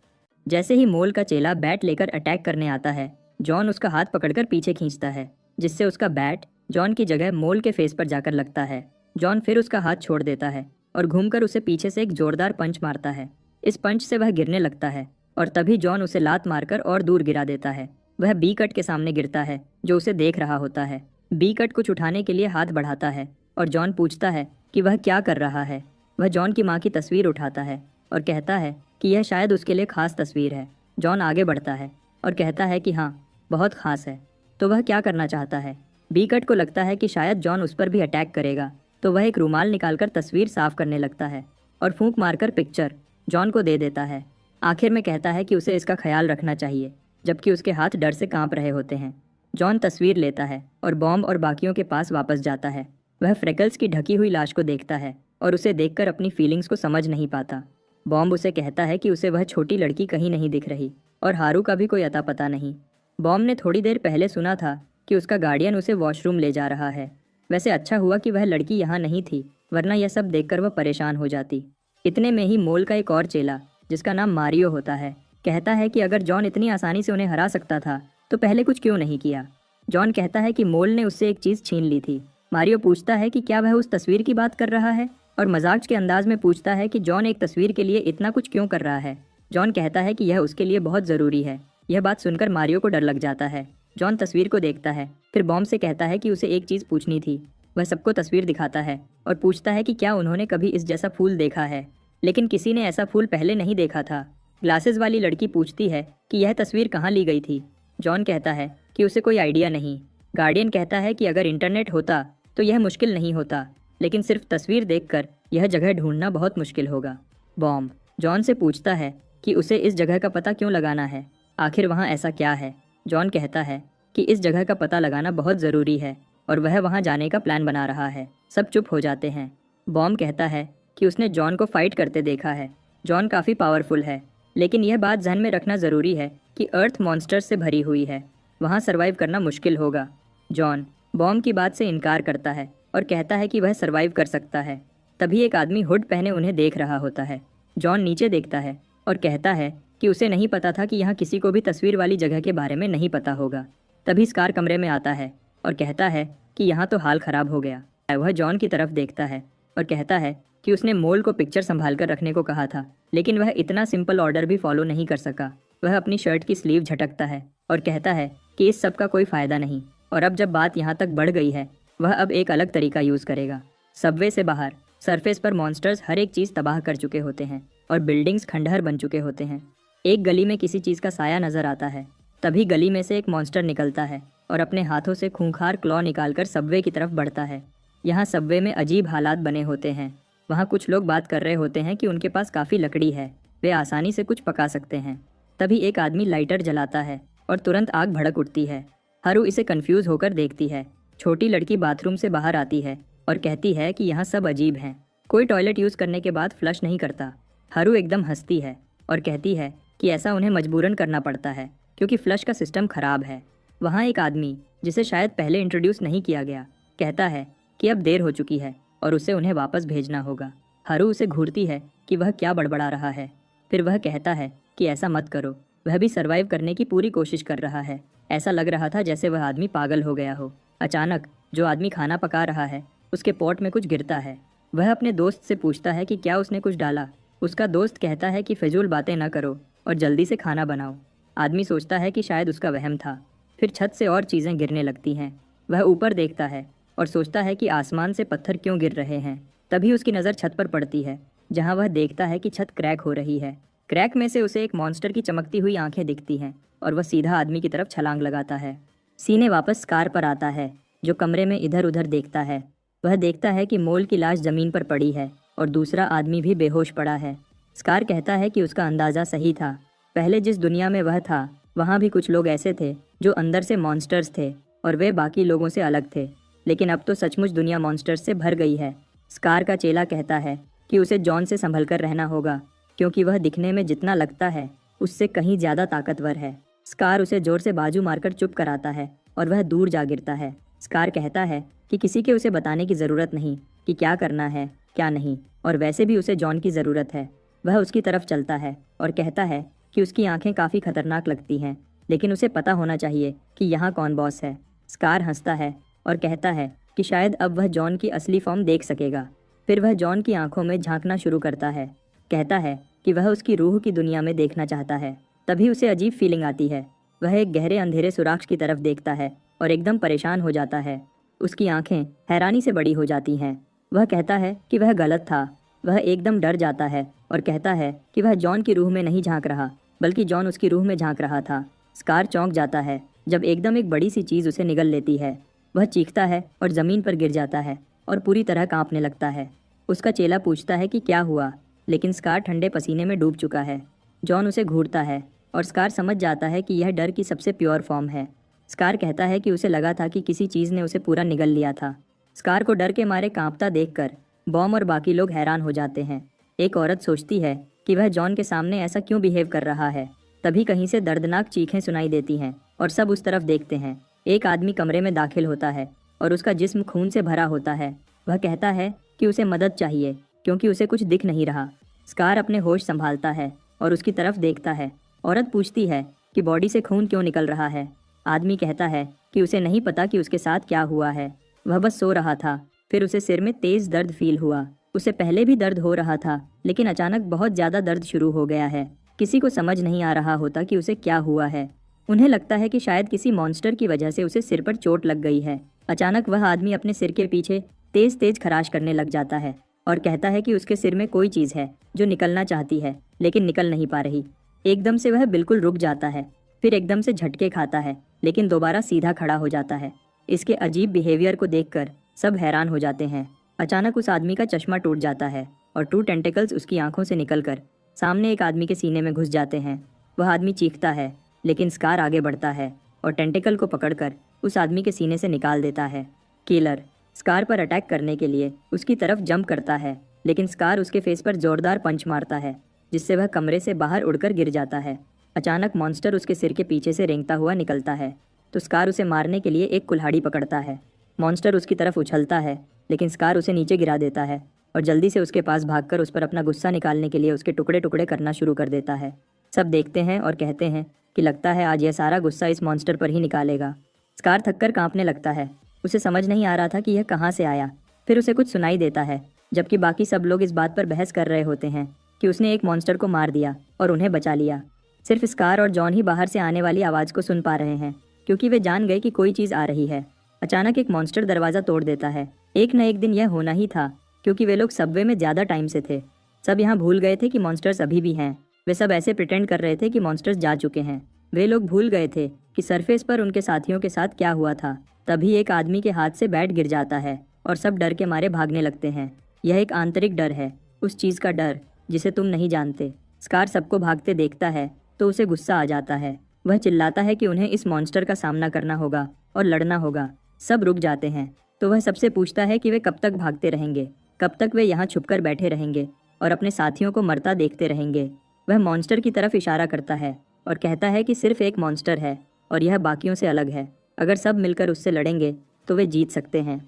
जैसे ही मोल का चेला बैट लेकर अटैक करने आता है, जॉन उसका हाथ पकड़कर पीछे खींचता है, जिससे उसका बैट जॉन की जगह मोल के फेस पर जाकर लगता है। जॉन फिर उसका हाथ छोड़ देता है और घूमकर उसे पीछे से एक जोरदार पंच मारता है। इस पंच से वह गिरने लगता है और तभी जॉन उसे लात मारकर और दूर गिरा देता है। वह बी कट के सामने गिरता है जो उसे देख रहा होता है। बी कट कुछ उठाने के लिए हाथ बढ़ाता है और जॉन पूछता है कि वह क्या कर रहा है। वह जॉन की माँ की तस्वीर उठाता है और कहता है कि यह शायद उसके लिए खास तस्वीर है। जॉन आगे बढ़ता है और कहता है कि हाँ, बहुत खास है। तो वह क्या करना चाहता है? बी कट को लगता है कि शायद जॉन उस पर भी अटैक करेगा, तो वह एक रुमाल निकालकर तस्वीर साफ करने लगता है और फूंक मारकर पिक्चर जॉन को दे देता है। आखिर में कहता है कि उसे इसका ख्याल रखना चाहिए, जबकि उसके हाथ डर से कांप रहे होते हैं। जॉन तस्वीर लेता है और बॉम्ब और बाकियों के पास वापस जाता है। वह फ्रेकल्स की ढकी हुई लाश को देखता है और उसे देखकर अपनी फीलिंग्स को समझ नहीं पाता। बॉम्ब उसे कहता है कि उसे वह छोटी लड़की कहीं नहीं दिख रही और हारू का भी कोई अता पता नहीं। बॉम्ब ने थोड़ी देर पहले सुना था कि उसका गार्डियन उसे वॉशरूम ले जा रहा है। वैसे अच्छा हुआ कि वह लड़की यहाँ नहीं थी, वरना यह सब देखकर वह परेशान हो जाती। इतने में ही मोल का एक और चेला, जिसका नाम मारियो होता है, कहता है कि अगर जॉन इतनी आसानी से उन्हें हरा सकता था तो पहले कुछ क्यों नहीं किया। जॉन कहता है कि मोल ने उससे एक चीज़ छीन ली थी। मारियो पूछता है कि क्या वह उस तस्वीर की बात कर रहा है और मजाक के अंदाज में पूछता है कि जॉन एक तस्वीर के लिए इतना कुछ क्यों कर रहा है। जॉन कहता है कि यह उसके लिए बहुत ज़रूरी है। यह बात सुनकर मारियो को डर लग जाता है। जॉन तस्वीर को देखता है, फिर बॉम्ब से कहता है कि उसे एक चीज़ पूछनी थी। वह सबको तस्वीर दिखाता है और पूछता है कि क्या उन्होंने कभी इस जैसा फूल देखा है, लेकिन किसी ने ऐसा फूल पहले नहीं देखा था। ग्लासेस वाली लड़की पूछती है कि यह तस्वीर कहाँ ली गई थी। जॉन कहता है कि उसे कोई आइडिया नहीं। गार्डियन कहता है कि अगर इंटरनेट होता तो यह मुश्किल नहीं होता, लेकिन सिर्फ तस्वीर देखकर यह जगह ढूंढना बहुत मुश्किल होगा। बॉम्ब जॉन से पूछता है कि उसे इस जगह का पता क्यों लगाना है, आखिर वहाँ ऐसा क्या है। जॉन कहता है कि इस जगह का पता लगाना बहुत ज़रूरी है और वह वहाँ जाने का प्लान बना रहा है। सब चुप हो जाते हैं। बॉम्ब कहता है कि उसने जॉन को फाइट करते देखा है। जॉन काफ़ी पावरफुल है, लेकिन यह बात ध्यान में रखना ज़रूरी है कि अर्थ मॉन्स्टर्स से भरी हुई है, वहाँ सर्वाइव करना मुश्किल होगा। जॉन बॉम्ब की बात से इनकार करता है और कहता है कि वह सर्वाइव कर सकता है। तभी एक आदमी हुड पहने उन्हें देख रहा होता है। जॉन नीचे देखता है और कहता है कि उसे नहीं पता था कि यहाँ किसी को भी तस्वीर वाली जगह के बारे में नहीं पता होगा। तभी स्कार कमरे में आता है और कहता है कि यहाँ तो हाल ख़राब हो गया। वह जॉन की तरफ देखता है और कहता है कि उसने मोल को पिक्चर संभाल कर रखने को कहा था, लेकिन वह इतना सिंपल ऑर्डर भी फॉलो नहीं कर सका। वह अपनी शर्ट की स्लीव झटकता है और कहता है कि इस सब का कोई फ़ायदा नहीं, और अब जब बात यहाँ तक बढ़ गई है वह अब एक अलग तरीका यूज़ करेगा। सबवे से बाहर सरफेस पर मॉन्स्टर्स हर एक चीज़ तबाह कर चुके होते हैं और बिल्डिंग्स खंडहर बन चुके होते हैं। एक गली में किसी चीज़ का साया नज़र आता है। तभी गली में से एक मॉन्स्टर निकलता है और अपने हाथों से खूंखार क्लॉ निकालकर सबवे की तरफ बढ़ता है। यहाँ सबवे में अजीब हालात बने होते हैं। वहाँ कुछ लोग बात कर रहे होते हैं कि उनके पास काफ़ी लकड़ी है, वे आसानी से कुछ पका सकते हैं। तभी एक आदमी लाइटर जलाता है और तुरंत आग भड़क उठती है। हारू इसे कंफ्यूज होकर देखती है। छोटी लड़की बाथरूम से बाहर आती है और कहती है कि यहाँ सब अजीब हैं, कोई टॉयलेट यूज़ करने के बाद फ्लश नहीं करता। हारू एकदम हंसती है और कहती है कि ऐसा उन्हें मजबूरन करना पड़ता है क्योंकि फ्लश का सिस्टम ख़राब है। वहाँ एक आदमी, जिसे शायद पहले इंट्रोड्यूस नहीं किया गया, कहता है कि अब देर हो चुकी है और उसे उन्हें वापस भेजना होगा। हारू उसे घूरती है कि वह क्या बड़बड़ा रहा है। फिर वह कहता है कि ऐसा मत करो। वह भी सरवाइव करने की पूरी कोशिश कर रहा है। ऐसा लग रहा था जैसे वह आदमी पागल हो गया हो। अचानक जो आदमी खाना पका रहा है उसके पॉट में कुछ गिरता है। वह अपने दोस्त से पूछता है कि क्या उसने कुछ डाला। उसका दोस्त कहता है कि फिजूल बातें न करो और जल्दी से खाना बनाओ। आदमी सोचता है कि शायद उसका वहम था। फिर छत से और चीज़ें गिरने लगती हैं। वह ऊपर देखता है और सोचता है कि आसमान से पत्थर क्यों गिर रहे हैं। तभी उसकी नज़र छत पर पड़ती है, जहाँ वह देखता है कि छत क्रैक हो रही है। क्रैक में से उसे एक मॉन्स्टर की चमकती हुई आंखें दिखती हैं और वह सीधा आदमी की तरफ छलांग लगाता है। सीने वापस कार पर आता है, जो कमरे में इधर उधर देखता है। वह देखता है कि मोल की लाश जमीन पर पड़ी है और दूसरा आदमी भी बेहोश पड़ा है। स्कार कहता है कि उसका अंदाज़ा सही था। पहले जिस दुनिया में वह था वहाँ भी कुछ लोग ऐसे थे जो अंदर से मॉन्स्टर्स थे और वे बाकी लोगों से अलग थे। लेकिन अब तो सचमुच दुनिया मॉन्स्टर्स से भर गई है। स्कार का चेला कहता है कि उसे जॉन से संभल कर रहना होगा, क्योंकि वह दिखने में जितना लगता है उससे कहीं ज़्यादा ताकतवर है। स्कार उसे जोर से बाजू मारकर चुप कराता है और वह दूर जा गिरता है। स्कार कहता है कि किसी के उसे बताने की ज़रूरत नहीं कि क्या करना है क्या नहीं, और वैसे भी उसे जॉन की ज़रूरत है। वह उसकी तरफ चलता है और कहता है कि उसकी आंखें काफ़ी खतरनाक लगती हैं, लेकिन उसे पता होना चाहिए कि यहाँ कौन बॉस है। स्कार हंसता है और कहता है कि शायद अब वह जॉन की असली फॉर्म देख सकेगा। फिर वह जॉन की आंखों में झांकना शुरू करता है। कहता है कि वह उसकी रूह की दुनिया में देखना चाहता है। तभी उसे अजीब फीलिंग आती है। वह एक गहरे अंधेरे सुराख की तरफ देखता है और एकदम परेशान हो जाता है। उसकी आंखें हैरानी से बड़ी हो जाती हैं। वह कहता है कि वह गलत था। वह एकदम डर जाता है और कहता है कि वह जॉन की रूह में नहीं झांक रहा, बल्कि जॉन उसकी रूह में झांक रहा था। स्कार चौंक जाता है जब एकदम एक बड़ी सी चीज़ उसे निगल लेती है। वह चीखता है और ज़मीन पर गिर जाता है और पूरी तरह कांपने लगता है। उसका चेला पूछता है कि क्या हुआ, लेकिन स्कार ठंडे पसीने में डूब चुका है। जॉन उसे घूरता है और स्कार समझ जाता है कि यह डर की सबसे प्योर फॉर्म है। स्कार कहता है कि उसे लगा था कि किसी चीज़ ने उसे पूरा निगल लिया था। स्कार को डर के मारे कांपता देखकर बॉम और बाकी लोग हैरान हो जाते हैं। एक औरत सोचती है कि वह जॉन के सामने ऐसा क्यों बिहेव कर रहा है। तभी कहीं से दर्दनाक चीखें सुनाई देती हैं और सब उस तरफ देखते हैं। एक आदमी कमरे में दाखिल होता है और उसका जिस्म खून से भरा होता है। वह कहता है कि उसे मदद चाहिए क्योंकि उसे कुछ दिख नहीं रहा। स्कार अपने होश संभालता है और उसकी तरफ देखता है। औरत पूछती है कि बॉडी से खून क्यों निकल रहा है। आदमी कहता है कि उसे नहीं पता कि उसके साथ क्या हुआ है, वह बस सो रहा था। फिर उसे सिर में तेज दर्द फील हुआ। उसे पहले भी दर्द हो रहा था, लेकिन अचानक बहुत ज़्यादा दर्द शुरू हो गया है। किसी को समझ नहीं आ रहा होता कि उसे क्या हुआ है। उन्हें लगता है कि शायद किसी मॉन्स्टर की वजह से उसे सिर पर चोट लग गई है। अचानक वह आदमी अपने सिर के पीछे तेज तेज खराश करने लग जाता है और कहता है कि उसके सिर में कोई चीज़ है जो निकलना चाहती है लेकिन निकल नहीं पा रही। एकदम से वह बिल्कुल रुक जाता है, फिर एकदम से झटके खाता है, लेकिन दोबारा सीधा खड़ा हो जाता है। इसके अजीब बिहेवियर को देखकर सब हैरान हो जाते हैं। अचानक उस आदमी का चश्मा टूट जाता है और 2 टेंटिकल्स उसकी आंखों से निकलकर सामने एक आदमी के सीने में घुस जाते हैं। वह आदमी चीखता है, लेकिन स्कार आगे बढ़ता है और टेंटिकल को पकड़कर उस आदमी के सीने से निकाल देता है। किलर स्कार पर अटैक करने के लिए उसकी तरफ जंप करता है, लेकिन स्कार उसके फेस पर जोरदार पंच मारता है, जिससे वह कमरे से बाहर उड़कर गिर जाता है। अचानक मॉन्स्टर उसके सिर के पीछे से रेंगता हुआ निकलता है, तो स्कार उसे मारने के लिए एक कुल्हाड़ी पकड़ता है। मॉन्स्टर उसकी तरफ उछलता है, लेकिन स्कार उसे नीचे गिरा देता है और जल्दी से उसके पास भागकर उस पर अपना गुस्सा निकालने के लिए उसके टुकड़े टुकड़े करना शुरू कर देता है। सब देखते हैं और कहते हैं कि लगता है आज यह सारा गुस्सा इस मॉन्स्टर पर ही निकालेगा। स्कार थककर कांपने लगता है। उसे समझ नहीं आ रहा था कि यह कहाँ से आया। फिर उसे कुछ सुनाई देता है, जबकि बाकी सब लोग इस बात पर बहस कर रहे होते हैं कि उसने एक मॉन्स्टर को मार दिया और उन्हें बचा लिया। सिर्फ स्कार और जॉन ही बाहर से आने वाली आवाज़ को सुन पा रहे हैं, क्योंकि वे जान गए कि कोई चीज़ आ रही है। अचानक एक मॉन्स्टर दरवाज़ा तोड़ देता है। एक न एक दिन यह होना ही था, क्योंकि वे लोग सबवे में ज़्यादा टाइम से थे। सब यहाँ भूल गए थे कि मॉन्स्टर्स अभी भी हैं। वे सब ऐसे प्रिटेंड कर रहे थे कि मॉन्स्टर्स जा चुके हैं। वे लोग भूल गए थे कि सरफेस पर उनके साथियों के साथ क्या हुआ था। तभी एक आदमी के हाथ से बैट गिर जाता है और सब डर के मारे भागने लगते हैं। यह एक आंतरिक डर है, उस चीज़ का डर जिसे तुम नहीं जानते। स्कार सबको भागते देखता है तो उसे गुस्सा आ जाता है। वह चिल्लाता है कि उन्हें इस मॉन्स्टर का सामना करना होगा और लड़ना होगा। सब रुक जाते हैं तो वह सबसे पूछता है कि वे कब तक भागते रहेंगे, कब तक वे यहाँ छुपकर बैठे रहेंगे और अपने साथियों को मरता देखते रहेंगे। वह मॉन्स्टर की तरफ इशारा करता है और कहता है कि सिर्फ एक मॉन्स्टर है और यह बाकियों से अलग है। अगर सब मिलकर उससे लड़ेंगे तो वे जीत सकते हैं।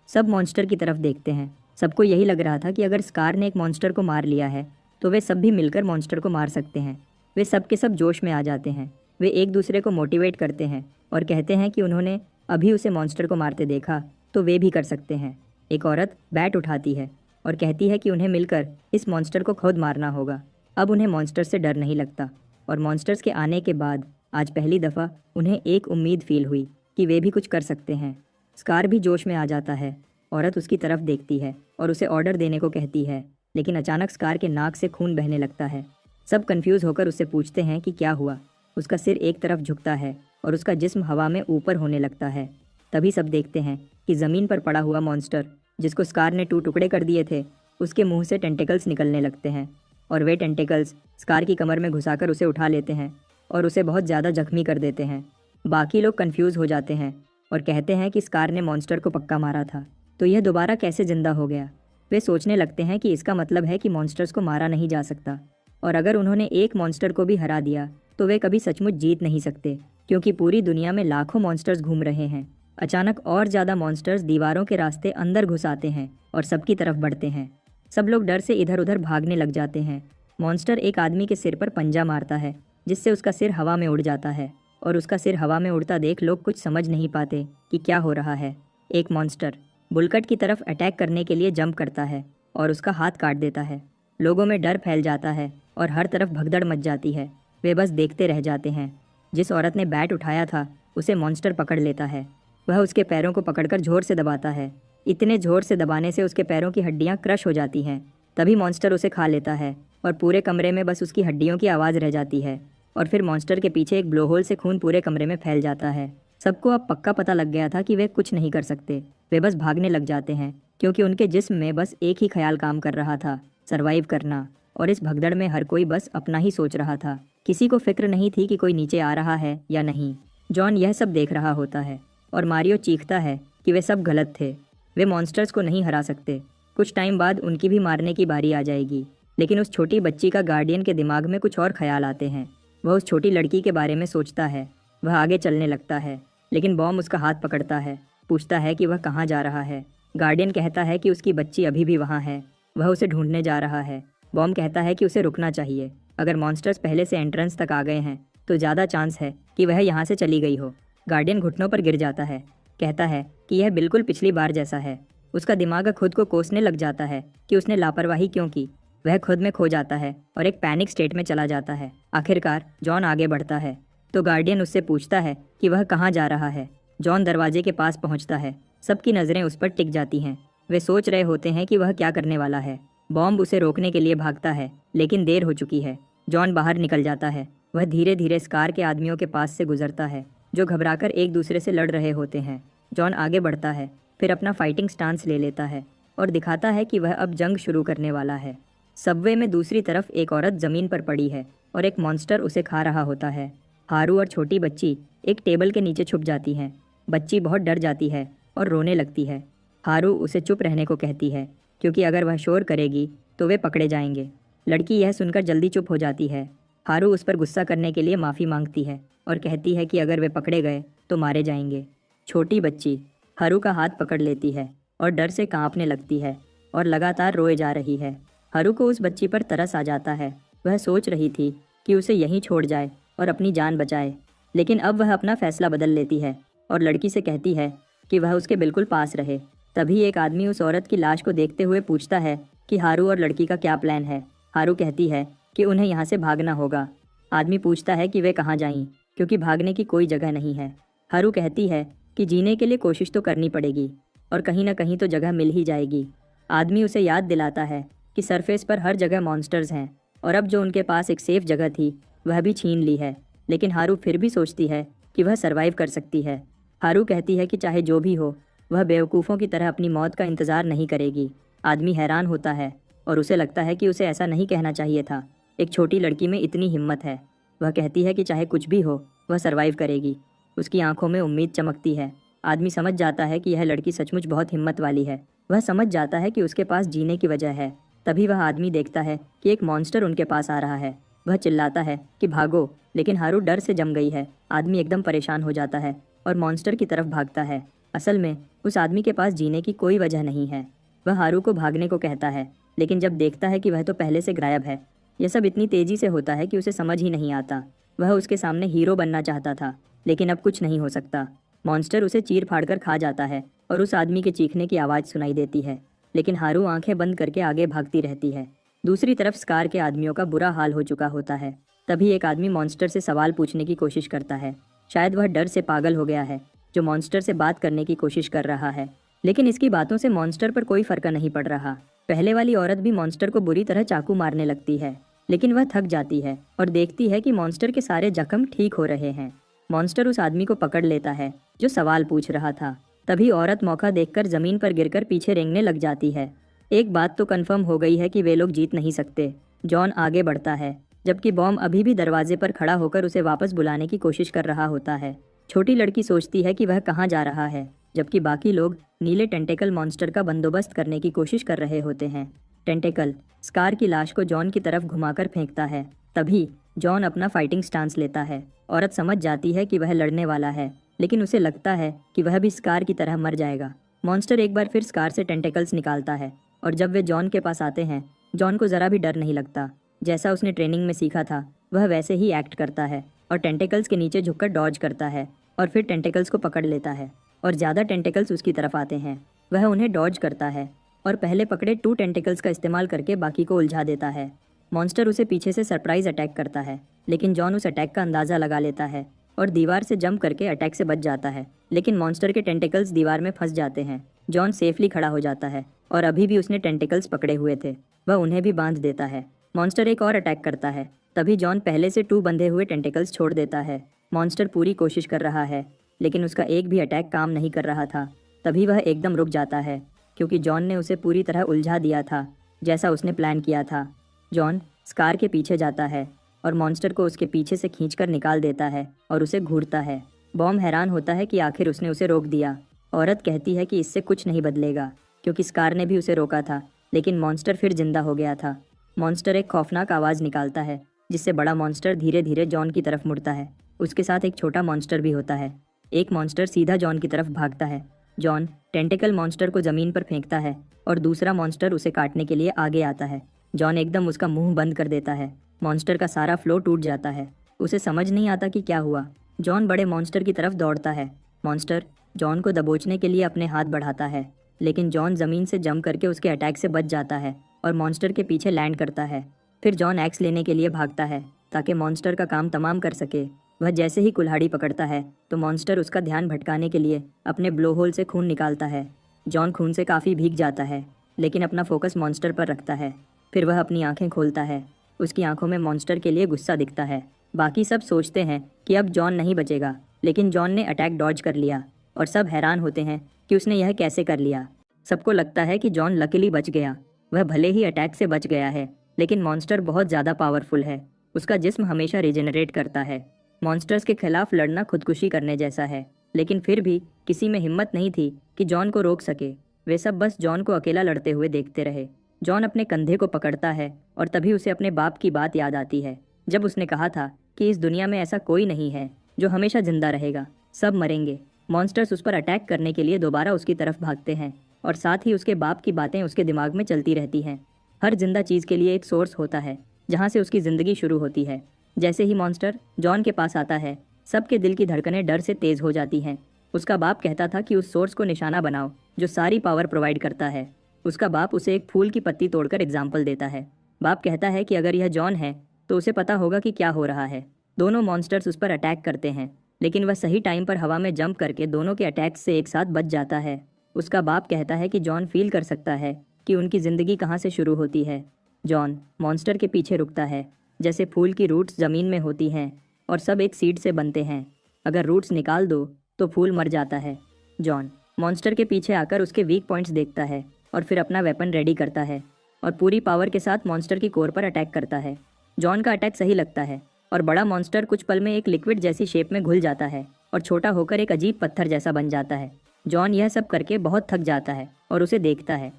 सब मॉन्स्टर की तरफ देखते हैं। सबको यही लग रहा था कि अगर स्कार ने एक मॉन्स्टर को मार लिया है तो वे सब भी मिलकर मॉन्स्टर को मार सकते हैं। वे सब के सब जोश में आ जाते हैं। वे एक दूसरे को मोटिवेट करते हैं और कहते हैं कि उन्होंने अभी उसे मॉन्स्टर को मारते देखा तो वे भी कर सकते हैं। एक औरत बैट उठाती है और कहती है कि उन्हें मिलकर इस मॉन्स्टर को खुद मारना होगा। अब उन्हें मॉन्स्टर से डर नहीं लगता और मॉन्स्टर्स के आने के बाद आज पहली दफ़ा उन्हें एक उम्मीद फील हुई कि वे भी कुछ कर सकते हैं। स्कार भी जोश में आ जाता है। औरत उसकी तरफ देखती है और उसे ऑर्डर देने को कहती है, लेकिन अचानक स्कार के नाक से खून बहने लगता है। सब कंफ्यूज होकर उससे पूछते हैं कि क्या हुआ। उसका सिर एक तरफ झुकता है और उसका जिस्म हवा में ऊपर होने लगता है। तभी सब देखते हैं कि ज़मीन पर पड़ा हुआ मॉन्स्टर, जिसको स्कार ने 2 टुकड़े कर दिए थे, उसके मुंह से टेंटिकल्स निकलने लगते हैं और वे टेंटिकल्स स्कार की कमर में घुसाकर उसे उठा लेते हैं और उसे बहुत ज़्यादा जख्मी कर देते हैं। बाकी लोग कंफ्यूज हो जाते हैं और कहते हैं कि स्कार ने मॉन्स्टर को पक्का मारा था, तो यह दोबारा कैसे जिंदा हो गया। वे सोचने लगते हैं कि इसका मतलब है कि मॉन्स्टर्स को मारा नहीं जा सकता और अगर उन्होंने एक मॉन्स्टर को भी हरा दिया तो वे कभी सचमुच जीत नहीं सकते, क्योंकि पूरी दुनिया में लाखों मॉन्स्टर्स घूम रहे हैं। अचानक और ज़्यादा मॉन्स्टर्स दीवारों के रास्ते अंदर घुस आते हैं और सबकी तरफ बढ़ते हैं। सब लोग डर से इधर उधर भागने लग जाते हैं। मॉन्स्टर एक आदमी के सिर पर पंजा मारता है, जिससे उसका सिर हवा में उड़ जाता है और उसका सिर हवा में उड़ता देख लोग कुछ समझ नहीं पाते कि क्या हो रहा है। एक मॉन्स्टर बुलकट की तरफ अटैक करने के लिए जंप करता है और उसका हाथ काट देता है। लोगों में डर फैल जाता है और हर तरफ भगदड़ मच जाती है। वे बस देखते रह जाते हैं। जिस औरत ने बैट उठाया था उसे मॉन्स्टर पकड़ लेता है। वह उसके पैरों को पकड़कर जोर से दबाता है। इतने जोर से दबाने से उसके पैरों की हड्डियां क्रश हो जाती हैं। तभी मॉन्स्टर उसे खा लेता है और पूरे कमरे में बस उसकी हड्डियों की आवाज़ रह जाती है। और फिर मॉन्स्टर के पीछे एक ब्लोहोल से खून पूरे कमरे में फैल जाता है। सबको अब पक्का पता लग गया था कि वे कुछ नहीं कर सकते। वे बस भागने लग जाते हैं, क्योंकि उनके जिस्म में बस एक ही ख्याल काम कर रहा था, सरवाइव करना। और इस भगदड़ में हर कोई बस अपना ही सोच रहा था। किसी को फिक्र नहीं थी कि कोई नीचे आ रहा है या नहीं। जॉन यह सब देख रहा होता है और मारियो चीखता है कि वे सब गलत थे। वे मॉन्स्टर्स को नहीं हरा सकते। कुछ टाइम बाद उनकी भी मारने की बारी आ जाएगी। लेकिन उस छोटी बच्ची का गार्डियन के दिमाग में कुछ और ख्याल आते हैं। वह उस छोटी लड़की के बारे में सोचता है। वह आगे चलने लगता है, लेकिन बॉम उसका हाथ पकड़ता है, पूछता है कि वह कहाँ जा रहा है। गार्डियन कहता है कि उसकी बच्ची अभी भी वहाँ है, वह उसे ढूंढने जा रहा है। बॉम कहता है कि उसे रुकना चाहिए। अगर मॉन्स्टर्स पहले से एंट्रेंस तक आ गए हैं तो ज़्यादा चांस है कि वह यहाँ से चली गई हो। गार्डियन घुटनों पर गिर जाता है, कहता है कि यह बिल्कुल पिछली बार जैसा है। उसका दिमाग खुद को कोसने लग जाता है कि उसने लापरवाही क्यों की। वह खुद में खो जाता है और एक पैनिक स्टेट में चला जाता है। आखिरकार जॉन आगे बढ़ता है तो गार्डियन उससे पूछता है कि वह कहाँ जा रहा है। जॉन दरवाजे के पास पहुँचता है। सबकी नज़रें उस पर टिक जाती हैं। वे सोच रहे होते हैं कि वह क्या करने वाला है। बॉम्ब उसे रोकने के लिए भागता है, लेकिन देर हो चुकी है। जॉन बाहर निकल जाता है। वह धीरे धीरे स्कार के आदमियों के पास से गुजरता है, जो घबराकर एक दूसरे से लड़ रहे होते हैं। जॉन आगे बढ़ता है, फिर अपना फाइटिंग स्टांस ले लेता है और दिखाता है कि वह अब जंग शुरू करने वाला है। सबवे में दूसरी तरफ एक औरत ज़मीन पर पड़ी है और एक मॉन्स्टर उसे खा रहा होता है। हारू और छोटी बच्ची एक टेबल के नीचे छुप जाती हैं। बच्ची बहुत डर जाती है और रोने लगती है। हारू उसे चुप रहने को कहती है, क्योंकि अगर वह शोर करेगी तो वे पकड़े जाएंगे। लड़की यह सुनकर जल्दी चुप हो जाती है। हारू उस पर गुस्सा करने के लिए माफ़ी मांगती है और कहती है कि अगर वे पकड़े गए तो मारे जाएंगे। छोटी बच्ची हारू का हाथ पकड़ लेती है और डर से कांपने लगती है और लगातार रोए जा रही है। हारू को उस बच्ची पर तरस आ जाता है। वह सोच रही थी कि उसे यहीं छोड़ जाए और अपनी जान बचाए, लेकिन अब वह अपना फैसला बदल लेती है और लड़की से कहती है कि वह उसके बिल्कुल पास रहे। तभी एक आदमी उस औरत की लाश को देखते हुए पूछता है कि हारू और लड़की का क्या प्लान है। हारू कहती है कि उन्हें यहाँ से भागना होगा। आदमी पूछता है कि वे कहाँ जाएं, क्योंकि भागने की कोई जगह नहीं है। हारू कहती है कि जीने के लिए कोशिश तो करनी पड़ेगी और कहीं ना कहीं तो जगह मिल ही जाएगी। आदमी उसे याद दिलाता है कि सरफेस पर हर जगह मॉन्स्टर्स हैं और अब जो उनके पास एक सेफ जगह थी वह भी छीन ली है। लेकिन हारू फिर भी सोचती है कि वह सरवाइव कर सकती है। हारू कहती है कि चाहे जो भी हो, वह बेवकूफ़ों की तरह अपनी मौत का इंतज़ार नहीं करेगी। आदमी हैरान होता है और उसे लगता है कि उसे ऐसा नहीं कहना चाहिए था। एक छोटी लड़की में इतनी हिम्मत है। वह कहती है कि चाहे कुछ भी हो वह सरवाइव करेगी। उसकी आंखों में उम्मीद चमकती है। आदमी समझ जाता है कि यह लड़की सचमुच बहुत हिम्मत वाली है। वह समझ जाता है कि उसके पास जीने की वजह है। तभी वह आदमी देखता है कि एक मॉन्स्टर उनके पास आ रहा है। वह चिल्लाता है कि भागो, लेकिन हारू डर से जम गई है। आदमी एकदम परेशान हो जाता है और मॉन्स्टर की तरफ भागता है। असल में उस आदमी के पास जीने की कोई वजह नहीं है। वह हारू को भागने को कहता है, लेकिन जब देखता है कि वह तो पहले से गायब है। यह सब इतनी तेजी से होता है कि उसे समझ ही नहीं आता। वह उसके सामने हीरो बनना चाहता था, लेकिन अब कुछ नहीं हो सकता। मॉन्स्टर उसे चीर फाड़ कर खा जाता है और उस आदमी के चीखने की आवाज़ सुनाई देती है, लेकिन हारू आंखें बंद करके आगे भागती रहती है। दूसरी तरफ स्कार के आदमियों का बुरा हाल हो चुका होता है। तभी एक आदमी मॉन्स्टर से सवाल पूछने की कोशिश करता है। शायद वह डर से पागल हो गया है, जो मॉन्स्टर से बात करने की कोशिश कर रहा है, लेकिन इसकी बातों से मॉन्स्टर पर कोई फर्क नहीं पड़ रहा। पहले वाली औरत भी मॉन्स्टर को बुरी तरह चाकू मारने लगती है, लेकिन वह थक जाती है और देखती है कि मॉन्स्टर के सारे जख्म ठीक हो रहे हैं। मॉन्स्टर उस आदमी को पकड़ लेता है जो सवाल पूछ रहा था। तभी औरत मौका देखकर जमीन पर गिरकर पीछे रेंगने लग जाती है। एक बात तो कंफर्म हो गई है कि वे लोग जीत नहीं सकते। जॉन आगे बढ़ता है, जबकि बॉम्ब अभी भी दरवाजे पर खड़ा होकर उसे वापस बुलाने की कोशिश कर रहा होता है। छोटी लड़की सोचती है कि वह कहाँ जा रहा है, जबकि बाकी लोग नीले टेंटेकल मॉन्स्टर का बंदोबस्त करने की कोशिश कर रहे होते हैं। टेंटेकल स्कार की लाश को जॉन की तरफ घुमाकर फेंकता है। तभी जॉन अपना फाइटिंग स्टांस लेता है। औरत समझ जाती है कि वह लड़ने वाला है, लेकिन उसे लगता है कि वह भी स्कार की तरह मर जाएगा। मॉन्स्टर एक बार फिर स्कार से टेंटेकल्स निकालता है और जब वे जॉन के पास आते हैं, जॉन को ज़रा भी डर नहीं लगता। जैसा उसने ट्रेनिंग में सीखा था वह वैसे ही एक्ट करता है और टेंटेकल्स के नीचे झुककर डॉज करता है और फिर टेंटेकल्स को पकड़ लेता है और ज़्यादा टेंटेकल्स उसकी तरफ आते हैं। वह उन्हें डॉज करता है और पहले पकड़े 2 टेंटेकल्स का इस्तेमाल करके बाकी को उलझा देता है। मॉन्स्टर उसे पीछे से सरप्राइज अटैक करता है, लेकिन जॉन उस अटैक का अंदाज़ा लगा लेता है और दीवार से जंप करके अटैक से बच जाता है। लेकिन मॉन्स्टर के टेंटेकल्स दीवार में फंस जाते हैं। जॉन सेफली खड़ा हो जाता है और अभी भी उसने टेंटेकल्स पकड़े हुए थे, वह उन्हें भी बांध देता है। मॉन्स्टर एक और अटैक करता है। तभी जॉन पहले से 2 बंधे हुए टेंटेकल्स छोड़ देता है। मॉन्स्टर पूरी कोशिश कर रहा है, लेकिन उसका एक भी अटैक काम नहीं कर रहा था। तभी वह एकदम रुक जाता है, क्योंकि जॉन ने उसे पूरी तरह उलझा दिया था, जैसा उसने प्लान किया था। जॉन स्कार के पीछे जाता है और मॉन्स्टर को उसके पीछे से खींचकर निकाल देता है और उसे घूरता है। बॉम्ब हैरान होता है कि आखिर उसने उसे रोक दिया। औरत कहती है कि इससे कुछ नहीं बदलेगा, क्योंकि स्कार ने भी उसे रोका था, लेकिन मॉन्स्टर फिर जिंदा हो गया था। मॉन्स्टर एक खौफनाक आवाज़ निकालता है, जिससे बड़ा मॉन्स्टर धीरे धीरे जॉन की तरफ मुड़ता है। उसके साथ एक छोटा मॉन्स्टर भी होता है। एक मॉन्स्टर सीधा जॉन की तरफ भागता है। जॉन टेंटेकल मॉन्स्टर को ज़मीन पर फेंकता है और दूसरा मॉन्स्टर उसे काटने के लिए आगे आता है। जॉन एकदम उसका मुंह बंद कर देता है। मॉन्स्टर का सारा फ्लो टूट जाता है। उसे समझ नहीं आता कि क्या हुआ। जॉन बड़े मॉन्स्टर की तरफ दौड़ता है। मॉन्स्टर जॉन को दबोचने के लिए अपने हाथ बढ़ाता है, लेकिन जॉन ज़मीन से जंप करके उसके अटैक से बच जाता है और मॉन्स्टर के पीछे लैंड करता है। फिर जॉन एक्स लेने के लिए भागता है ताकि मॉन्स्टर का काम तमाम कर सके। वह जैसे ही कुल्हाड़ी पकड़ता है तो मॉन्स्टर उसका ध्यान भटकाने के लिए अपने ब्लोहोल से खून निकालता है। जॉन खून से काफ़ी भीग जाता है, लेकिन अपना फोकस मॉन्स्टर पर रखता है। फिर वह अपनी आंखें खोलता है। उसकी आंखों में मॉन्स्टर के लिए गुस्सा दिखता है। बाकी सब सोचते हैं कि अब जॉन नहीं बचेगा, लेकिन जॉन ने अटैक डॉज कर लिया और सब हैरान होते हैं कि उसने यह कैसे कर लिया। सबको लगता है कि जॉन लकीली बच गया। वह भले ही अटैक से बच गया है, लेकिन मॉन्स्टर बहुत ज़्यादा पावरफुल है। उसका जिस्म हमेशा रिजेनरेट करता है। मॉन्स्टर्स के खिलाफ लड़ना खुदकुशी करने जैसा है, लेकिन फिर भी किसी में हिम्मत नहीं थी कि जॉन को रोक सके। वे सब बस जॉन को अकेला लड़ते हुए देखते रहे। जॉन अपने कंधे को पकड़ता है और तभी उसे अपने बाप की बात याद आती है, जब उसने कहा था कि इस दुनिया में ऐसा कोई नहीं है जो हमेशा जिंदा रहेगा, सब मरेंगे। मॉन्स्टर्स उस पर अटैक करने के लिए दोबारा उसकी तरफ भागते हैं और साथ ही उसके बाप की बातें उसके दिमाग में चलती रहती हैं। हर जिंदा चीज़ के लिए एक सोर्स होता है जहाँ से उसकी ज़िंदगी शुरू होती है। जैसे ही मॉन्स्टर जॉन के पास आता है, सबके दिल की धड़कनें डर से तेज़ हो जाती हैं। उसका बाप कहता था कि उस सोर्स को निशाना बनाओ जो सारी पावर प्रोवाइड करता है। उसका बाप उसे एक फूल की पत्ती तोड़कर एग्जाम्पल देता है। बाप कहता है कि अगर यह जॉन है तो उसे पता होगा कि क्या हो रहा है। दोनों मॉन्स्टर्स उस पर अटैक करते हैं, लेकिन वह सही टाइम पर हवा में जंप करके दोनों के अटैक से एक साथ बच जाता है। उसका बाप कहता है कि जॉन फील कर सकता है कि उनकी ज़िंदगी कहाँ से शुरू होती है। जॉन मॉन्स्टर के पीछे रुकता है, जैसे फूल की रूट्स ज़मीन में होती हैं और सब एक सीड से बनते हैं। अगर रूट्स निकाल दो तो फूल मर जाता है। जॉन मॉन्स्टर के पीछे आकर उसके वीक पॉइंट्स देखता है और फिर अपना वेपन रेडी करता है और पूरी पावर के साथ मॉन्स्टर की कोर पर अटैक करता है। जॉन का अटैक सही लगता है और बड़ा मॉन्स्टर कुछ पल में एक लिक्विड जैसी शेप में घुल जाता है और छोटा होकर एक अजीब पत्थर जैसा बन जाता है। जॉन यह सब करके बहुत थक जाता है और उसे देखता है।